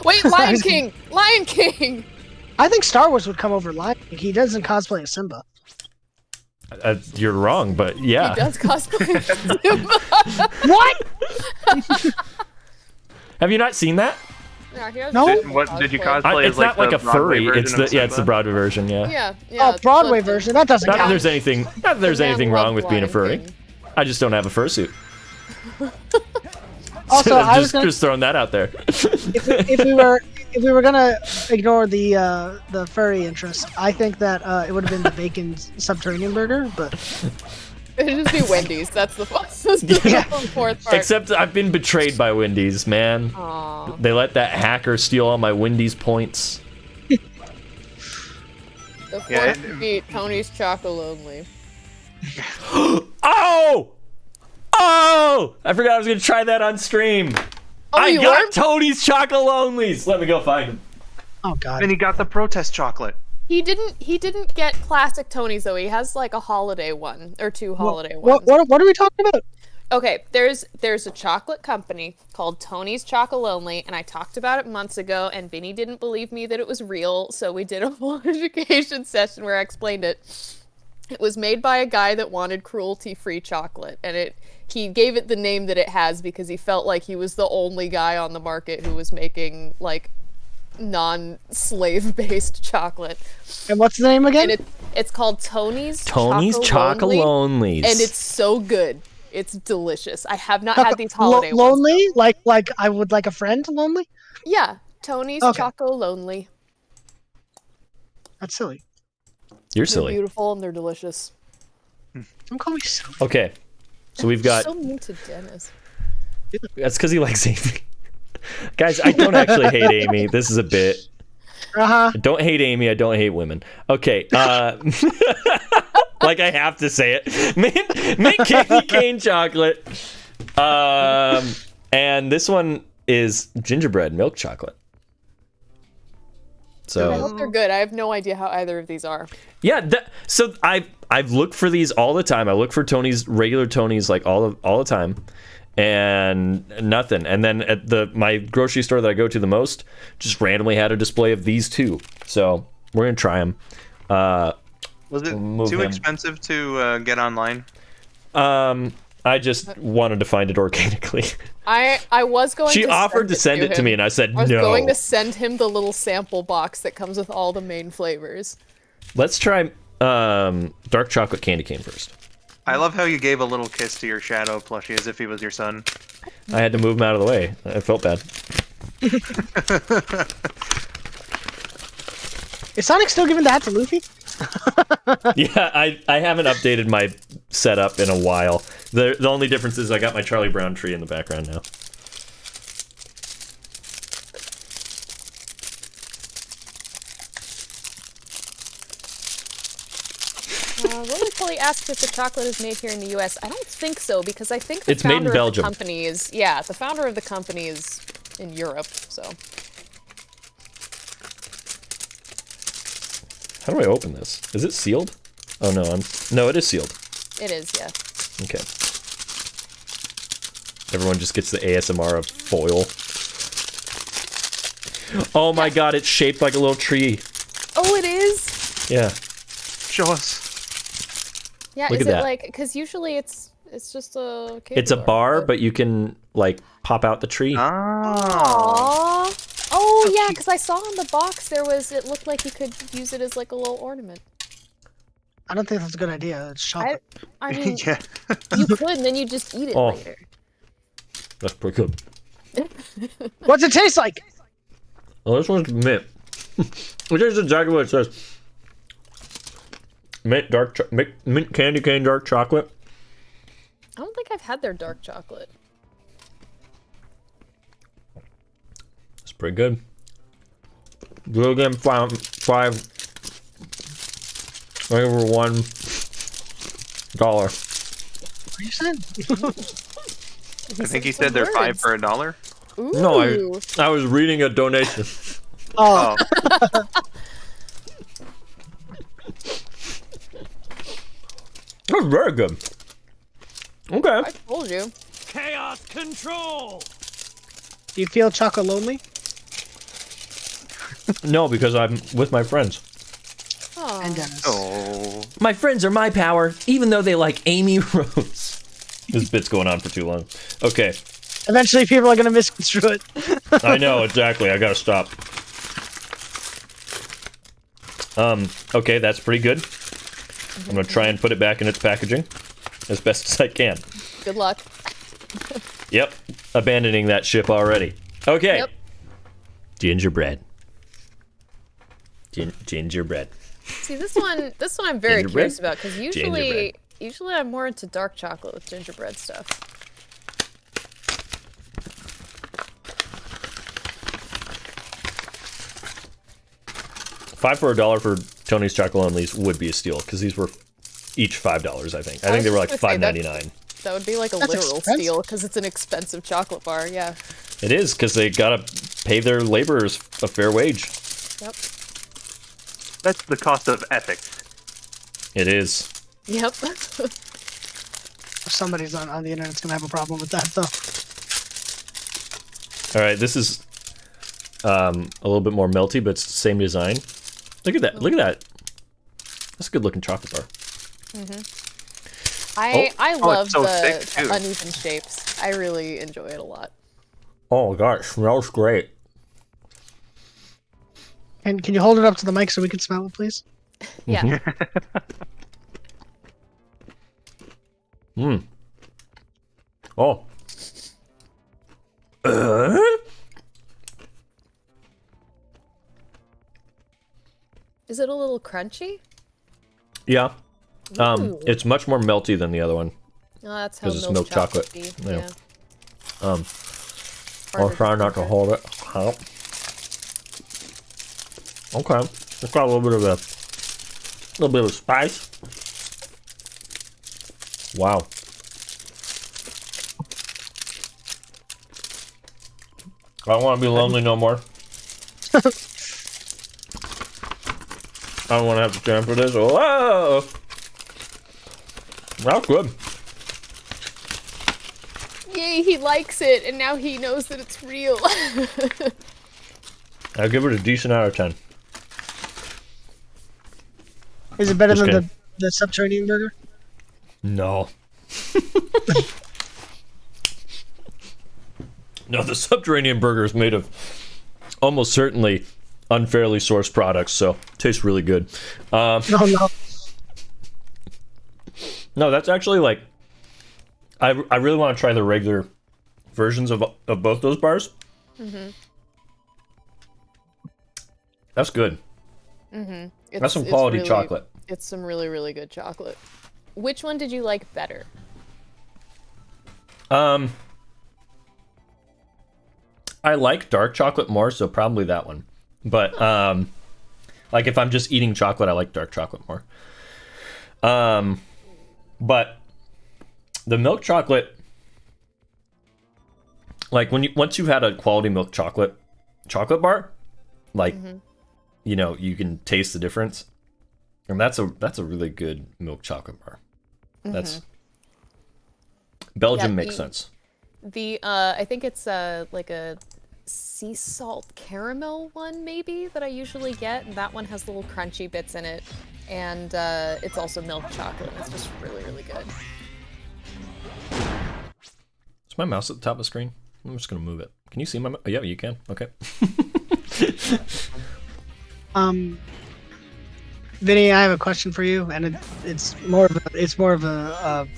Wait, Lion King! Lion King! I think Star Wars would come over Lion King. He doesn't cosplay as Simba. You're wrong, but yeah. He does cosplay as Simba. What? Have you not seen that? Yeah, he has No? Simba What did you cosplay It's as? Like not like the a Broadway furry. version It's of the it's the Simba? Broadway version. Yeah. Yeah. Oh, Broadway but- version. That doesn't Not that count. there's anything. Not that there's Man anything loved wrong with being a Lion furry. King. I just don't have a fursuit. Also, I was just throwing that out there. if we were gonna ignore the furry interest, I think that it would have been the bacon subterranean burger, but It'd just be Wendy's. That's the fourth part. Except I've been betrayed by Wendy's, man. Aw. They let that hacker steal all my Wendy's points. The fourth Yeah, would be Tony's Chocolonely. Oh! Oh! I forgot I was gonna try that on stream. Oh, I you got were? Tony's Chocolonelys. Let me go find him. oh god. And he got the protest chocolate. He didn't get classic Tony's though. He has like a holiday one or two holiday ones. What are we talking about? Okay, there's a chocolate company called Tony's Chocolonely, and I talked about it months ago, and Vinny didn't believe me that it was real, so we did a full education session where I explained it. It was made by a guy that wanted cruelty-free chocolate, and he gave it the name that it has because he felt like he was the only guy on the market who was making like non-slave based chocolate. And what's the name again? And it's called Tony's Chocolonelys. and it's so good. It's delicious. I have not had these holiday ones. Lonely? Like I would like a friend lonely? Yeah, Tony's Okay. Chocolonely. That's silly. You're They're silly. beautiful and they're delicious. Don't call me silly. Okay, so we've got. So mean to Dennis. That's because he likes Amy. Guys, I don't actually hate Amy. This is a bit. Uh-huh. I don't hate Amy. I don't hate women. Okay. Like I have to say it. Mint candy cane chocolate. And this one is gingerbread milk chocolate. I So hope they're good. I have no idea how either of these are. yeah, so I've looked for these all the time. I look for Tony's, regular Tony's, like all the time, and nothing. And then at my grocery store that I go to the most, just randomly had a display of these two. So we're gonna try them. Was it too expensive to get online? I just wanted to find it organically. I was going. She offered to send it to me, and I said no. I was going to send him the little sample box that comes with all the main flavors. Let's try dark chocolate candy cane first. I love how you gave a little kiss to your shadow plushie as if he was your son. I had to move him out of the way. I felt bad. Is Sonic still giving that to Luffy? Yeah, I haven't updated my setup in a while. The only difference is I got my Charlie Brown tree in the background now. Willie Pulley asked if the chocolate is made here in the U.S. I don't think so, because I think the It's made in founder of Belgium. the company is the founder of the company is in Europe. So How do I open this? Is it sealed? Oh no, no, it is sealed. it is, yeah. Okay. Everyone just gets the ASMR of foil. Oh my god, it's shaped like a little tree. Oh, it is. Yeah. Show us. Yeah, Look is at it that. like, because usually it's just a candy It's a bar, but you can like pop out the tree. Ah. Aww. Oh yeah, because I saw on the box it looked like you could use it as like a little ornament. I don't think that's a good idea. It's chocolate. I mean, Yeah. you could, and then you just eat it Oh. later. That's pretty good. What's it taste like? Oh, this one's mint. Which is exactly what it says. Mint candy cane dark chocolate. I don't think I've had their dark chocolate. It's pretty good. Do it again, five. Over $1. What are you saying? I think he said they're $5 for $1. Ooh. No, I was reading a donation. Oh, Oh, That's very good. Okay. I told you. Chaos control! do you feel chocolate lonely? No, because I'm with my friends. Aw. And Dennis. oh. My friends are my power, even though they like Amy Rose. This bit's going on for too long. Okay. Eventually, people are gonna misconstrue it. I know, exactly. I gotta stop. Okay, that's pretty good. I'm gonna try and put it back in its packaging as best as I can. Good luck. Yep, abandoning that ship already. Okay. Yep. Gingerbread. Gingerbread. See, this one I'm very Gingerbread? curious about, because Gingerbread. usually I'm more into dark chocolate with gingerbread stuff. $5 for $1 for Tony's Chocolate Onlys would be a steal, because these were each $5, I think. I think they were like was just gonna say $5.99. That would be like a That's literal expensive. steal, because it's an expensive chocolate bar. Yeah. It is, because they gotta pay their laborers a fair wage. Yep. That's the cost of ethics. It is. Yep. Somebody's on the internet's gonna have a problem with that, though. All right, this is a little bit more melty, but it's the same design. Look at that! Look at that! That's a good-looking chocolate bar. I love it's so the thick, too. uneven shapes. I really enjoy it a lot. Oh god, it smells great. And can you hold it up to the mic so we can smell it, please? Yeah. Oh. Is it a little crunchy? Yeah. Ooh. It's much more melty than the other one. Oh, that's how 'Cause it's milk chocolate. be. Yeah. Yeah. I'll Harder try not to filter. hold it. Oh. Okay. It's got a little bit of spice. Wow. I don't want to be lonely no more. I don't want to have to stand for this. Whoa! That's good. Yay, he likes it, and now he knows that it's real. I'll give it a decent out of 10. Is it better Just than kidding. the subterranean burger? No. No, the subterranean burger is made of almost certainly unfairly sourced products, so it tastes really good. No. No, that's actually like... I really want to try the regular versions of both those bars. Mm-hmm. That's good. Mm-hmm. That's some quality chocolate. It's some really, really good chocolate. Which one did you like better? I like dark chocolate more, so probably that one. But like if I'm just eating chocolate, I like dark chocolate more. But the milk chocolate, like once you've had a quality milk chocolate bar, like you know, you can taste the difference. And that's a really good milk chocolate bar. That's Belgium makes sense. The I think it's like a sea salt caramel one maybe that I usually get, and that one has little crunchy bits in it, and it's also milk chocolate. It's just really, really good. Is my mouse at the top of the screen? I'm just gonna move it. Can you see my? Oh, yeah, you can. Okay. Vinny, I have a question for you, and it's more of a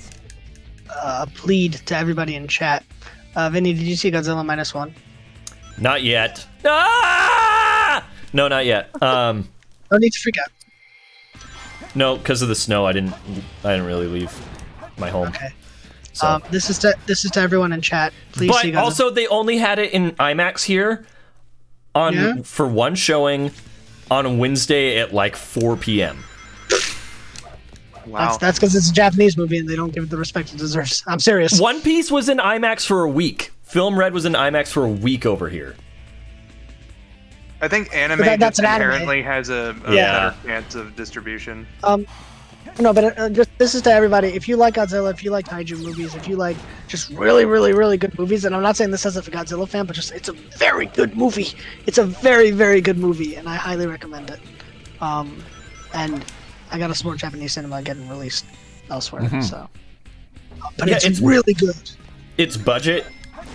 plead to everybody in chat. Vinny, did you see Godzilla -1? Not yet. Ah! No, not yet. No need to freak out. No, because of the snow, I didn't really leave my home. Okay. So. This is to everyone in chat. Please see But Godzilla. also, they only had it in IMAX here for one showing on a Wednesday at like 4 p.m. Wow. That's because it's a Japanese movie and they don't give it the respect it deserves. I'm serious. One Piece was in IMAX for a week. Film Red was in IMAX for a week over here. I think anime that's just an anime. inherently has a Yeah. better chance of distribution. No, but just this is to everybody. If you like Godzilla, if you like kaiju movies, if you like just really, really, really good movies, and I'm not saying this as a Godzilla fan, but just it's a very good movie. It's a very, very good movie, and I highly recommend it. And I got to support Japanese cinema getting released elsewhere. So, but Yeah, it's really good. Its budget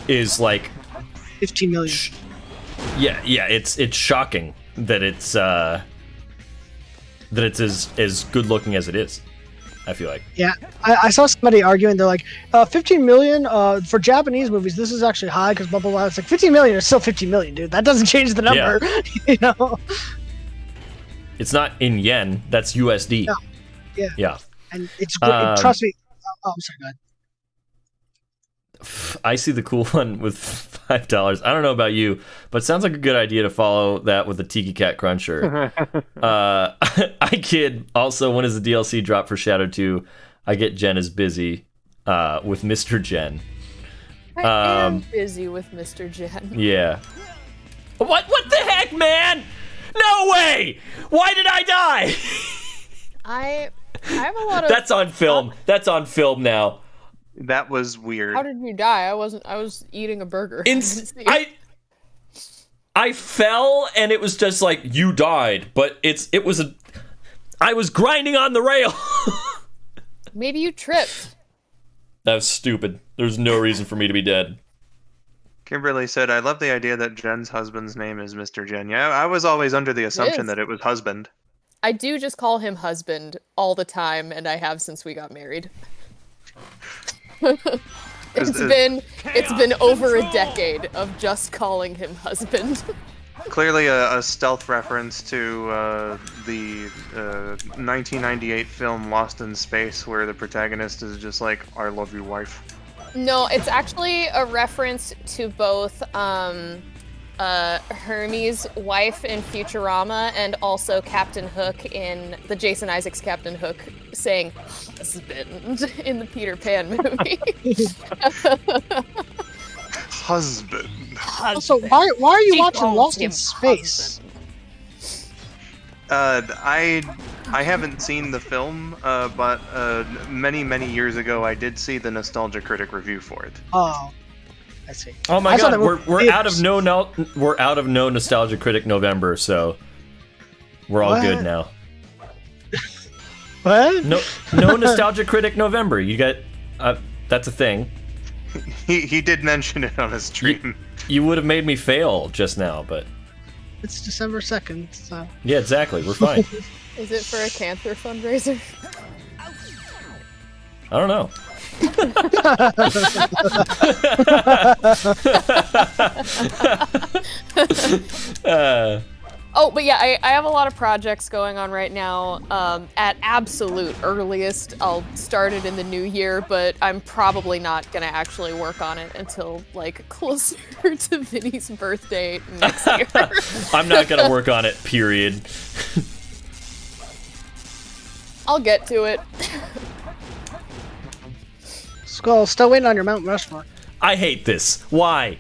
is like 15 million. yeah. It's shocking that it's as good looking as it is. I feel like. Yeah, I saw somebody arguing. They're like, 15 million for Japanese movies. This is actually high because blah blah blah. It's like 15 million is still 15 million, dude. That doesn't change the number. You know. It's not in yen. That's USD. No. Yeah. Yeah. And it's good. Trust me. Oh, I'm sorry. Go ahead. I see the cool one with $5. I don't know about you, but it sounds like a good idea to follow that with a Tiki Cat Cruncher. I kid. Also, when does the DLC drop for Shadow 2? I get Jen is busy with Mr. Jen. I am busy with Mr. Jen. Yeah. What the heck, man? No way! Why did I die? I have a lot of. That's on film. That's on film now. That was weird. How did you die? I was eating a burger. I fell and it was just like you died, but I was grinding on the rail. Maybe you tripped. That was stupid. There's no reason for me to be dead. Kimberly said, I love the idea that Jen's husband's name is Mr. Jen. Yeah, I was always under the assumption that it was husband. I do just call him husband all the time, and I have since we got married. It's been over a decade of just calling him husband. Clearly a stealth reference to the 1998 film Lost in Space, where the protagonist is just like, I love you, wife. No, it's actually a reference to both Hermes' wife in Futurama, and also Captain Hook in the Jason Isaacs Captain Hook saying husband in the Peter Pan movie. Husband. Also, why are you She watching calls Lost in him Space? I haven't seen the film, but many years ago I did see the Nostalgia Critic review for it. Oh, I see. Oh my I saw god, that movie we're in out of we're out of no Nostalgia Critic November, so we're all good What? now. What? No Nostalgia Critic November. You got that's a thing. He did mention it on his stream. You would have made me fail just now, but It's December 2nd, so... yeah, exactly. We're fine. Is it for a cancer fundraiser? I don't know. Oh, but yeah, I have a lot of projects going on right now. At absolute earliest, I'll start it in the new year, but I'm probably not gonna actually work on it until like closer to Vinny's birthday next year. I'm not gonna work on it, period. I'll get to it. Skull, still waiting on your Mount Rushmore. I hate this. Why?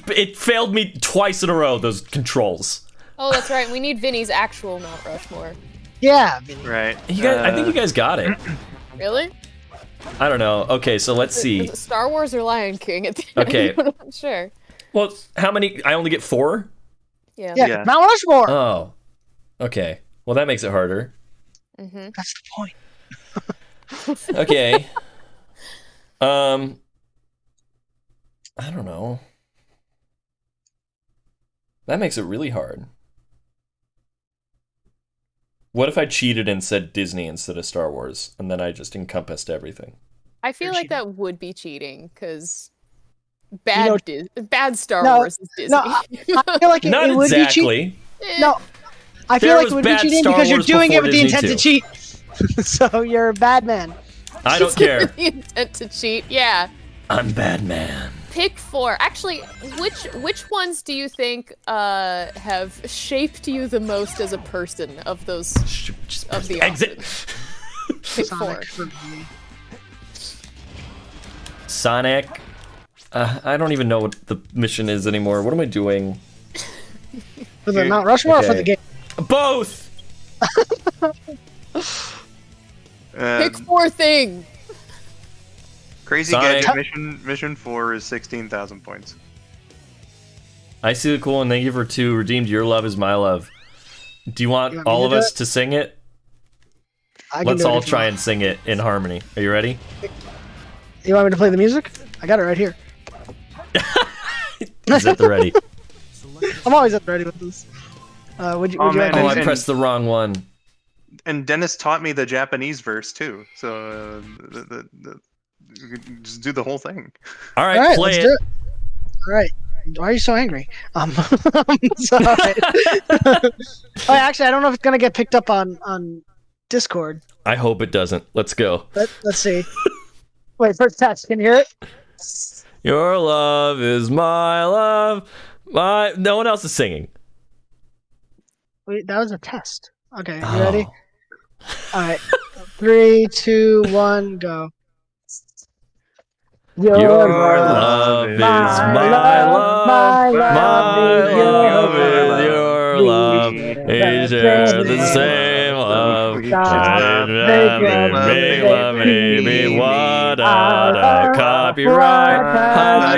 It failed me twice in a row, those controls. Oh, that's right. We need Vinny's actual Mount Rushmore. Yeah, Vinny. Right. You guys, I think you guys got it. Really? I don't know. Okay, so let's see. Is it Star Wars or Lion King at the end? Okay. I'm not sure. Well, how many? I only get 4? Yeah. Yeah. Mount Rushmore! Oh. Okay. Well, that makes it harder. That's the point. Okay. I don't know. That makes it really hard. What if I cheated and said Disney instead of Star Wars, and then I just encompassed everything? I feel You're like cheating. that would be cheating, because bad Star No, Wars is Disney. No, I feel like it, Not it would be cheating. exactly. No, I feel There like was it would be bad cheating Star because you're Wars doing it before with the Disney intent too. to cheat. So you're a bad man. I don't care. The intent to cheat, yeah. I'm Batman. Pick 4. Actually, which ones do you think have shaped you the most as a person of those of the Exit. options? Pick 4. Sonic for me. Sonic. I don't even know what the mission is anymore. What am I doing? For the Mount Rushmore or for Okay. the game? Both. Pick 4 thing. Crazy Sonic. Gadget mission 4 is 16,000 points. I see the cool and thank you for 2. Redeemed. Your love is my love. Do you want You want me all to of do us it? to sing it? I can Let's do it all if you try want. and sing it in harmony. Are you ready? You want me to play the music? I got it right here. Is at the ready? I'm always at the ready with this. Would you Oh, like man, Oh, me I to- and- pressed the wrong one. And Dennis taught me the Japanese verse too, so you could just do the whole thing. All right, All right, play let's it. do it. All right. Why are you so angry? Sorry. Oh, actually, I don't know if it's gonna get picked up on Discord. I hope it doesn't. Let's go. Let's see. Wait, first test. Can you hear it? Your love is my love. My. No one else is singing. Wait, that was a test. Okay, you Oh. ready? All right. 3, 2, 1, go. Your love is my love. My love is your love. Is the same love. Maybe what a copyright.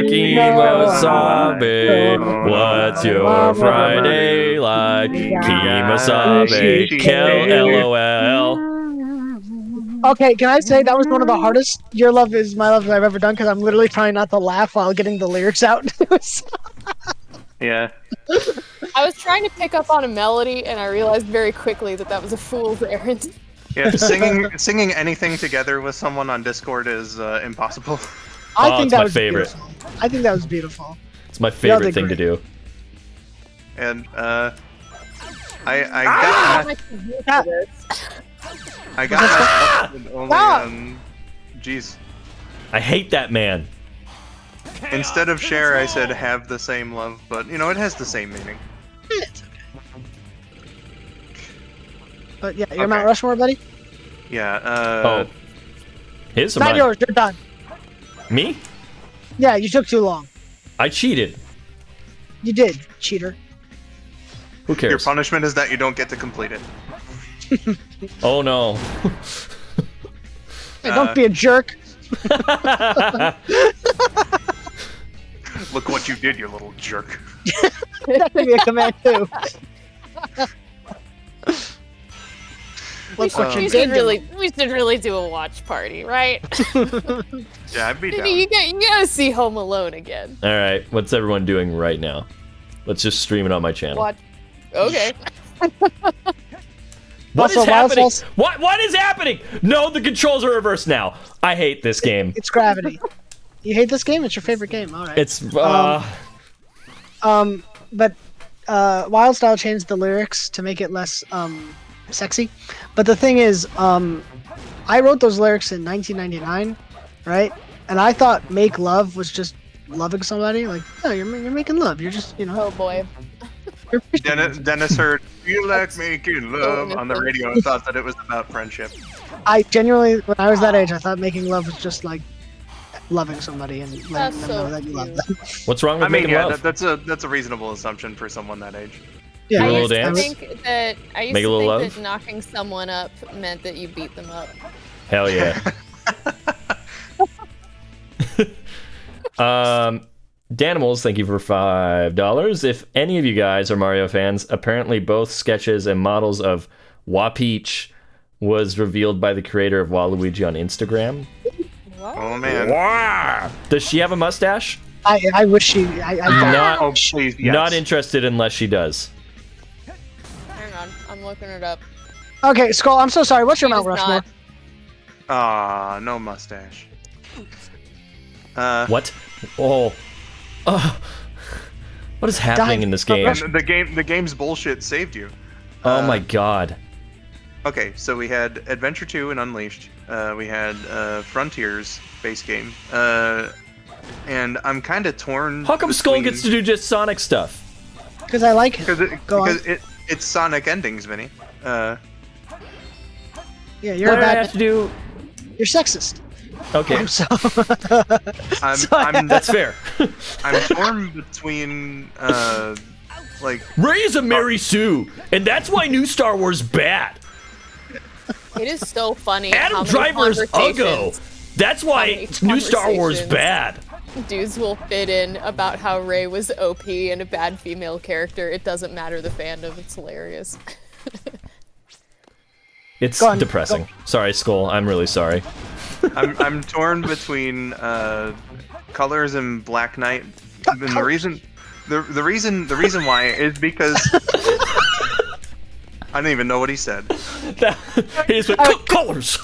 Hakimasabe. What's your Friday like? Kimasabe. Kel LOL. Okay, can I say that was one of the hardest Your Love Is My Love I've ever done because I'm literally trying not to laugh while getting the lyrics out. Yeah. I was trying to pick up on a melody, and I realized very quickly that that was a fool's errand. Yeah, singing anything together with someone on Discord is impossible. I Oh, think it's that my was favorite. Beautiful. I think that was beautiful. It's my Y'all favorite did thing to great. do. And I got my only Stop! jeez. I hate that man. Instead of share, I said have the same love, but you know it has the same meaning. It's okay. But yeah, you're Okay. Mount Rushmore, buddy. Yeah. Oh, his or Not mine? yours. You're done. Me? Yeah, you took too long. I cheated. You did, cheater. Who cares? Your punishment is that you don't get to complete it. Oh no. Hey, don't be a jerk. Look what you did, you little jerk. That could be a command too. Look what you did. We should really do a watch party, right? Yeah, I'd be down. you gotta see Home Alone again. All right, what's everyone doing right now? Let's just stream it on my channel. Watch. Okay. What is Also, happening? Wild Souls- What is happening? No, the controls are reversed now. I hate this game. It's gravity. You hate this game? It's your favorite game. All right. It's But Wild Style changed the lyrics to make it less sexy. But the thing is, I wrote those lyrics in 1999, right? And I thought "make love" was just loving somebody. Like, oh, you're making love. You're just, you know. Oh boy. You're appreciating Dennis heard "You like making love" on the radio and thought that it was about friendship. I genuinely, when I was that age, I thought making love was just like loving somebody and letting That's them so know that you love cute. them. what's wrong with I mean, making yeah, love? that's a reasonable assumption for someone that age. Do a Yeah, little used to dance? think that Make a little love? that knocking someone up meant that you beat them up. Hell yeah. Danimals, thank you for $5. If any of you guys are Mario fans, apparently both sketches and models of Wapeach was revealed by the creator of Waluigi on Instagram. Oh man. Wow. Does she have a mustache? I wish she. I Not, Oh please, yes. not interested unless she does. Hang on, I'm looking it up. Okay, Skull. I'm so sorry. What's your She Mount does Rushmore? not. Ah, no mustache. What? Oh. What is happening in this game? And the game's bullshit saved you. Oh my god. Okay, so we had Adventure 2 and Unleashed. We had Frontiers base game. And I'm kind of torn. How come Skull gets to do just Sonic stuff? Because I like it. Go on. Because it's Sonic endings, Vinny. Yeah, What you're a do I have bad. to do? You're sexist. Okay, So. that's fair. I'm torn between like Ray is a Mary Sue, and that's why new Star Wars bad. It is so funny. how Adam many Driver's Uggo. conversations That's why many new Star Wars conversations bad. Dudes will fit in about how Rey was OP and a bad female character. It doesn't matter the fandom. It's hilarious. It's Go on, depressing. Sorry, Skull. I'm really sorry. I'm torn between Colors and Black Knight. And the reason why is because I don't even know what he said. He just went, colors.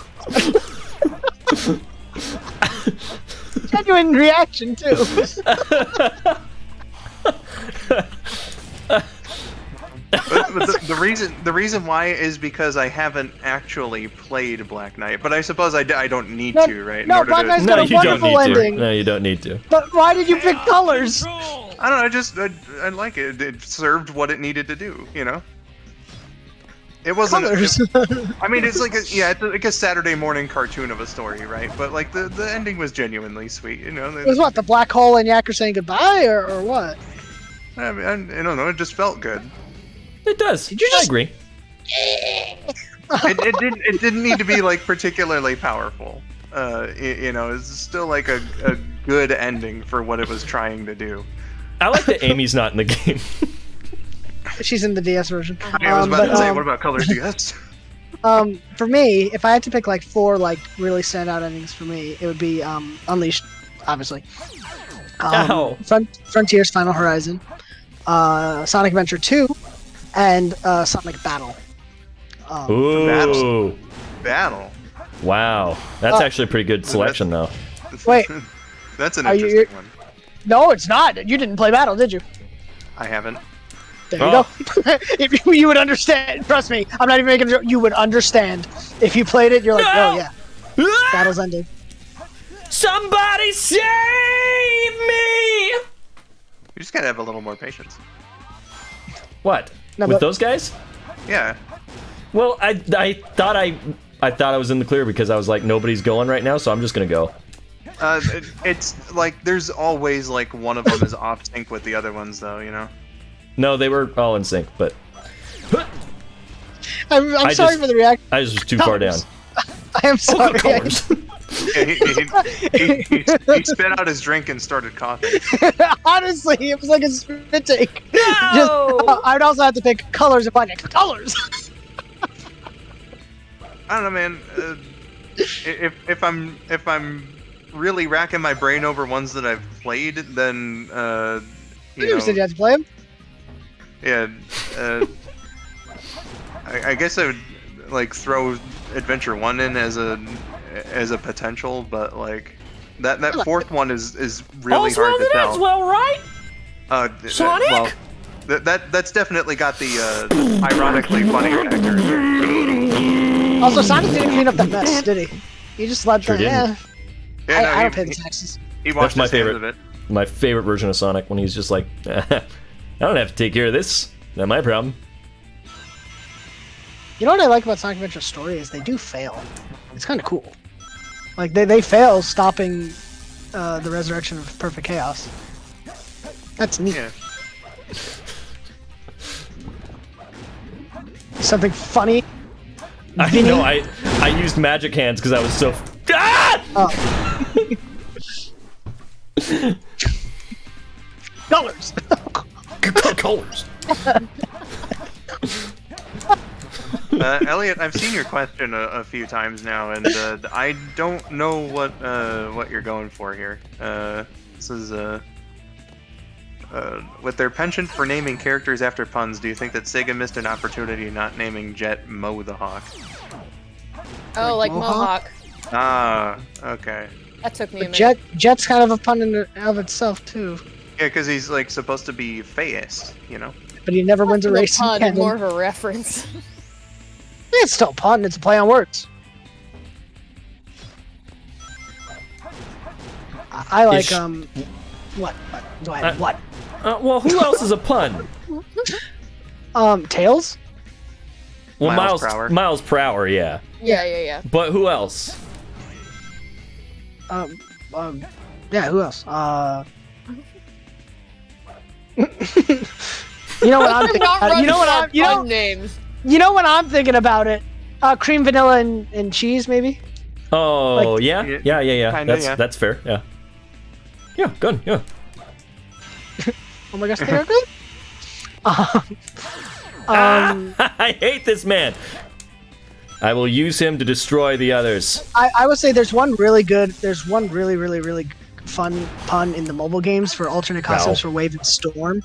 Genuine reaction too. But the reason why is because I haven't actually played Black Knight, but I suppose I don't need No, to, right? In no, order Black to- Knight's No, got a you don't wonderful need to. ending. No, you don't need to. But why did you pick colors? I don't know. I like it. It served what it needed to do. You know. It wasn't. Colors. I mean, it's like it's like a Saturday morning cartoon of a story, right? But like the ending was genuinely sweet. You know. It was what, the black hole and Yakker saying goodbye, or what? I mean, I don't know. It just felt good. It does. Did you I just- agree. It didn't need to be like particularly powerful. You know, it's still like a good ending for what it was trying to do. I like that Amy's not in the game. She's in the DS version. I was about But, to say, what about Colors DS? For me, if I had to pick like 4 like really standout endings for me, it would be Unleashed, obviously. Ow. Frontiers, Final Horizon, Sonic Adventure 2, and Sonic Battle. Ooh. Battle. Wow. That's actually a pretty good selection, though. Wait. That's an Are you- interesting one. No, it's not. You didn't play Battle, did you? I haven't. There you Oh. go. If you would understand, trust me, I'm not even making a joke. You would understand if you played it. You're like, No! oh yeah, Battle's ending. Somebody save me! You just gotta have a little more patience. What? No, With but- those guys? Yeah. Well, I thought I was in the clear because I was like, nobody's going right now, so I'm just gonna go. It's like there's always like one of them is off sync with the other ones, though. You know. No, they were all in sync, but I'm I sorry just- for the reaction. I was just too far down. Colors. I am sorry. Colors. Yeah, he spit out his drink and started coughing. Honestly, it was like a spit take. No! I would also have to pick colors if I pick colors. I don't know, man. If I'm really racking my brain over ones that I've played, then You said you had to play them? yeah. I guess I would like throw Adventure 1 in as a potential, but like that fourth one is really All's hard well to that tell. ends well, right? Sonic? Well, that's definitely got the ironically funny factor. Also, Sonic didn't clean up that mess, did he? He just let Sure them. didn't. Yeah, I no, don't pay the taxes. he washed my his hands favorite. of it. My favorite version of Sonic when he's just like, I don't have to take care of this. Not my problem. You know what I like about Sonic Adventure's story is they do fail. It's kind of cool. Like they fail stopping the resurrection of Perfect Chaos. That's neat. Yeah. Something funny. I Vinny? know. I used magic hands because I was so. Ah! Colors. Colors. Elliot, I've seen your question a few times now, and I don't know what you're going for here. This is with their penchant for naming characters after puns, do you think that Sega missed an opportunity not naming Jet Mo the Hawk? Oh, like Mohawk? Mohawk. Ah, okay. That took me a minute. Jet's kind of a pun in of itself too, Yeah, because he's like supposed to be fast, you know. but he never wins a The race. in pun, canon. more of a reference. It's still a pun. It's a play on words. I like Ish. What? Do I have what? Well, who else is a pun? Tails? Well, Miles per hour. Miles per hour, yeah. Yeah. But who else? Yeah. Who else? You know what I'm thinking? Not You know what I'm? running out of pun names. You know what I'm thinking about it? Cream, vanilla, and cheese, maybe. Oh, Like- yeah? Yeah. Kinda, That's yeah. that's fair, yeah. Yeah, good, yeah. Oh my gosh, they are good. I hate this man. I will use him to destroy the others. I would say there's one really good. There's one really fun pun in the mobile games for alternate costumes for Wave and Storm,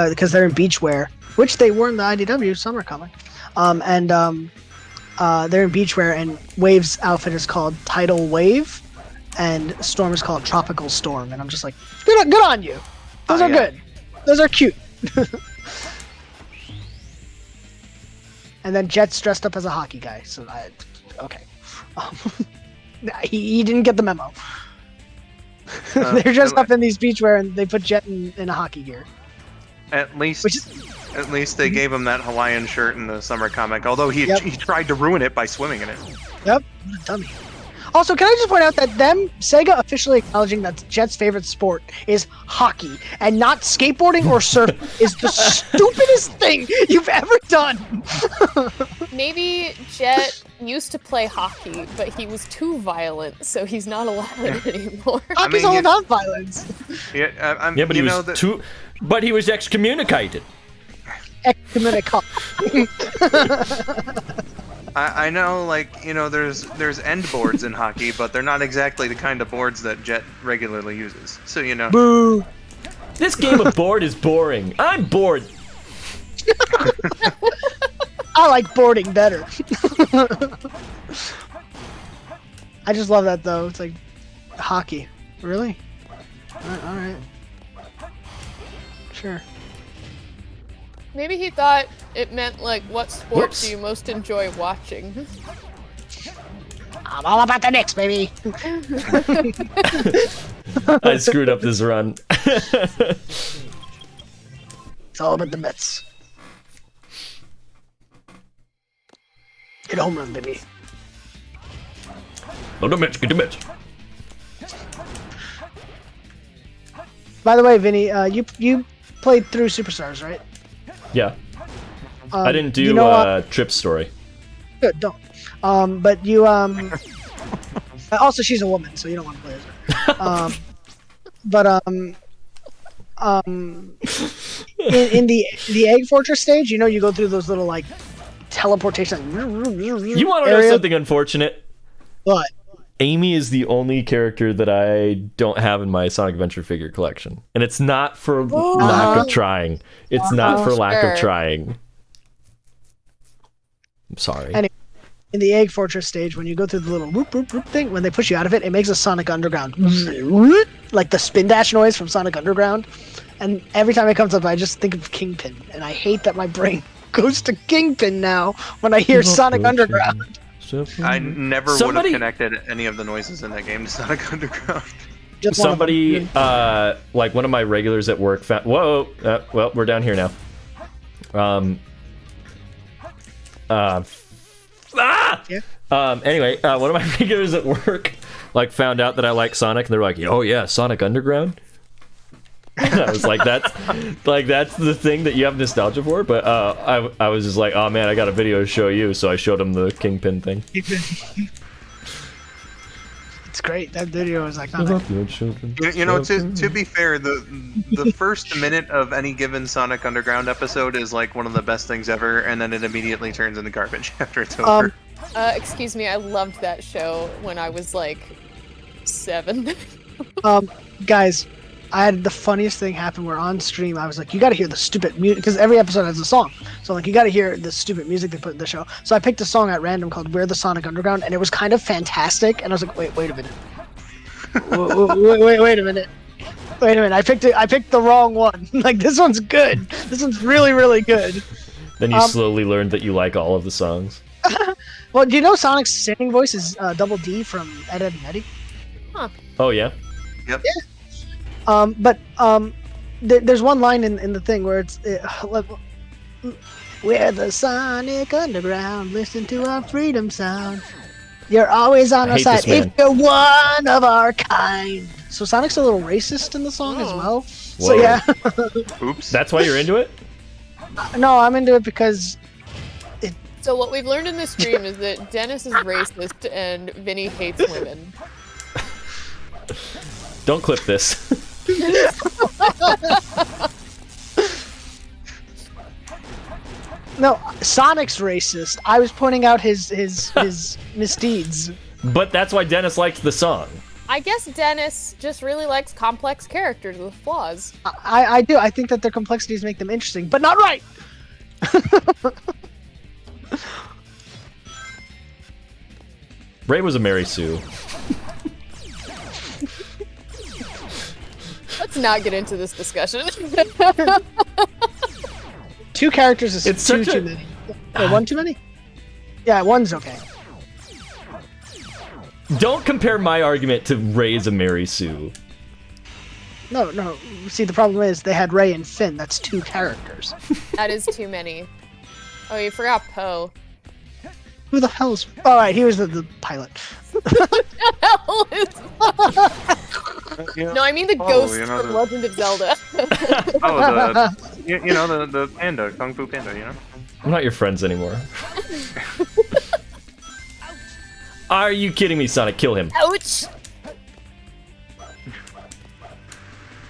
because they're in beachwear, which they were in the IDW summer comic, and they're in beachwear, and Wave's outfit is called Tidal Wave, and Storm is called Tropical Storm, and I'm just like, good on you. Those are yeah. good. Those are cute. And then Jet's dressed up as a hockey guy, so okay. He didn't get the memo. They're dressed up in these beachwear, and they put Jet in a hockey gear. At least, Which is- at least they gave him that Hawaiian shirt in the summer comic. Although he Yep. he tried to ruin it by swimming in it. Yep, what a dummy. Also, can I just point out that Sega officially acknowledging that Jet's favorite sport is hockey and not skateboarding or surfing is the stupidest thing you've ever done. Maybe Jet used to play hockey, but he was too violent, so he's not allowed anymore. Hockey's mean, all you- about violence. Yeah, Yeah, but he was that, too. But he was excommunicated. Excommunicado. I know, like, you know, there's end boards in hockey, but they're not exactly the kind of boards that Jet regularly uses. So you know. Boo. This game of board is boring. I'm bored. I like boarding better. I just love that though. It's like hockey. Really? All right. Sure. Maybe he thought it meant, like, what sports Whoops. do you most enjoy watching? I'm all about the Knicks, baby. I screwed up this run. It's all about the Mets. Get a home run, baby. Get the Mets. By the way, Vinny, you played through Superstars, right? Yeah. I didn't do Trip's story. Good, don't. But you also she's a woman, so you don't want to play as her. In the Egg Fortress stage, you go through those little like teleportation. You want to know something unfortunate? What? Amy is the only character that I don't have in my Sonic Adventure figure collection, and it's not for lack of trying. It's not for lack of trying. I'm sorry. Anyway, in the Egg Fortress stage, when you go through the little whoop whoop whoop thing, when they push you out of it, it makes a Sonic Underground like the spin dash noise from Sonic Underground. And every time it comes up, I just think of Kingpin, and I hate that my brain goes to Kingpin now when I hear Sonic Underground. I never would have connected any of the noises in that game to Sonic Underground. Somebody, like one of my regulars at work found... Whoa! Well, we're down here now. Anyway, one of my regulars at work like found out that I like Sonic, and they're like, "Oh yeah, Sonic Underground." And I was like, "That's the thing that you have nostalgia for." But I was just like, "Oh man, I got a video to show you." So I showed him the Kingpin thing. It's great. That video is like, to be fair, the first minute of any given Sonic Underground episode is like one of the best things ever, and then it immediately turns into garbage after it's over. Excuse me, I loved that show when I was like 7. Guys, I had the funniest thing happen where on stream I was like, you gotta hear the stupid music, because every episode has a song. So like, you gotta hear the stupid music they put in the show. So I picked a song at random called We're the Sonic Underground, and it was kind of fantastic, and I was like, wait a minute. wait a minute. I picked the wrong one. Like, this one's good. This one's really, really good. Then you slowly learned that you like all of the songs. Well, do you know Sonic's singing voice is Double D from Ed, Edd n Eddy? Huh. Oh, yeah? Yep. Yeah. There's one line in the thing where it's we're the Sonic Underground, listen to our freedom sound. You're always on our side if you're one of our kind. So Sonic's a little racist in the song as well. Whoa. So yeah. Oops. That's why you're into it? No, I'm into it because So what we've learned in this stream is that Dennis is racist and Vinny hates women. Don't clip this. No, Sonic's racist. I was pointing out his misdeeds. But that's why Dennis liked the song. I guess Dennis just really likes complex characters with flaws. I do. I think that their complexities make them interesting, but not right. Ray was a Mary Sue. Let's not get into this discussion. 2 characters is It's too such a- many. Wait, 1 too many? Yeah, 1's okay. Don't compare my argument to Ray's a Mary Sue. No. See, the problem is they had Ray and Finn. That's 2 characters. That is too many. Oh, you forgot Poe. Who the hell is... All right, he was the pilot. No, I mean the ghost from Legend of Zelda. the panda, Kung Fu Panda, you know? I'm not your friends anymore. Are you kidding me, Sonic? Kill him. Ouch!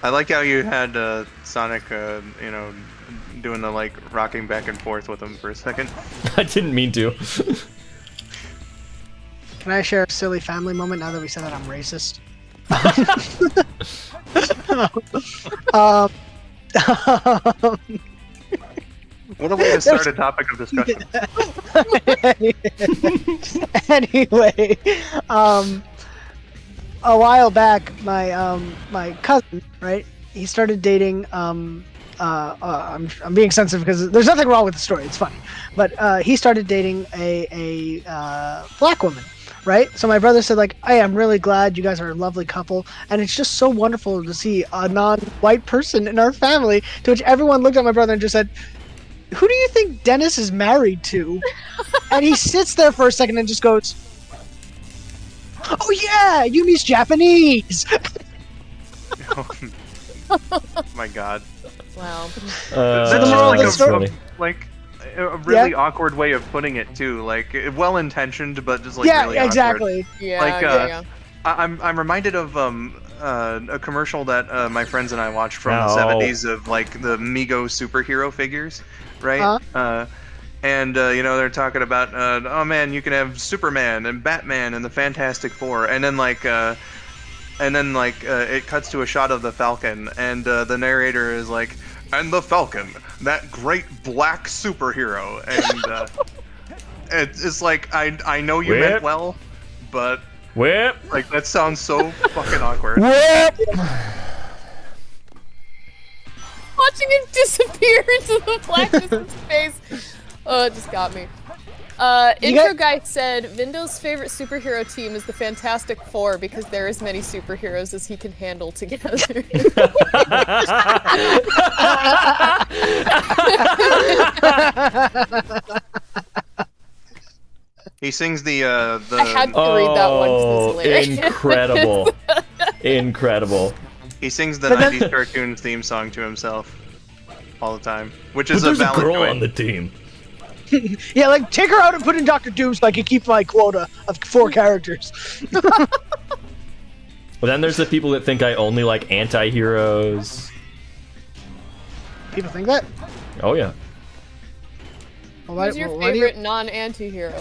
I like how you had Sonic, doing the like rocking back and forth with him for a second. I didn't mean to. Can I share a silly family moment now that we said that I'm racist? What a way to start a topic of discussion. Anyway, a while back, my cousin, right? He started dating. I'm being sensitive because there's nothing wrong with the story. It's funny, but he started dating a black woman, right? So my brother said like, "Hey, I'm really glad you guys are a lovely couple, and it's just so wonderful to see a non-white person in our family." To which everyone looked at my brother and just said, "Who do you think Dennis is married to?" And he sits there for a second and just goes, "Oh yeah, Yumi's Japanese." My God. Wow. That's the just moral of like the story- like a really awkward way of putting it too. Like well intentioned, but just like Yeah, really awkward. exactly. Yeah, Like, yeah. I'm reminded of a commercial that my friends and I watched from Oh. the 70s of like the Mego superhero figures, right? And you know, they're talking about oh man, you can have Superman and Batman and the Fantastic Four, and then it cuts to a shot of the Falcon, and the narrator is like, "And the Falcon, that great black superhero," and it's like I know you meant well, but Whip. like that sounds so fucking awkward. Whip. Watching him disappear into the blackness of space. Oh, it just got me. Intro guy said Vindo's favorite superhero team is the Fantastic Four because they're as many superheroes as he can handle together. He sings the I had to read that one 'cause it's hilarious. Incredible. Incredible. he sings the 90s cartoon theme song to himself all the time, which is But there's a a valid girl choice. on the team. Yeah, like take her out and put in Doctor Doom so I can keep my quota of 4 characters. Well, then there's the people that think I only like anti-heroes. People think that. Oh yeah. Well, why, Who's your why do you- favorite non-anti-hero?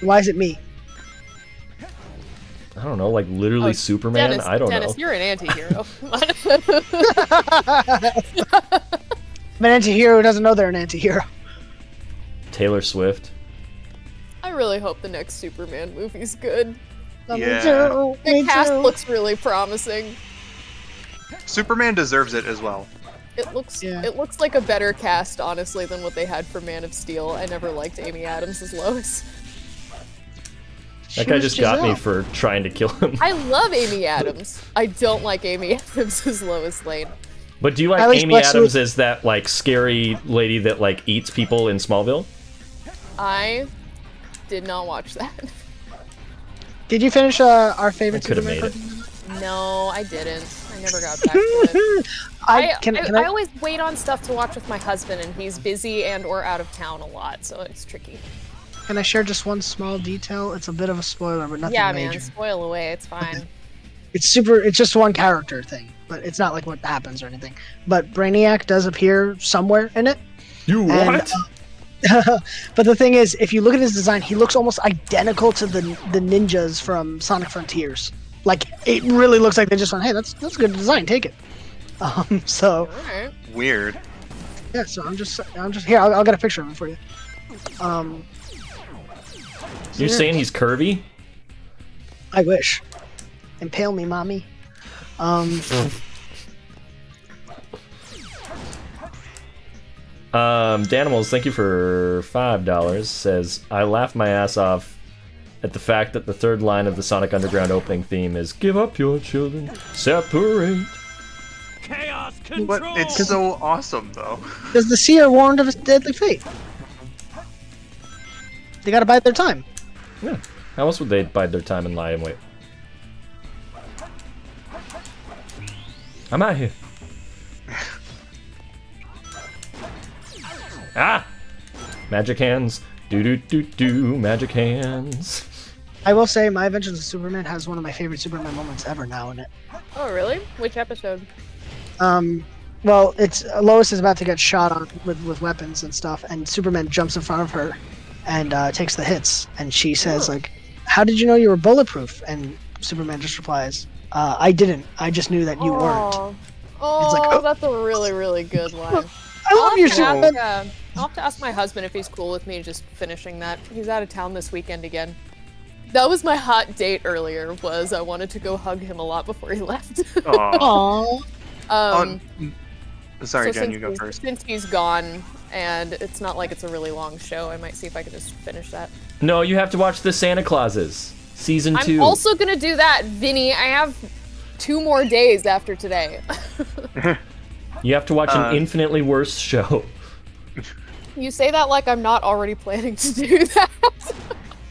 why is it me? I don't know, like literally Superman. Dennis, I don't Dennis, know. you're an anti-hero. I'm an anti-hero who doesn't know they're an anti-hero. Taylor Swift. I really hope the next Superman movie's good. Me Yeah. too, The me cast too. looks really promising. Superman deserves it as well. It looks Yeah. it looks like a better cast, honestly, than what they had for Man of Steel. I never liked Amy Adams as Lois. That She guy was just got me Giselle. for trying to kill him. I love Amy Adams. I don't like Amy Adams as Lois Lane. But do you I like like Amy Lex Adams Luthor. as that like scary lady that like eats people in Smallville? I did not watch that. Did you finish our favorite I could have Superman made it. cartoon? No, I didn't. I never got back to it. Can I I always wait on stuff to watch with my husband, and he's busy and or out of town a lot, so it's tricky. can I share just one small detail? It's a bit of a spoiler, but nothing Yeah, major. man, spoil away. It's fine. It's just one character thing, but it's not like what happens or anything. But Brainiac does appear somewhere in it. You And, what? But the thing is, if you look at his design, he looks almost identical to the ninjas from Sonic Frontiers. Like it really looks like they just went, "Hey, that's a good design. Take it." So All right. Weird. yeah, so I'm just here. I'll get a picture of him for you. You're saying he's curvy? I wish. Impale me, mommy. Danimals, thank you for $5. Says, I laugh my ass off at the fact that the third line of the Sonic Underground opening theme is "Give up your children, separate." Chaos But control. it's so awesome though. Because the seer warned of his deadly fate. They gotta bide their time. Yeah. How else would they bide their time and lie and wait? I'm out here. Ah! Magic hands. Do do do do. Magic hands. I will say, My Adventures with Superman has one of my favorite Superman moments ever now in it. Oh, really? Which episode? Well, it's Lois is about to get shot on with weapons and stuff, and Superman jumps in front of her and takes the hits, and she says like, "How did you know you were bulletproof?" And Superman just replies, "I didn't. I just knew that you weren't." Oh, It's like, oh. that's a really, really good line. I love your Superman. I'll have to ask my husband if he's cool with me just finishing that. He's out of town this weekend again. That was my hot date earlier, was I wanted to go hug him a lot before he left. Aw. Aww. Sorry, so Jen, you go first. Since he's gone, and it's not like it's a really long show, I might see if I can just finish that. No, you have to watch the Santa Clauses. Season 2. I'm also gonna do that, Vinny. I have 2 more days after today. You have to watch an infinitely worse show. You say that like I'm not already planning to do that.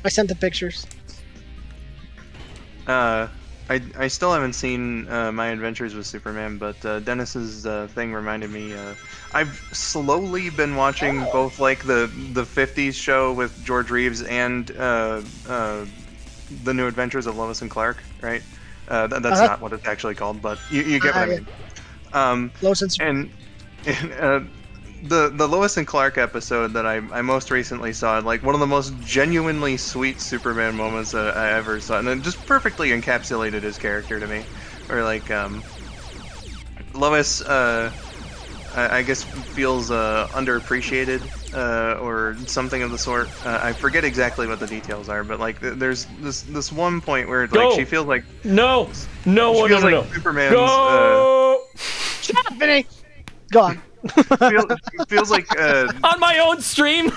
I sent the pictures. I still haven't seen My Adventures with Superman, but Dennis's thing reminded me. I've slowly been watching both like the 50s show with George Reeves and The New Adventures of Lois and Clark, right? That's not what it's actually called, but you get what I mean. Lois and the Lois and Clark episode that I most recently saw, like one of the most genuinely sweet Superman moments that I ever saw, and it just perfectly encapsulated his character to me. Or like Lois, I guess feels underappreciated or something of the sort. I forget exactly what the details are, but like there's this one point where like she feels like no, Superman's. Shut up, Vinny. Go on. feels like on my own stream.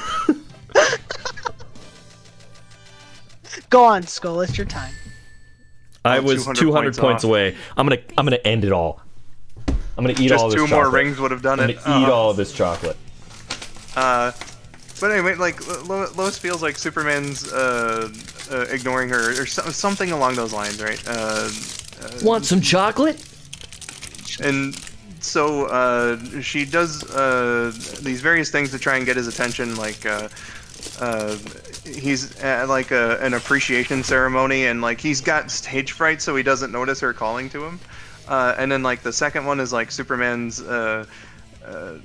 Go on, Skull. It's your time. I was 200 points away. I'm gonna end it all. I'm gonna eat all this chocolate. Just 2 more rings would have done it. I'm gonna eat all of this chocolate. But anyway, like Lois feels like Superman's ignoring her or something along those lines, right? Want some chocolate? And so she does these various things to try and get his attention, like he's at like an appreciation ceremony, and like he's got stage fright, so he doesn't notice her calling to him. And then like the second one is like Superman's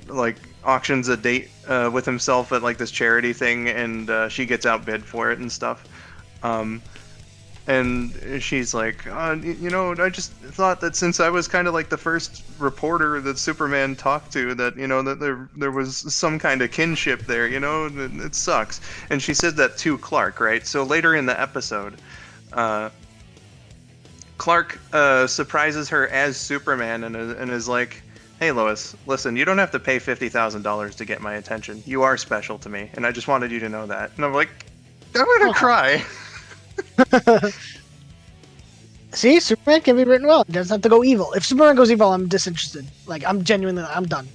like auctions a date with himself at like this charity thing, and she gets outbid for it and stuff. And she's like, you know, I just thought that since I was kind of like the first reporter that Superman talked to, that, you know, that there was some kind of kinship there, you know, it sucks. And she said that to Clark, right? So later in the episode, Clark surprises her as Superman and is like, hey, Lois, listen, you don't have to pay $50,000 to get my attention. You are special to me, and I just wanted you to know that. And I'm like, I'm gonna cry. See, Superman can be written well. He doesn't have to go evil. If Superman goes evil, I'm disinterested. Like, I'm done.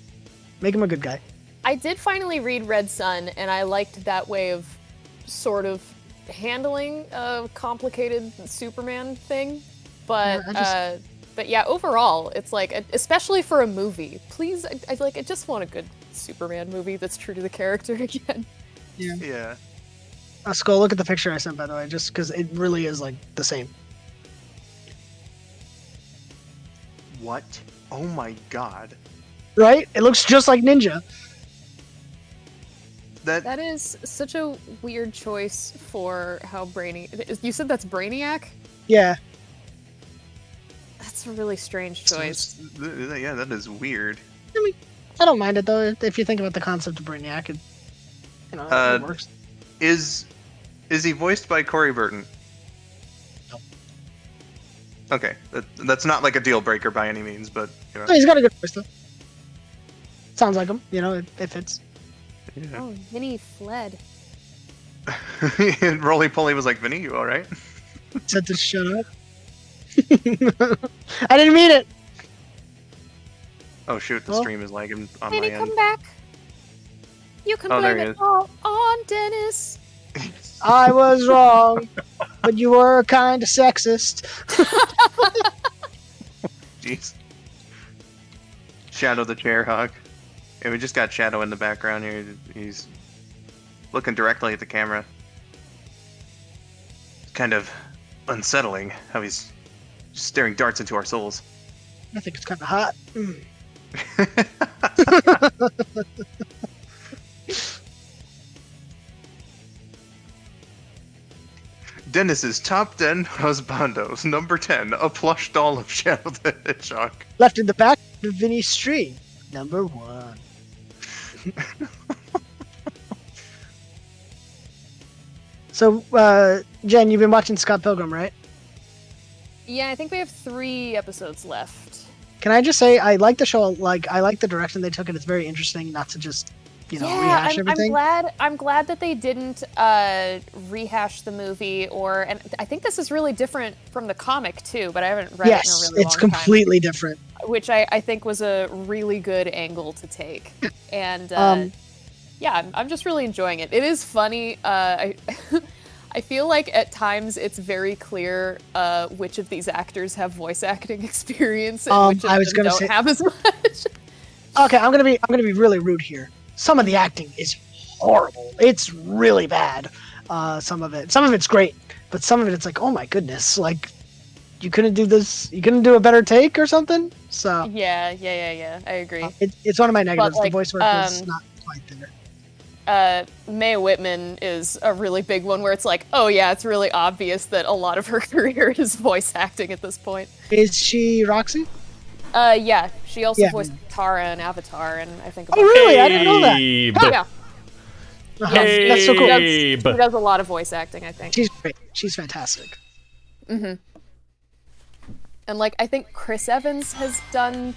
Make him a good guy. I did finally read Red Sun, and I liked that way of sort of handling a complicated Superman thing. But but yeah, overall, it's like, especially for a movie, please, I just want a good Superman movie that's true to the character again. Yeah. Let's go look at the picture I sent, by the way, just because it really is like the same. What? Oh my god. Right? It looks just like Ninja. That is such a weird choice for how Brainy... You said that's Brainiac? Yeah. That's a really strange choice. Yeah, that is weird. I mean, I don't mind it, though. If you think about the concept of Brainiac, it works. Is he voiced by Corey Burton? No. Okay, that's not like a deal breaker by any means, but you know. No, he's got a good voice though. Sounds like him, you know, it fits. Yeah. Oh, Vinny fled. Roly Poly was like, Vinny, you alright? Said to shut up. I didn't mean it! Oh shoot, the stream is lagging on Vinny, my end. come back. You can blame it all on Dennis. I was wrong, but you were kind of sexist. Jeez. Shadow the Chairhawk. Yeah, we just got Shadow in the background here. He's looking directly at the camera. It's kind of unsettling how he's staring darts into our souls. I think it's kind of hot. Dennis's top 10 husbandos. Number 10, a plush doll of Shadow the Hedgehog. Left in the back of Vinny's stream. Number 1. So, Jen, you've been watching Scott Pilgrim, right? Yeah, I think we have 3 episodes left. Can I just say, I like the show, like, I like the direction they took it. It's very interesting not to just rehash everything. I'm glad that they didn't rehash the movie, and I think this is really different from the comic too, but I haven't read it in a really long time. Yes, it's completely different. Which I think was a really good angle to take. And yeah, I'm just really enjoying it. It is funny. I feel like at times it's very clear which of these actors have voice acting experience and which of them don't have as much. Okay, I'm gonna be really rude here. Some of the acting is horrible. It's really bad. Some of it's great, but some of it's like, oh my goodness, like you couldn't do this. You couldn't do a better take or something. So yeah. I agree. It's one of my negatives. But, like, the voice work is not quite there. Mae Whitman is a really big one where it's like, oh yeah, it's really obvious that a lot of her career is voice acting at this point. Is she Roxy? Yeah. She also voiced Tara in Avatar, and I think. Oh really? I didn't know that. Yeah. That's so cool. She does a lot of voice acting, I think. She's great. She's fantastic. Mm-hmm. And like, I think Chris Evans has done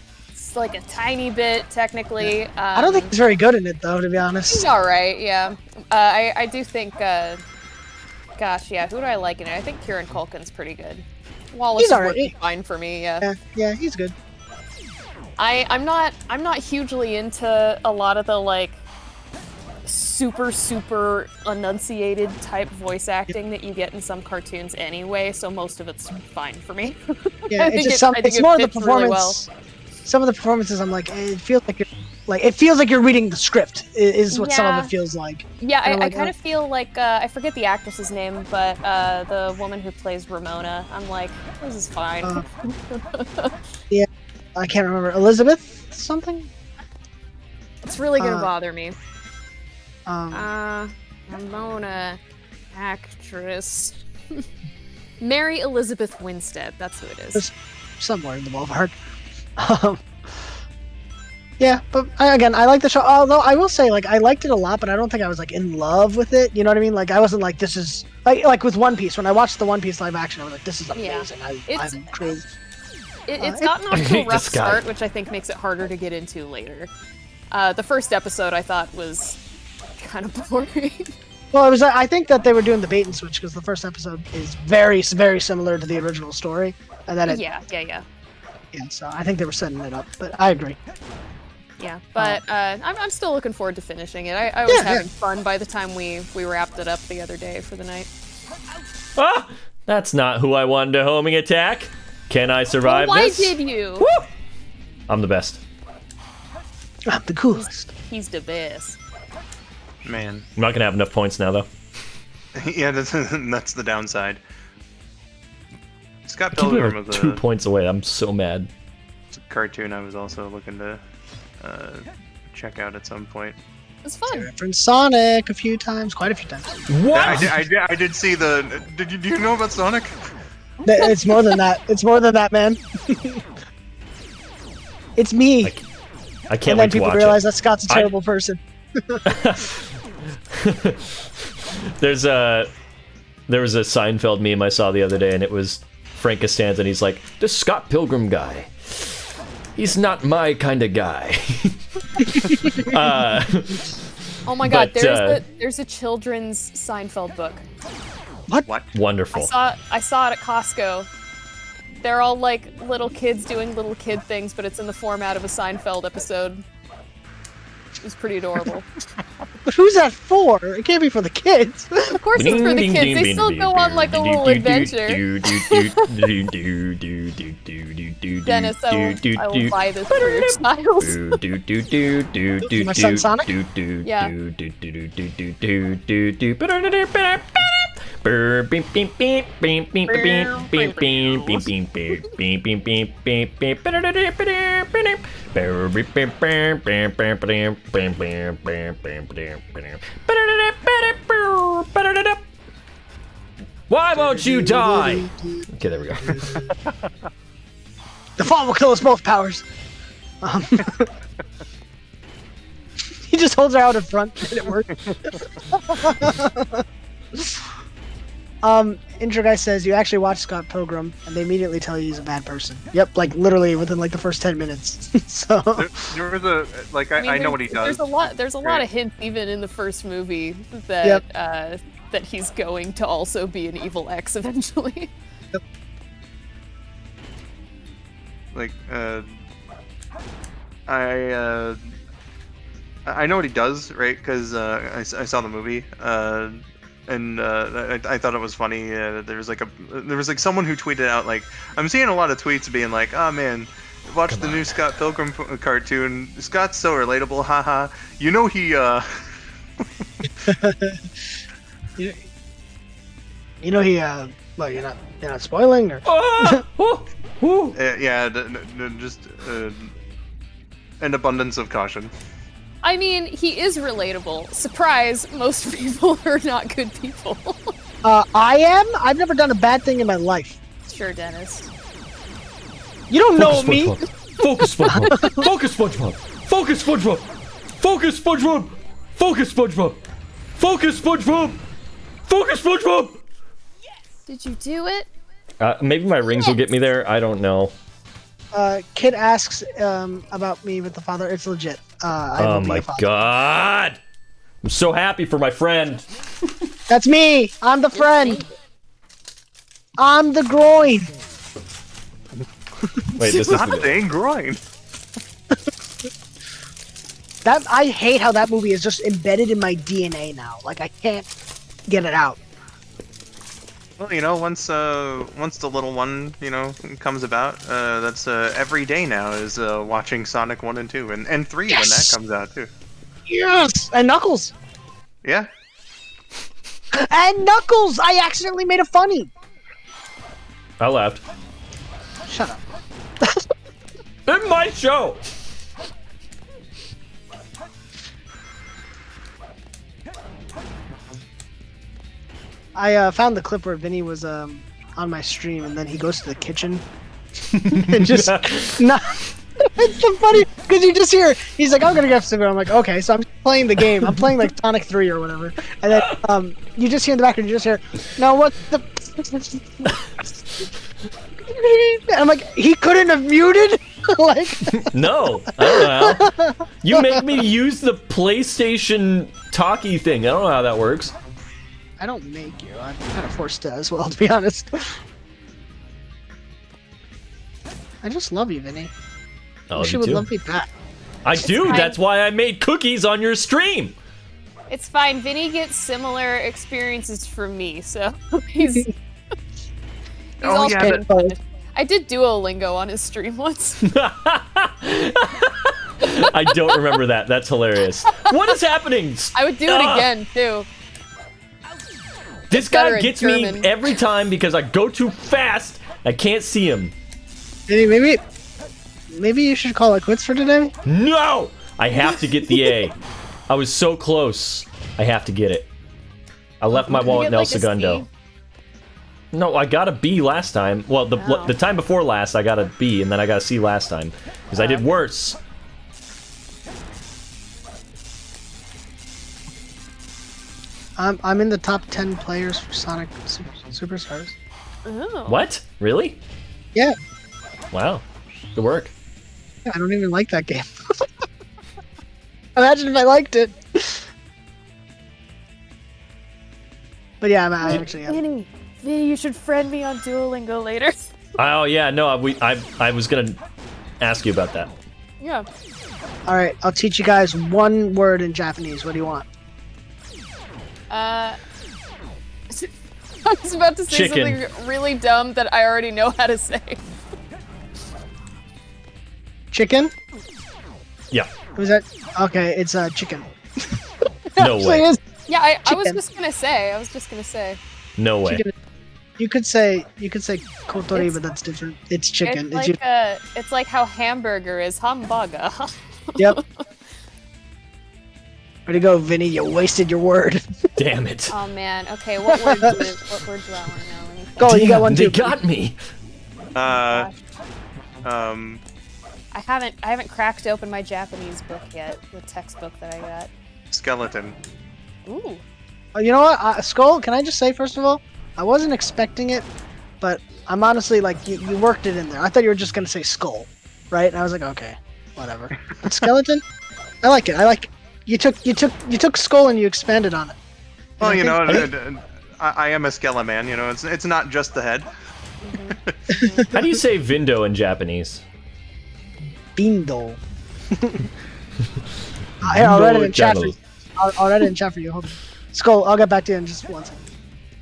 like a tiny bit technically. I don't think he's very good in it though, to be honest. He's all right, yeah. I do think. Gosh, yeah. Who do I like in it? I think Kieran Culkin's pretty good. Wallace is working fine for me. Yeah, he's good. I'm not hugely into a lot of the like super enunciated type voice acting that you get in some cartoons anyway, so most of it's fine for me. Yeah, it's more the performance. Really well. Some of the performances, I'm like, it feels like you're reading the script. Is what some of it feels like. Yeah, I kind of feel like I forget the actress's name, but the woman who plays Ramona. I'm like, this is fine. Yeah, I can't remember. Elizabeth something. It's really gonna bother me. Ramona, actress. Mary Elizabeth Winstead. That's who it is. It's somewhere in the ballpark. Yeah, but I like the show. Although I will say, like, I liked it a lot, but I don't think I was like in love with it. You know what I mean? Like, I wasn't like, this is like with One Piece. When I watched the One Piece live action, I was like, this is amazing. I'm crazy. It's gotten off to a rough start, which I think makes it harder to get into later. The first episode I thought was kind of boring. Well, it was. I think that they were doing the bait and switch because the first episode is very similar to the original story, and then yeah. Yeah, so I think they were setting it up, but I agree. Yeah, but I'm still looking forward to finishing it. I was having fun by the time we wrapped it up the other day for the night. Ah! That's not who I wanted to homing attack. Can I survive this? Why did you? Woo! I'm the best. I'm the coolest. He's the best. Man. I'm not gonna have enough points now, though. Yeah, that's the downside. Scott People Pilgrim are was 2 points away. I'm so mad. It's a cartoon I was also looking to check out at some point. It's fun. I referenced Sonic a few times, quite a few times. What? Yeah, I did see the. Do you know about Sonic? It's more than that. It's more than that, man. It's me. I can't wait to watch it. And then people realize that Scott's a terrible person. There was a Seinfeld meme I saw the other day, and it was Frank Costanza, and he's like, "This Scott Pilgrim guy, he's not my kind of guy." Oh my god, there's a children's Seinfeld book. What? Wonderful. I saw it at Costco. They're all like little kids doing little kid things, but it's in the format of a Seinfeld episode. It was pretty adorable. But who's that for? It can't be for the kids. Of course it's for the kids. They still go on like a little adventure. Dennis, I will buy this for your child. My son Sonic? Yeah. Why won't you die? Okay, there we go. The fall will kill us both, Powers. He just holds her out in front and it works. intro guy says you actually watch Scott Pilgrim, and they immediately tell you he's a bad person. Yep, like literally within like the first 10 minutes. So There was a like I know what he does. There's a lot of hints even in the first movie that that he's going to also be an evil ex eventually. Yep. Like I know what he does, right? Because I saw the movie, and I thought it was funny. There was like someone who tweeted out like, I'm seeing a lot of tweets being like, oh man, watch the new Scott Pilgrim cartoon. Scott's so relatable, haha. You know he you know he well, you're not spoiling or yeah, just an abundance of caution. I mean, he is relatable. Surprise, most people are not good people. I am. I've never done a bad thing in my life. Sure, Dennis. You don't know me. Focus, SpongeBob. Focus, SpongeBob. Focus, SpongeBob. Focus, SpongeBob. Focus, SpongeBob. Focus, SpongeBob. Focus, SpongeBob. Did you do it? Maybe my rings will get me there. I don't know. Kid asks about me with the father. It's legit. I Oh will be my a father. god! I'm so happy for my friend. That's me. I'm the friend. I'm the groin. Wait, this is Not saying groin. That I hate how that movie is just embedded in my DNA now. Like I can't get it out. Well, you know, once the little one, you know, comes about, that's every day now is watching Sonic 1 and 2 and 3 when that comes out too. Yes, and Knuckles. Yeah. And Knuckles. I accidentally made a funny. I laughed. Shut up. In my show. I found the clip where Vinny was on my stream, and then he goes to the kitchen and just not. It's so funny because you just hear he's like, "I'm gonna get some." I'm like, "Okay," so I'm playing the game. I'm playing like Sonic 3 or whatever, and then you just hear in the background, you just hear, "Now what the?" And I'm like, he couldn't have muted. Like, No, I don't know how. You make me use the PlayStation talkie thing. I don't know how that works. I don't make you. I'm kind of forced to as well, to be honest. I just love you, Vinny. I Wish you would love me back. I do. fine. That's why I made cookies on your stream. It's fine. Vinny gets similar experiences from me, so he's Oh, also yeah, been punished. I did Duolingo on his stream once. I don't remember that. That's hilarious. What is happening? I would do it again too. This better guy in gets me German. every time because I go too fast. I can't see him. Vinny, maybe you should call it quits for today? No! I have to get the A. I was so close. I have to get it. I left my wallet in El Segundo. No, I got a B last time. Well, the time before last, I got a B, and then I got a C last time. Because I did worse. I'm in the top 10 players for Sonic Superstars. Oh. What? Really? Yeah. Wow. Good work. I don't even like that game. Imagine if I liked it. But yeah, I actually am. Vinny, you should friend me on Duolingo later. Oh, yeah, no, I was going to ask you about that. Yeah. Alright, I'll teach you guys one word in Japanese. What do you want? I was about to say Chicken. something really dumb that I already know how to say. Chicken? Yeah. Was that? Okay, it's chicken. No Actually, way. it is Yeah, I was Chicken. just gonna say. I was just gonna say. No way. chicken. You could say kotori, but that's different. It's chicken. It's like how hamburger is hamburger. Yep. Way to go, Vinny. You wasted your word. Damn it. Oh man. Okay, what word do I want to know? Let me think. Go, you got one They too. got me. I haven't cracked open my Japanese book yet. The textbook that I got. skeleton. Ooh. You know what, Skull? Can I just say first of all, I wasn't expecting it, but I'm honestly like you worked it in there. I thought you were just gonna say skull, right? And I was like, okay, whatever. But skeleton, I like it. I like it. You took skull and you expanded on it. Well, And you I know, think- I am a skeleman. You know, it's not just the head. How do you say Vindo in Japanese? Vindo. Here, I'll write it in chat for you. Channel. I'll write it in chat for you. Hold on. Skull, I'll get back to you in just 1 second.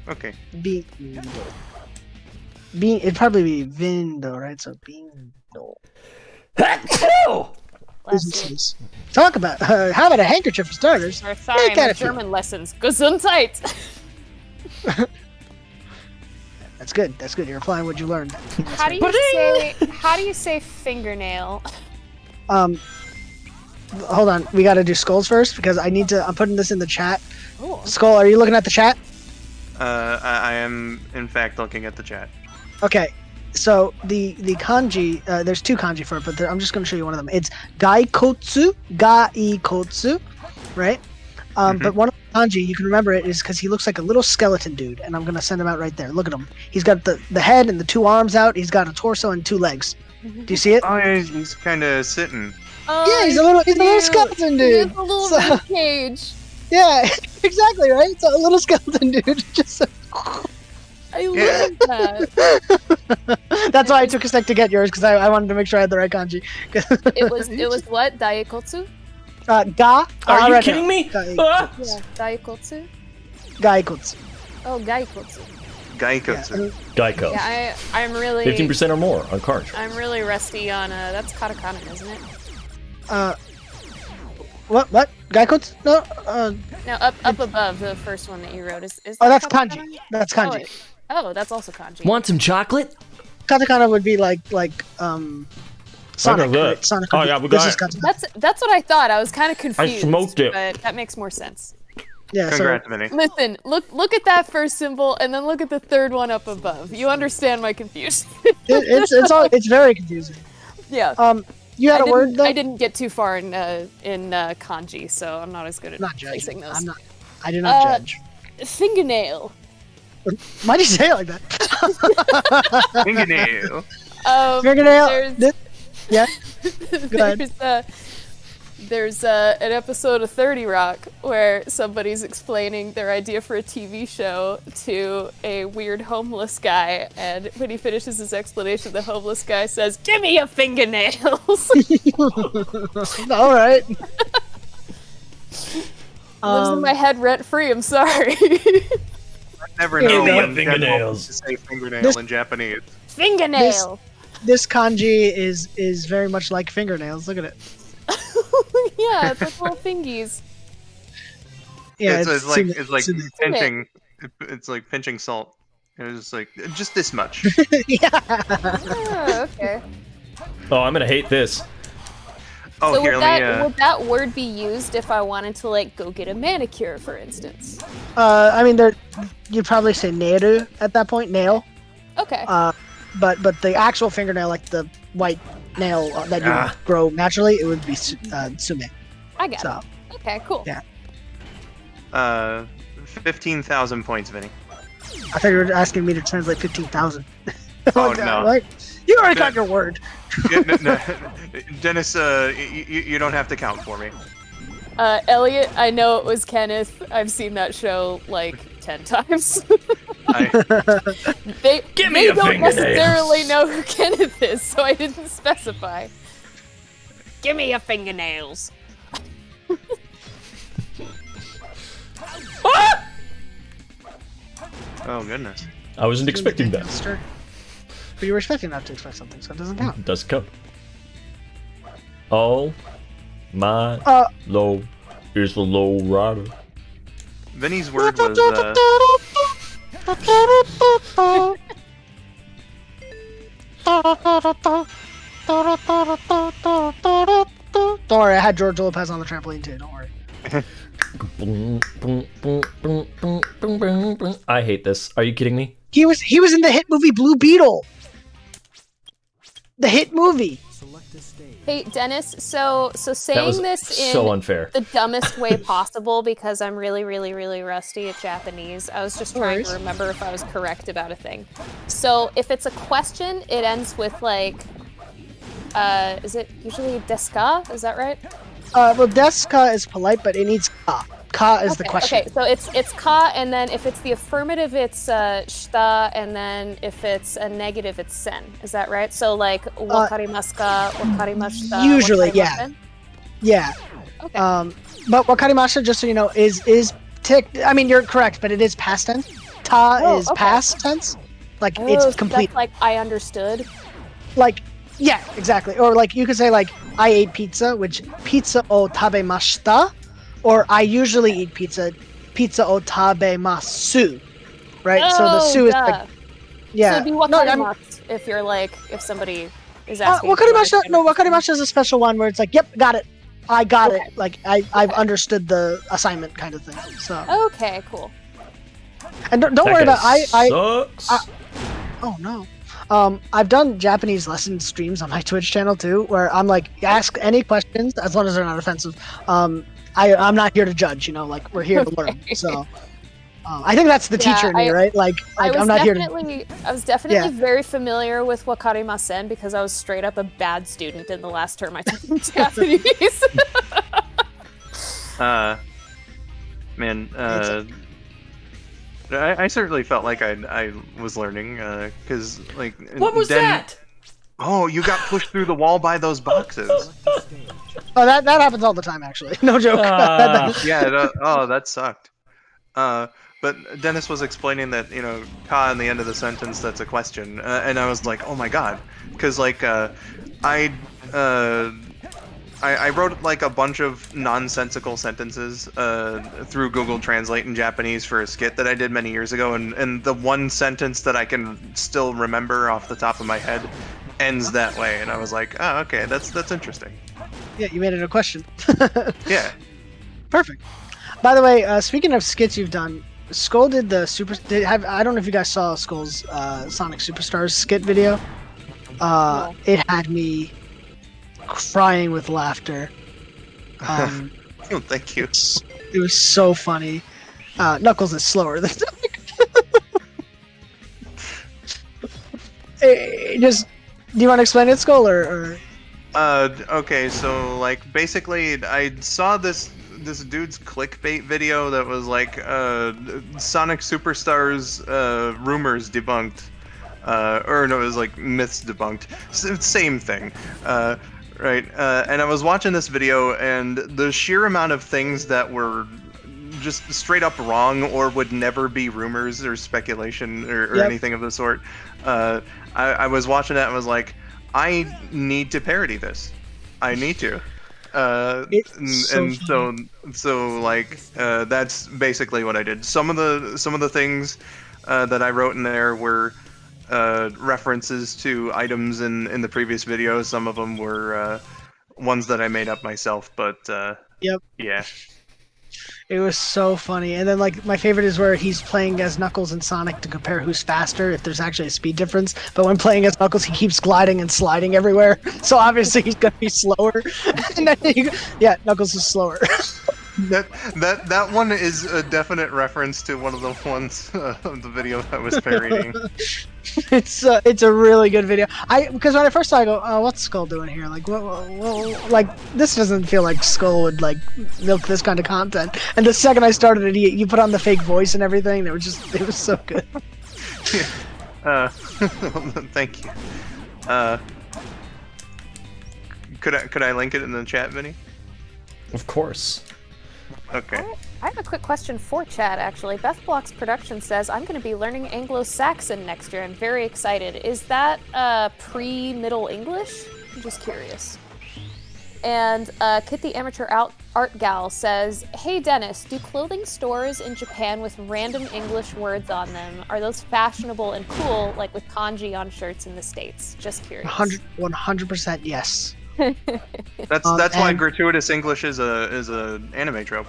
Okay. Vindo. It'd probably be Vindo, right? So Vindo. Businesses. Talk about how about a handkerchief for starters? Or sorry, Make my that a few. German lessons. Gesundheit. That's good. That's good. You're applying what you learned. How do you say fingernail? Hold on. We got to do skulls first because I'm putting this in the chat. Ooh. Skull, are you looking at the chat? I am in fact looking at the chat. Okay. So the kanji, there's 2 kanji for it, but I'm just going to show you one of them. It's gaikotsu, right? But one of the kanji, you can remember it, is because he looks like a little skeleton dude, and I'm going to send him out right there. Look at him. He's got the head and the 2 arms out. He's got a torso and 2 legs. Do you see it? Oh, yeah, he's kind of sitting. Yeah, he's a little skeleton dude. He's a little So- rib cage. Yeah, exactly, right? So a little skeleton dude. Just I love that. that's why I took a sec to get yours because I wanted to make sure I had the right kanji. It was what? Daikotsu? Ga. Are you right kidding now. me? Ah! Yeah, daikotsu. Gaikotsu. Oh, gaikotsu. Gaikotsu. Geico. Yeah, I'm really 15% or more on car insurance. I'm really rusty on that's katakana, isn't it? What? Gaikotsu? No. No, up above the first one that you wrote is. Oh, that's katakana? kanji. That's kanji. Oh, that's also kanji. Want some chocolate? Katakana would be like Sonic. look. Right? Sonic. Oh, would be- yeah, we this got is it. katakana. That's what I thought. I was kind of confused. smoked it. But that makes more sense. Yeah. Congrats, Vinny. Listen, look at that first symbol, and then look at the third one up above. You understand my confusion? It's very confusing. Yeah. You had a word though. I didn't get too far in kanji, so I'm not as good at Not placing judging. those. I do not judge. Fingernail. Why do you say it like that? Fingernail. Fingernail. Yeah. Go ahead. There's an episode of 30 Rock where somebody's explaining their idea for a TV show to a weird homeless guy, and when he finishes his explanation, the homeless guy says, "Give me your fingernails." All right. Lives in my head rent free. I'm sorry. Never Give know me when fingernails. to say fingernail This- in Japanese. Fingernail. This kanji is very much like fingernails. Look at it. Yeah, it's like little fingies. Yeah, it's like it's- pinching. It's like pinching salt. It's like just this much. yeah. Oh, okay. Oh, I'm gonna hate this. Oh, So here, would that word be used if I wanted to like go get a manicure, for instance? I mean, you'd probably say neru at that point, nail. Okay. But the actual fingernail, like the white nail that you grow naturally, it would be sume. I got So it. Okay, cool. Yeah. 15,000 points, Vinny. I thought you were asking me to translate 15,000. Oh, no. Like, you already got your word. Yeah, no, Dennis, you don't have to count for me. Elliot, I know it was Kenneth. I've seen that show like 10 times. They Give me they a don't fingernail. necessarily know who Kenneth is, so I didn't specify. Give me your fingernails. Oh goodness. I wasn't expecting that. But you were expecting not to expect something, so it doesn't count. Doesn't count. Oh my low is the low rider. Vinny's word was Don't worry, I had George Lopez on the trampoline too. Don't worry. I hate this. Are you kidding me? He was in the hit movie Blue Beetle. The hit movie. Hey Dennis, so That saying was this in so unfair. the dumbest way possible because I'm really, really, really rusty at Japanese. I was just trying to remember if I was correct about a thing. So if it's a question, it ends with like, is it usually desu ka? Is that right? Well, desu ka is polite, but it needs ka. Ka is the question. Okay, so it's ka, and then if it's the affirmative, it's shita, and then if it's a negative, it's sen. Is that right? So like wakarimasu ka, wakarimashita. Usually, yeah. wakarimasen? Yeah. Okay. But wakarimasha, just so you know, is I mean, you're correct, but it is past tense. Ta is past tense. Like it's so complete. That's like I understood. Like, yeah, exactly. Or like you could say like I ate pizza, which pizza o tabemashita, or I usually eat pizza o tabemasu, right? So the su is like, yeah. So it'd be wakarimasu if you're like if somebody is asking. Wakarimasha is a special one where it's like, yep, got it. I got it. Like I've understood the assignment kind of thing. So okay, cool. And don't worry about sucks. oh no. I've done Japanese lesson streams on my Twitch channel too, where I'm like, ask any questions as long as they're not offensive. I'm not here to judge, like we're here to learn. So I think that's the teacher in me, right? Like I'm not here to. I was definitely very familiar with wakarimasen because I was straight up a bad student in the last term I took Japanese. Man, I certainly felt like I was learning, because like. What was that? Oh, you got pushed through the wall by those boxes. Oh, that happens all the time, actually. No joke. Yeah. That sucked. But Dennis was explaining that ka in the end of the sentence, that's a question, and I was like, oh my god, because like I wrote like a bunch of nonsensical sentences through Google Translate in Japanese for a skit that I did many years ago, and the one sentence that I can still remember off the top of my head ends that way, and I was like, oh, okay, that's interesting. Yeah, you made it a question. Yeah. Perfect. By the way, speaking of skits you've done, Skull did the I don't know if you guys saw Skull's Sonic Superstars skit video. No. It had me crying with laughter. Oh, thank you. It was so funny. Knuckles is slower than Sonic. Just, do you want to explain it, Skull, or? Okay, so like basically, I saw this dude's clickbait video that was like Sonic Superstars rumors debunked, or no, it was like myths debunked. Same thing. Right, and I was watching this video, and the sheer amount of things that were just straight up wrong or would never be rumors or speculation or anything of the sort. I was watching that and was like, I need to parody this. I need to. So like that's basically what I did. Some of the things that I wrote in there were references to items in the previous video. Some of them were ones that I made up myself, but yeah. It was so funny. And then like my favorite is where he's playing as Knuckles and Sonic to compare who's faster, if there's actually a speed difference. But when playing as Knuckles, he keeps gliding and sliding everywhere. So obviously he's gonna be slower. And then Knuckles is slower. That one is a definite reference to one of the ones of the video I was parodying. It's a really good video. Because when I first saw it, I go, oh, what's Skull doing here? Like, like this doesn't feel like Skull would like milk this kind of content. And the second I started it, you put on the fake voice and everything. And it was so good. Thank you. Could I link it in the chat, Vinny? Of course. Okay. I have a quick question for Chad, actually. Beth Block's production says, I'm going to be learning Anglo-Saxon next year. I'm very excited. Is that pre-Middle English? I'm just curious. And Kit the Amateur Art Gal says, hey Dennis, do clothing stores in Japan with random English words on them, are those fashionable and cool, like with kanji on shirts in the States? Just curious. 100% yes. That's why gratuitous English is a anime trope.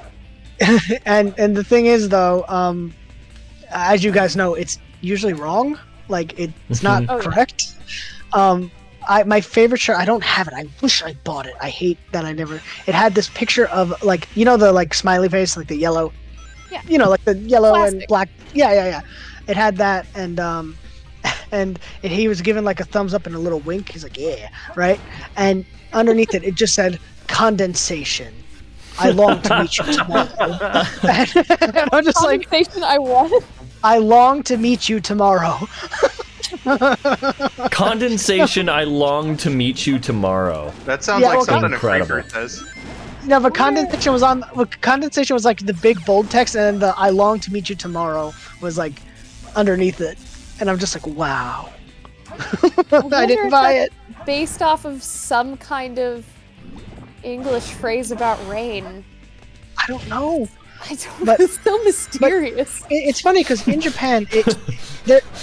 and the thing is though, as you guys know, it's usually wrong. Like it's not correct. my favorite shirt. I don't have it. I wish I bought it. I hate that I never. It had this picture of like the like smiley face, like the yellow. Yeah. Like the yellow Plastic. and black. Yeah. It had that, and he was given like a thumbs up and a little wink. He's like, yeah, right. And underneath it just said condensation. I long to meet you tomorrow. And I'm just like, Conversation I want. I long to meet you tomorrow. Condensation, I long to meet you tomorrow. That sounds Yeah, like well, something a incredible. Fraser says. No, but condensation was on. Condensation was like the big bold text, and then the "I long to meet you tomorrow" was like underneath it, and I'm just like, wow. I didn't buy it. Based off of some kind of English phrase about rain. I don't know. I don't But- know. It's so mysterious. It's funny because in Japan,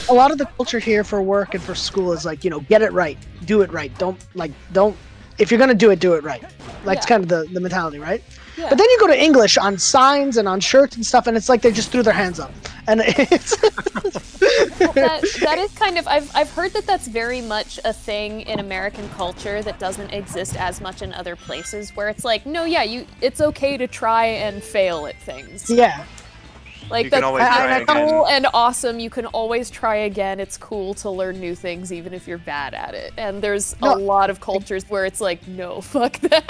a lot of the culture here for work and for school is like, get it right, do it right. Don't. If you're gonna do it right. Like it's Yeah. kind of the mentality, right? Yeah. But then you go to English on signs and on shirts and stuff, and it's like they just threw their hands up, and it's. that is kind of I've heard that that's very much a thing in American culture that doesn't exist as much in other places, where it's like, no, yeah, it's okay to try and fail at things. Yeah. Like You can that's always try cool again. and awesome. You can always try again. It's cool to learn new things even if you're bad at it. And there's a No. lot of cultures where it's like, no, fuck that.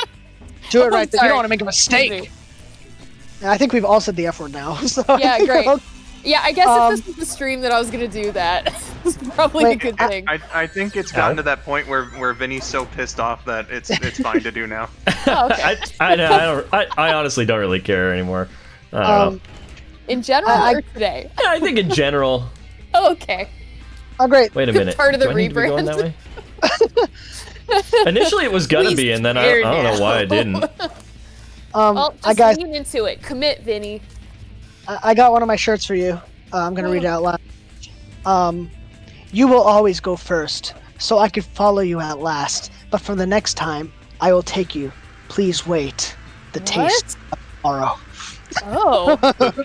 Do it I'm right. You sorry. don't want to make a mistake. And I think we've all said the F word now. So Yeah, great. Yeah, I guess Um, if this was the stream that I was gonna do that, it's probably a Wait, good thing. I think it's gotten to that point where Vinny's so pissed off that it's fine to do now. Oh, okay. I honestly don't really care anymore. I don't know. In general or today? Yeah, I think in general. Oh, okay. Oh, great. Wait a minute. Part of the Do I need to be going rebrand. that way? Initially, it was gonna Please be, and then I care don't know now. why I didn't. Well, I just got lean into it. Commit, Vinny. I got one of my shirts for you. I'm gonna read it out loud. You will always go first, so I could follow you at last. But for the next time, I will take you. Please wait. The taste of tomorrow. Oh,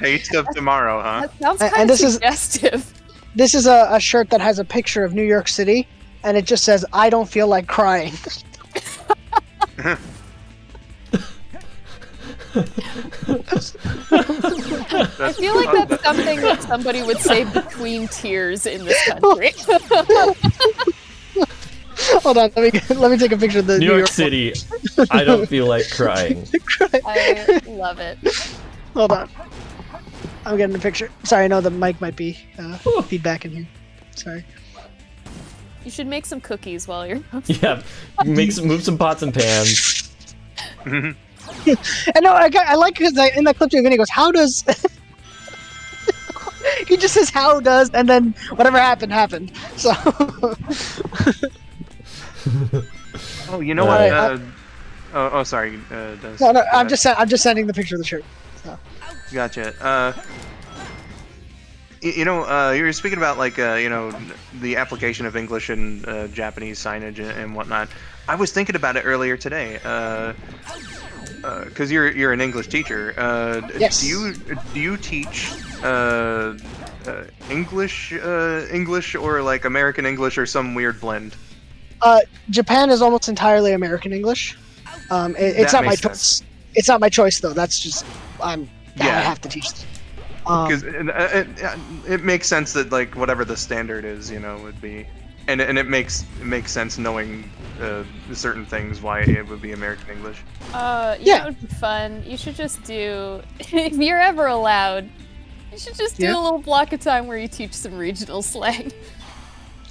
Taste of tomorrow, huh? that sounds And kind of this is- suggestive. This is a shirt that has a picture of New York City, and it just says, "I don't feel like crying." I feel like that's something that somebody would say between tears in this country. Hold on, let me take a picture of the New York City. I don't feel like crying. I love it. Hold on. I'm getting a picture. Sorry, I know the mic might be feedback in here. Sorry. You should make some cookies while you're. Yeah, move some pots and pans. And no, I like because in that clip, he goes, "How does?" He just says, "How does?" and then whatever happened. So. Oh, you know what? Alright, Sorry. Dennis. No, I'm just sending the picture of the shirt. So. Gotcha. You were speaking about like the application of English and Japanese signage and whatnot. I was thinking about it earlier today. Because you're an English teacher. Yes. Do you teach English or like American English or some weird blend? Japan is almost entirely American English. It's That not my makes choice. It's not my choice though. That's just I Yeah. have to teach. Because it makes sense that like whatever the standard is, would be, and it makes sense knowing certain things why it would be American English. It would be fun. You should just do, if you're ever allowed, you should just do Yeah. a little block of time where you teach some regional slang.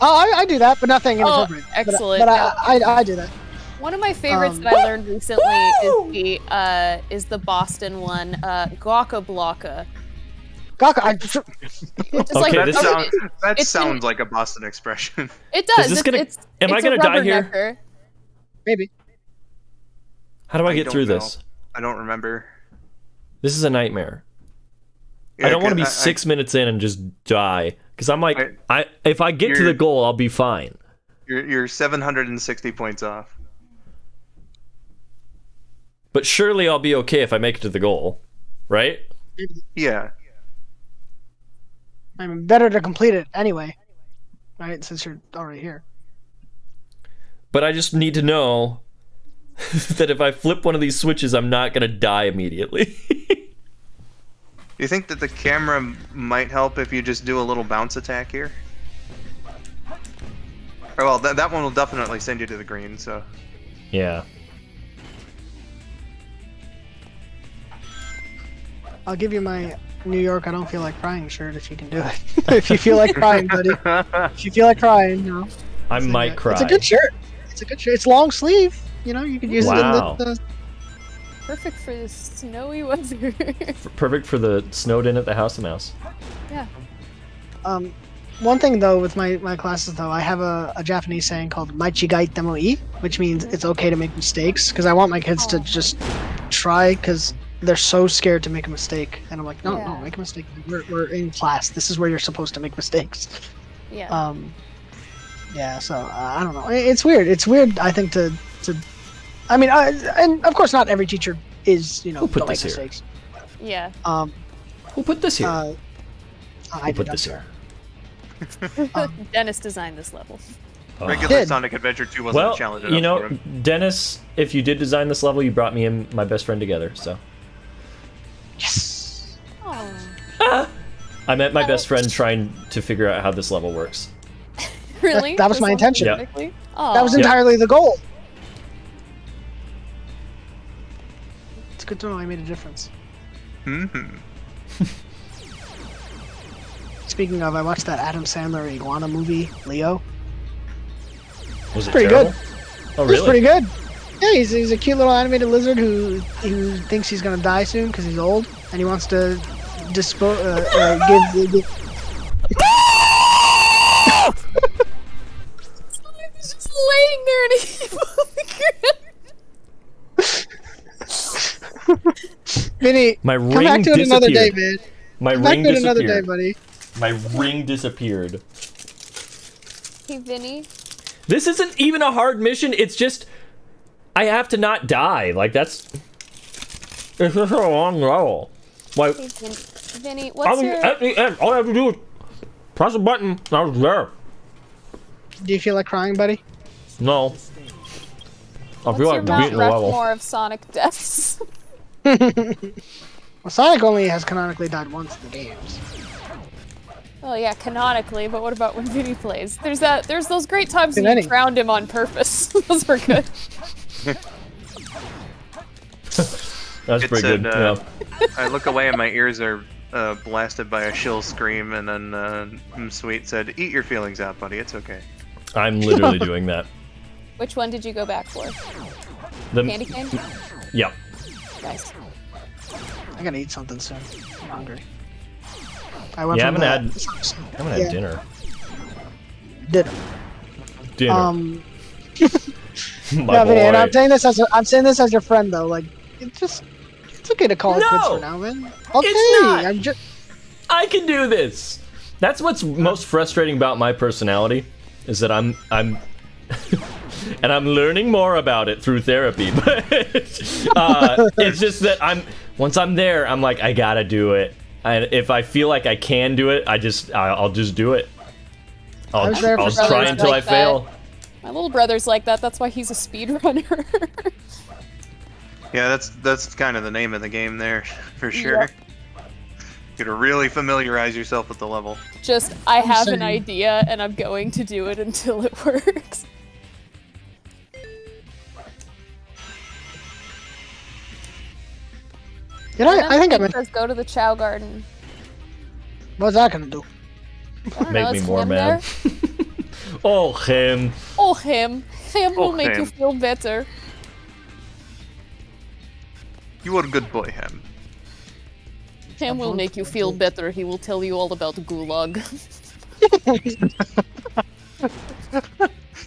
Oh, I do that, but nothing Oh, inappropriate. excellent. But I do that. One of my favorites that I learned recently is the Boston one, Gawka Blocka. Gawka, Just Okay, like, this That it's sounds like a Boston expression. it does. Is this gonna- it's am I it's a gonna die here? rubbernecker. maybe. How do I get don't through know. this? I don't remember. This is a nightmare. Yeah, I don't want to be 'cause 6 minutes in and just die. Because I'm like, if I get to You're- the goal, I'll be fine. You're 760 points off. But surely I'll be okay if I make it to the goal, right? Yeah. I mean, better to complete it anyway, right? Since you're already here. but I just need to know that if I flip one of these switches, I'm not gonna die immediately. You think that the camera might help if you just do a little bounce attack here? Oh, well, that one will definitely send you to the green, so... Yeah. I'll give you my New York I don't feel like crying shirt if you can do it. If you feel like crying, buddy. If you feel like crying, you know. I might cry. It's a good shirt. It's a good shirt. It's long sleeve. You know, you could use it in the... Perfect for the snowy weather. Perfect for the snowed in at the House of Mouse. Yeah. One thing though with my classes though, I have a Japanese saying called "Maichigai temo ii," which means it's okay to make mistakes. Because I want my kids to just try, because they're so scared to make a mistake. And I'm like, no, make a mistake. We're in class. This is where you're supposed to make mistakes. Yeah. Yeah. So I don't know. It's weird. It's weird. I think to. I mean, and of course, not every teacher is, you know, don't make mistakes. Yeah. Who put this here? I put this here. Dennis designed this level. Regular Sonic Adventure 2 wasn't a challenge enough you know, for him. Dennis, if you did design this level, you brought me and my best friend together, so. Yes. Oh. I met my best friend trying to figure out how this level works. Really? That was my intention. Yeah. That was entirely the goal. It's good to know I made a difference. Mm-hmm. Speaking of, I watched that Adam Sandler iguana movie, Leo. Was it Pretty terrible? good. Oh, It was really? pretty good. Yeah, he's a cute little animated lizard who thinks he's gonna die soon because he's old, and he wants to give. He's just laying there and he Vinny, My come ring back to it another day, disappeared. man. My Come back ring to it another day, disappeared. buddy. My ring disappeared. Hey, Vinny. This isn't even a hard mission. It's just I have to not die. Like that's it's just a long level. Like Hey, Vinny, what's your... at the end, all I have to do is press a button. And I was there. Do you feel like crying, buddy? No. I What's feel your like Mount beating the level. Rushmore of Sonic deaths? Well, Sonic only has canonically died once in the games. Well, yeah, canonically, but what about when Vinny plays? There's those great times when Vinny. you drowned him on purpose. Those were good. That's pretty good. Yeah. I look away and my ears are blasted by a shill scream, and then Sweet said, "Eat your feelings out, buddy. It's okay." I'm literally doing that. Which one did you go back for? The, Candy cane? yeah. Nice. I gotta eat something soon. I'm hungry. I You haven't had Yeah. dinner. Dinner. Dinner. My My Vinny, and I'm boy. saying this as your friend though. Like, it's okay to call it quits No! for now, man. Okay, It's not. I'm just. I can do this. That's what's most frustrating about my personality, is that I'm and I'm learning more about it through therapy. But it's just that once I'm there, I'm like, I gotta do it. And if I feel like I can do it, I'll just do it. I'll was there for try brothers until I like that. fail. My little brother's like that. That's why he's a speedrunner. Yeah, that's kind of the name of the game there, for sure. Yep. You gotta really familiarize yourself with the level. Just, I have an saying. idea and I'm going to do it until it works. You know, I think I'm. Says go to the Chow Garden. What's that gonna do? I don't Make know, me is more him mad. there? Oh, him. Oh, him. Him will Oh, make you him. feel better. You are a good boy, Ham. Him will make you feel better. He will tell you all about Gulag.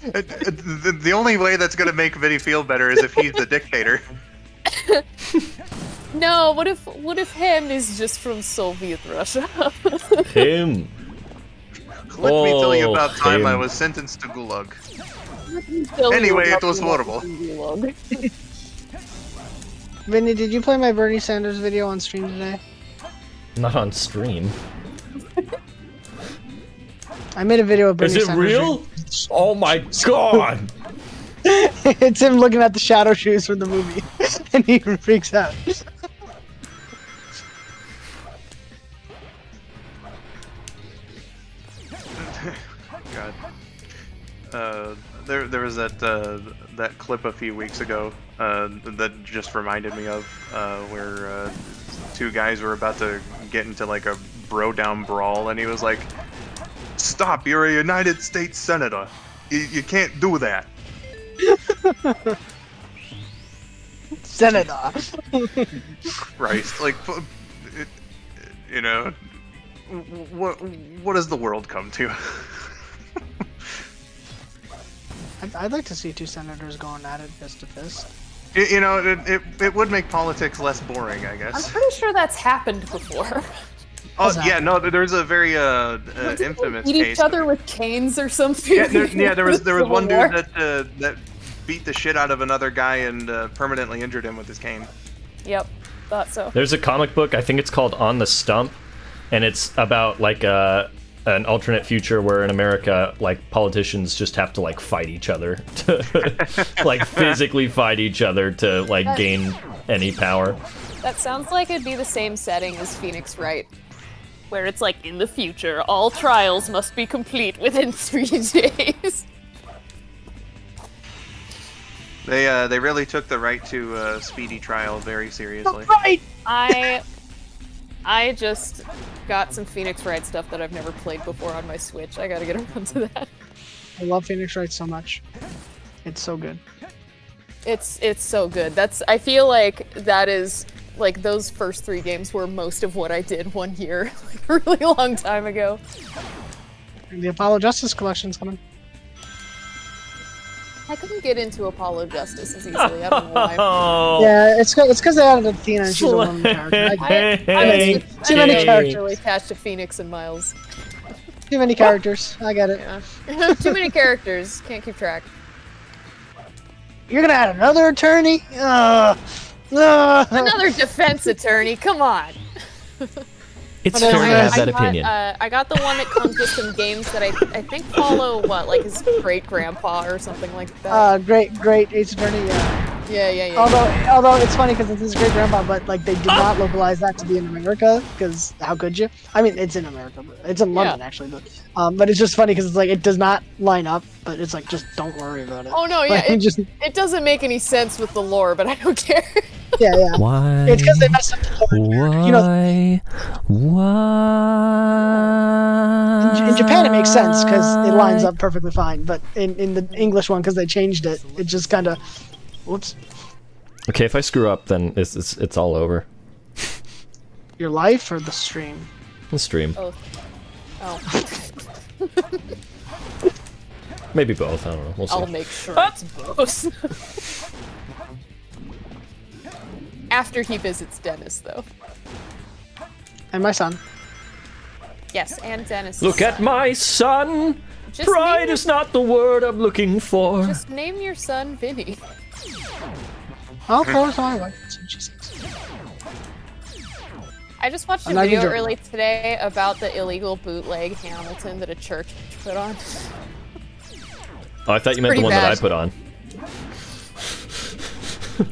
The only way that's gonna make Vinny feel better is if he's the dictator. No, what if him is just from Soviet Russia? Him. Let me tell you about time him. I was sentenced to Gulag. Tell you Anyway, about it was Gulag. horrible. Gulag. Vinny, did you play my Bernie Sanders video on stream today? Not on stream. I made a video of Bernie Is it Sanders. real? Oh my god! It's him looking at the shadow shoes from the movie, and he freaks out. God. There was that clip a few weeks ago that just reminded me of where two guys were about to get into like a bro down brawl, and he was like, "Stop! You're a United States senator. You can't do that." Senator. Christ, like, you know, what does the world come to? I'd like to see two senators going at it fist to fist. You know, it would make politics less boring, I I'm guess. pretty sure that's happened before. Oh yeah, no, there's a very infamous Eat case. each other with canes or something. Yeah, there was Civil one War. dude that beat the shit out of another guy and permanently injured him with his cane. Yep, thought so. There's a comic book, I think it's called On the Stump, and it's about like an alternate future where in America, like, politicians just have to like fight each other to like physically fight each other to like gain any power. That sounds like it'd be the same setting as Phoenix Wright, where it's like, in the future, all trials must be complete within 3 days. They really took the right to speedy trial very seriously. Right. I just got some Phoenix Wright stuff that I've never played before on my Switch. I gotta get around to that. I love Phoenix Wright so much. It's so good. It's so good. I feel like that is, like, those first 3 games were most of what I did one year, like a really long time ago. And the Apollo Justice Collection's coming. I couldn't get into Apollo Justice as easily. I don't know why. Oh, Yeah, it's because they added Athena and she's a woman character. I was Too many really characters. attached to Phoenix and Miles. Too many characters. I get it. Yeah. Too many characters. Can't keep track. You're gonna add another attorney? Another defense attorney. Come on. it's But fair to have that got, opinion. I got the one that comes with some games that I think follow like his great grandpa or something like that. Great Ace Attorney. Yeah. Although it's funny because it's his great grandpa, but like they did not localize that to be in America because how could you? I mean, it's in America, but it's in London actually, but it's just funny because it's like it does not line up, but it's like just don't worry about it. Oh no, yeah, Like, it doesn't make any sense with the lore, but I don't care. yeah. Why? It's because they messed up the lore. You know, Why? in Japan it makes sense because it lines up perfectly fine, but in the English one because they changed it, it just kind of, whoops. Okay, if I screw up, then it's all over. Your life or the stream? The stream. Oh. Maybe both, I don't know. We'll see. I'll make sure it's both. After he visits Dennis, though. And my son. Yes, and Dennis. Look at my son! Just Pride name is not the word I'm looking for. Just name your son Vinny. Oh, throw it my way. I just watched a I'm not video even joking. early today about the illegal bootleg Hamilton that a church put on. Oh, I thought you meant the pretty one that I bad. put on.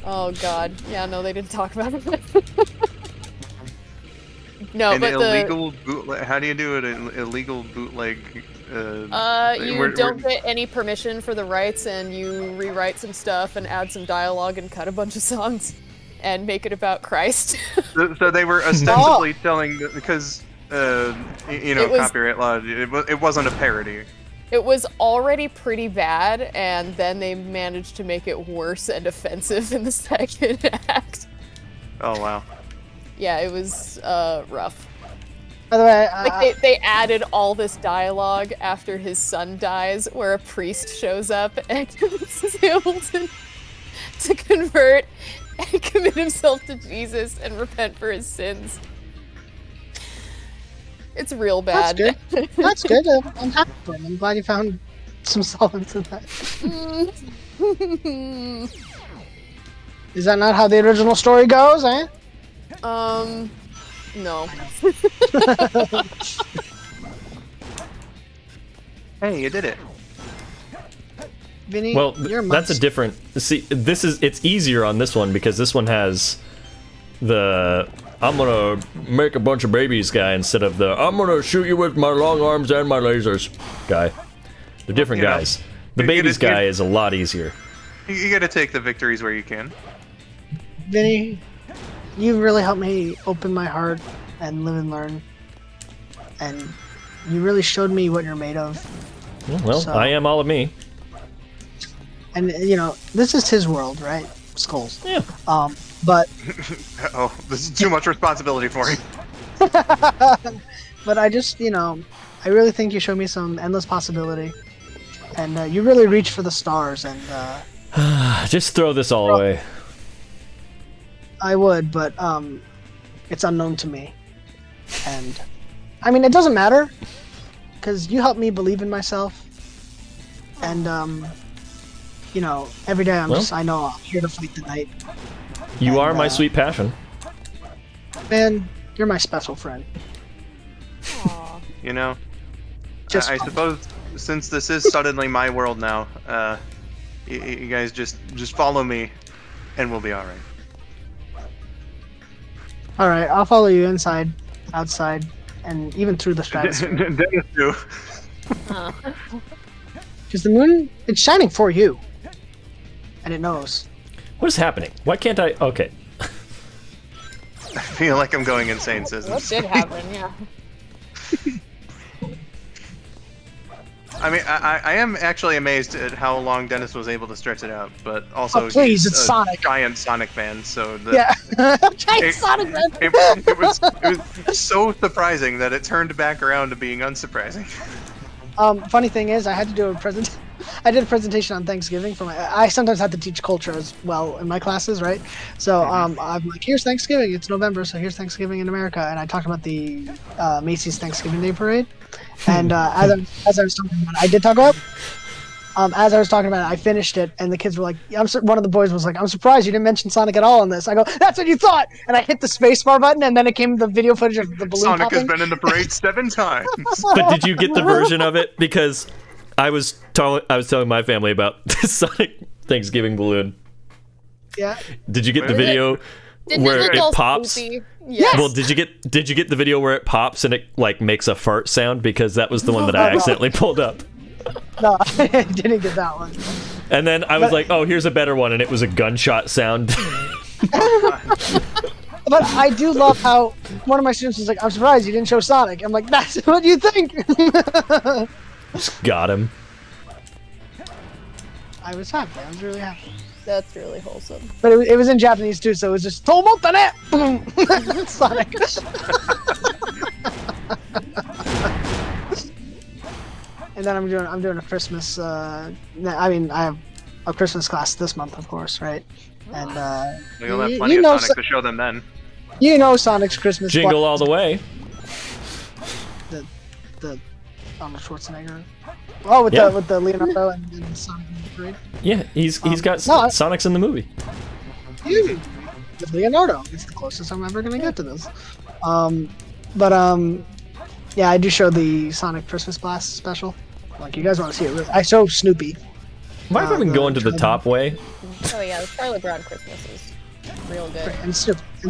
Oh god. Yeah, no, they didn't talk about it. No, An but illegal bootleg. How do you do an illegal bootleg? you don't get any permission for the rights, and you rewrite some stuff and add some dialogue and cut a bunch of songs and make it about Christ. So they were ostensibly telling because you know, It was- copyright law. It wasn't a parody. It was already pretty bad, and then they managed to make it worse and offensive in the second act. Oh wow. Yeah, it was rough. By the way, Like they added all this dialogue after his son dies, where a priest shows up and convinces Hamilton to convert and commit himself to Jesus and repent for his sins. It's real that's bad. good. That's good. I'm happy for him. I'm glad you found some solace in that. Is that not how the original story goes, eh? No. Hey, you did it. Vinny. Well, you're that's a different. See, it's easier on this one because this one has the I'm gonna make a bunch of babies guy instead of the I'm gonna shoot you with my long arms and my lasers guy. They're different guys. The babies guy is a lot easier. You gotta take the victories where you can. Vinny, you really helped me open my heart and live and learn. And you really showed me what you're made of. Well, I am all of me. And, you know, this is his world, right? Skulls. Yeah. But... oh, this is too much responsibility for you. But I just, you know, I really think you showed me some endless possibility. And you really reached for the stars, and... just throw this all away. I would, but it's unknown to me. And, I mean, it doesn't matter, because you helped me believe in myself. And, you know, every day I know I'm here to fight the night. You are my sweet passion. Man, you're my special friend. Aw. You know, Just I suppose since this is suddenly my world now, you guys just follow me, and we'll be all right. All right, I'll follow you inside, outside, and even through the stratosphere. Dennis too. Because the moon, it's shining for you, and it knows. What is happening? Why can't I? Okay. I feel like I'm going insane, What Citizens. did happen? Yeah. I mean, I am actually amazed at how long Dennis was able to stretch it out, but also Please, he's it's a Sonic. giant Sonic fan, so Yeah, giant Sonic Man. it was so surprising that it turned back around to being unsurprising. Funny thing is, I had to do a present. I did a presentation on Thanksgiving for my. I sometimes have to teach culture as well in my classes, right? So I'm like, here's Thanksgiving. It's November, so here's Thanksgiving in America, and I talked about the Macy's Thanksgiving Day Parade. And as I was talking about it, I did talk about. As I was talking about it, I finished it, and the kids were like, one of the boys was like, "I'm surprised you didn't mention Sonic at all in this." I go, "That's what you thought," and I hit the spacebar button, and then it came the video footage of the balloon Sonic popping. has been in the parade 7 times. But did you get the version of it? Because I was telling my family about the Sonic Thanksgiving balloon. Yeah. Did you get the video where it pops? Yes. Well, did you get the video where it pops and it like makes a fart sound? Because that was the one that I accidentally pulled up. No, I didn't get that one. And then I was like, oh, here's a better one, and it was a gunshot sound. But I do love how one of my students was like, "I'm surprised you didn't show Sonic." I'm like, "That's what you think." Just got him. I was happy. I was really happy. That's really wholesome. But it was in Japanese too, so it was just "Tomotane!" Boom! Sonic. And then I'm doing a Christmas. I mean, I have a Christmas class this month, of course, right? And We'll have plenty of Sonic to show them then. You know Sonic's Christmas. Jingle all the way. The Arnold Schwarzenegger. Oh, with the Leonardo and the Sonic in the parade. Yeah, he's got Sonic's in the movie. Dude, with Leonardo. It's the closest I'm ever gonna get to this. Yeah, I do show the Sonic Christmas Blast special. Like, you guys want to see it? I show Snoopy. Why have I been going to the top way? Oh yeah, the Charlie Brown Christmas is real good. And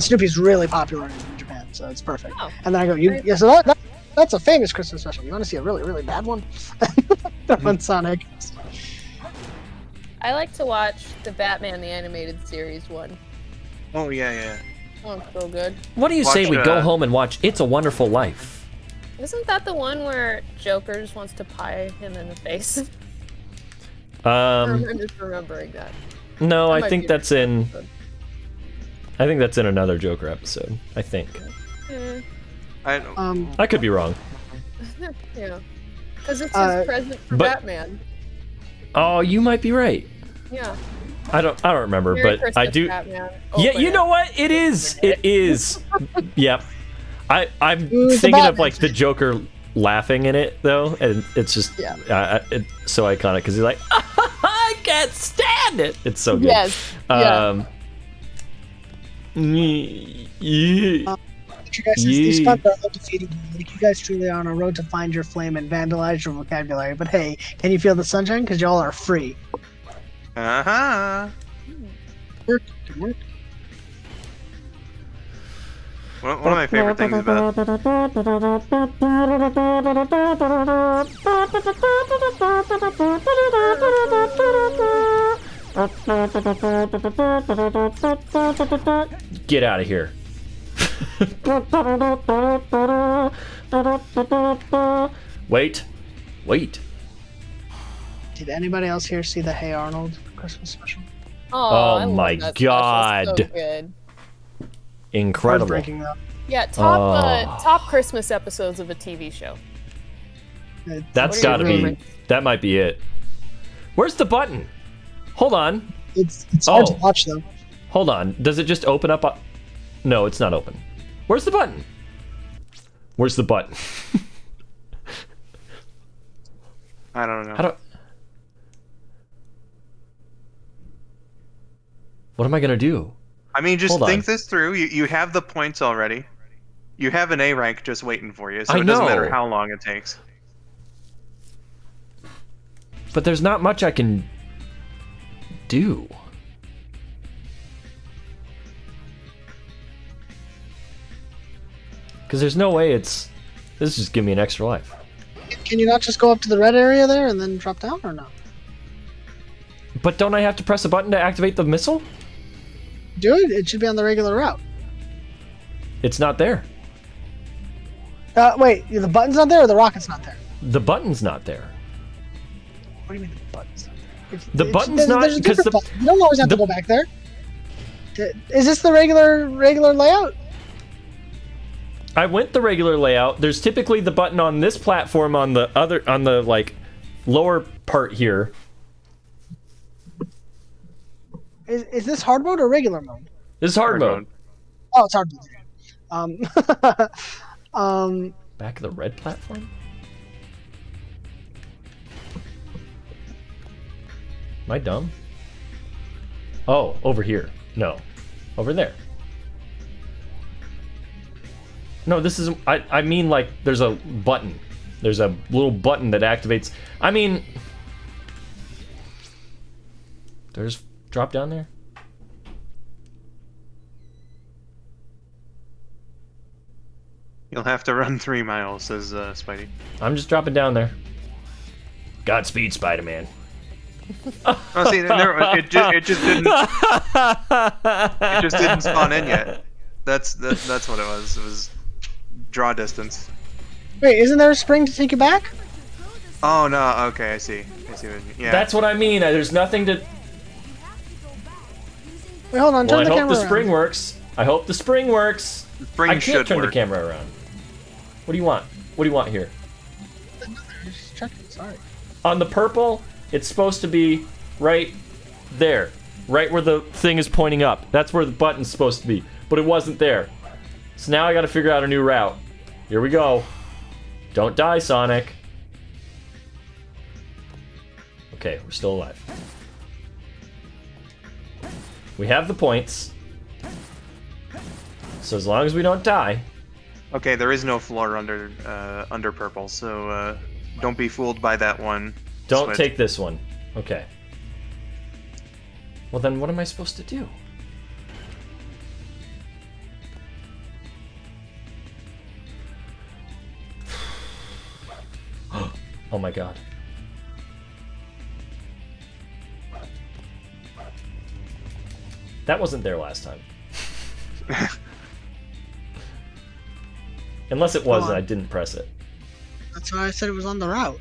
Snoopy's really popular in Japan, so it's perfect. Oh. And then I go, yeah, so that's a famous Christmas special. You want to see a really, really bad one? On Sonic. I like to watch the Batman the Animated Series one. Oh yeah. Oh, it's so good. What do you say we go home and watch It's a Wonderful Life? Isn't that the one where Joker just wants to pie him in the face? I'm just remembering that. No, That I might think be that's in. I think that's in another Joker episode. I think. I could be wrong. Yeah, because it's his present for Batman. Oh, you might be right. Yeah. I don't remember, Merry but Christmas, I do. Batman. Yeah, you know what? It is. It is. Yep. I'm Who's the thinking of Batman? like the Joker laughing in it though, and it's just it's so iconic because he's like, I can't stand it. It's so good. Yes. These puns are undefeated. Like, you guys truly are on a road to find your flame and vandalize your vocabulary. But hey, can you feel the sunshine? Because y'all are free. Uh-huh. Work. Good work. One of my favorite things about... Get out of here. Wait. Did anybody else here see the Hey Arnold Christmas special? Oh I love my that special. God. So good. Incredible. Breaking though. Yeah, top Christmas episodes of a TV show. That's What are gotta your be... favorites? That might be it. Where's the button? Hold on. It's hard to Oh. watch though. Hold on. Does it just open up? No, it's not open. Where's the button? Where's the button? I don't know. How do... What am I gonna do? I mean, just Hold on. think this through. You have the points already. You have an A rank just waiting for you, so I it doesn't matter know. how long it takes. But there's not much I can do. Because there's no way it's... This is just give me an extra life. Can you not just go up to the red area there and then drop down, or no? But don't I have to press a button to activate the missile? Do it. It should be on the regular route. It's not there. Wait, the button's not there, or the rocket's not there? The button's not there. What do you mean the button's not there? The button's not- There's a 'cause different the- button. You don't always have to the- go back there. Is this the regular layout? I went the regular layout. There's typically the button on this platform on the other, on the like lower part here. Is this hard mode or regular mode? This is hard mode. Oh, it's hard mode. Back of the red platform? Am I dumb? Oh, over here. No. Over there. No, this is... I mean, like, there's a button. There's a little button that activates... I mean... There's... Drop down there? You'll have to run 3 miles, says Spidey. I'm just dropping down there. Godspeed, Spider-Man. Oh, see, it just didn't. It just didn't spawn in yet. That's what it was. It was draw distance. Wait, isn't there a spring to take you back? Oh no. Okay, I see. What you mean. Yeah. That's what I mean. There's nothing to... Wait, hold on. Well, Turn I the hope camera the spring around. works. I hope the spring works. The spring I can't should turn work. the camera around. What do you want? What do you want here? Just checking. Sorry. On the purple, it's supposed to be right there. Right where the thing is pointing up. That's where the button's supposed to be. But it wasn't there. So now I gotta figure out a new route. Here we go. Don't die, Sonic. Okay, we're still alive. We have the points. So as long as we don't die... Okay, there is no floor under purple, so don't be fooled by that one. Don't switch. take this one. Okay. Well then what am I supposed to do? Oh my god. That wasn't there last time. Unless it was Come and on. I didn't press it. That's why I said it was on the route.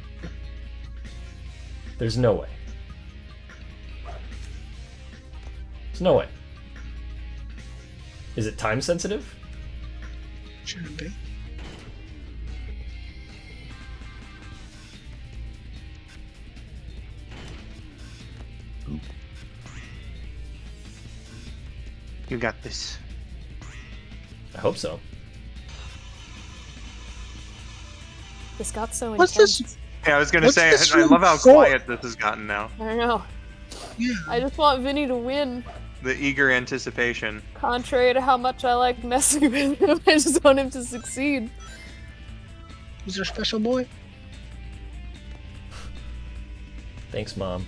There's no way. There's no way. Is it time sensitive? Shouldn't be. You got this. I hope so. This got so What's intense. this? Yeah, I was gonna What's say, this I love how room for? quiet this has gotten now. I don't know. Yeah. I just want Vinny to win. The eager anticipation. Contrary to how much I like messing with him, I just want him to succeed. Who's your special boy? Thanks, Mom.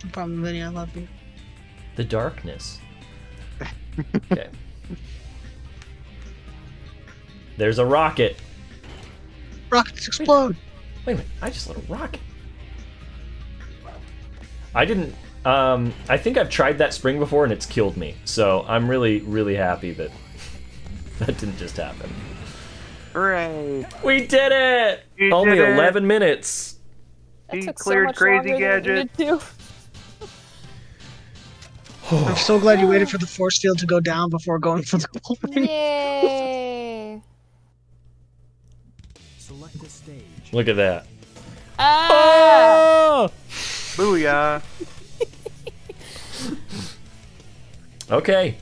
No problem, Vinny. I love you. The darkness. Okay. There's a rocket. Rockets explode. Wait a minute, I just lit a rocket. I didn't, I think I've tried that spring before and it's killed me. So I'm really, really happy that that didn't just happen. Hooray! We did it! You Only did it. 11 minutes. That He took so cleared much Crazy longer than it Gadget. needed to. I'm so glad you waited for the force field to go down before going for the gold ring. Yay! Select a stage. Look at that. Ah! Oh! Booyah! Okay.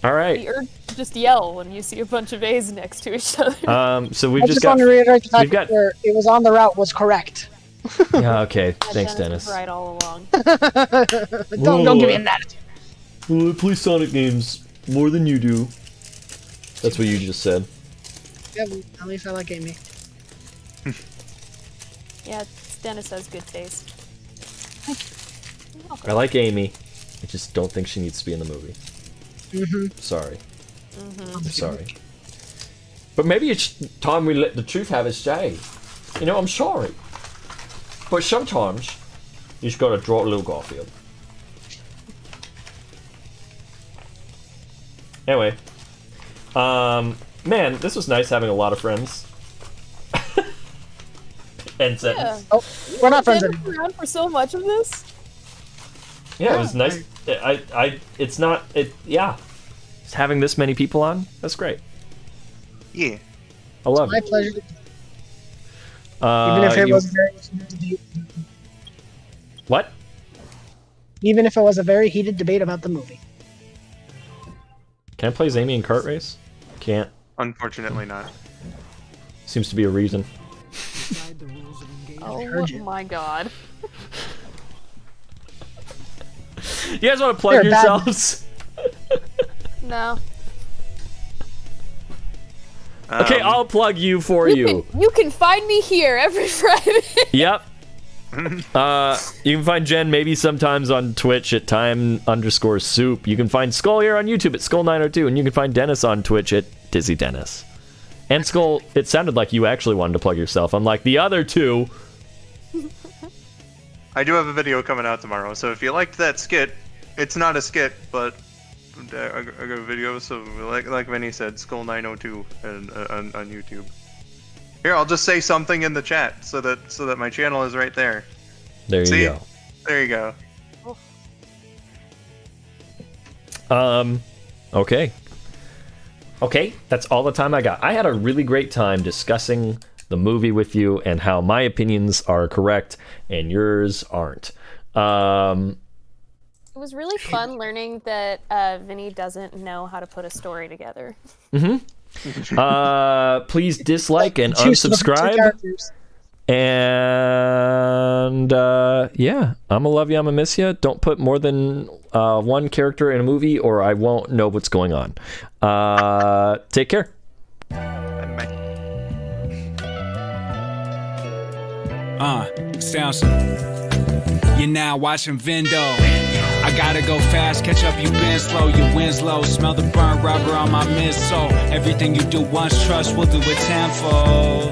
All right. The urge to just yell when you see a bunch of A's next to each other. So we've I just just got. want to reiterate the fact we've got- that it was on the route was correct. Yeah. Okay. Thanks, Dennis Dennis. was right all along. Don't give me an attitude. Well, I play Sonic games more than you do. That's what you just said. Yeah, at least I like Amy. Yeah, Dennis has good taste. I like Amy. I just don't think she needs to be in the movie. Sorry. I'm sorry. But maybe it's time we let the truth have its day. You know, I'm sorry. But sometimes you just gotta draw a little Garfield. Anyway. Man, this was nice having a lot of friends. End sentence. Oh, we're not friends Dennis anymore. around for so much of this. Yeah, it was nice. It's not, yeah. Just having this many people on, that's great. Yeah. I love My it. pleasure. Even if it was very heated debate. What? Even if it was a very heated debate about the movie. Can I play as Amy in kart race? Can't. Unfortunately not. Seems to be a reason. Oh heard you. my god. You guys want to plug You're bad. yourselves? No. Okay, I'll plug you for you. You can find me here every Friday. Yep. You can find Jen maybe sometimes on Twitch at time_soup. You can find Skull here on YouTube at Skull902, and you can find Dennis on Twitch at Dizzy Dennis. And Skull, it sounded like you actually wanted to plug yourself, unlike the other two. I do have a video coming out tomorrow, so if you liked that skit, it's not a skit, but I got a video. So like Vinny said, Skull902 on YouTube. Here, I'll just say something in the chat so that my channel is right there. There you See? go. There you go. Okay. Okay, that's all the time I got. I had a really great time discussing the movie with you and how my opinions are correct and yours aren't. It was really fun learning that Vinny doesn't know how to put a story together. Please dislike and Choose the two unsubscribe. characters. And yeah, I'ma love you, I'ma miss you. Don't put more than one character in a movie or I won't know what's going on. Take care. Sounds. You're now watching Vindo. I gotta go fast, catch up, you been slow, your win's low. Smell the burnt rubber on my midsole. Everything you do once, trust, we'll do it tenfold.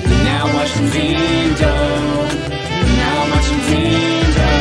You're now watching Vindo. You're now watching Vindo.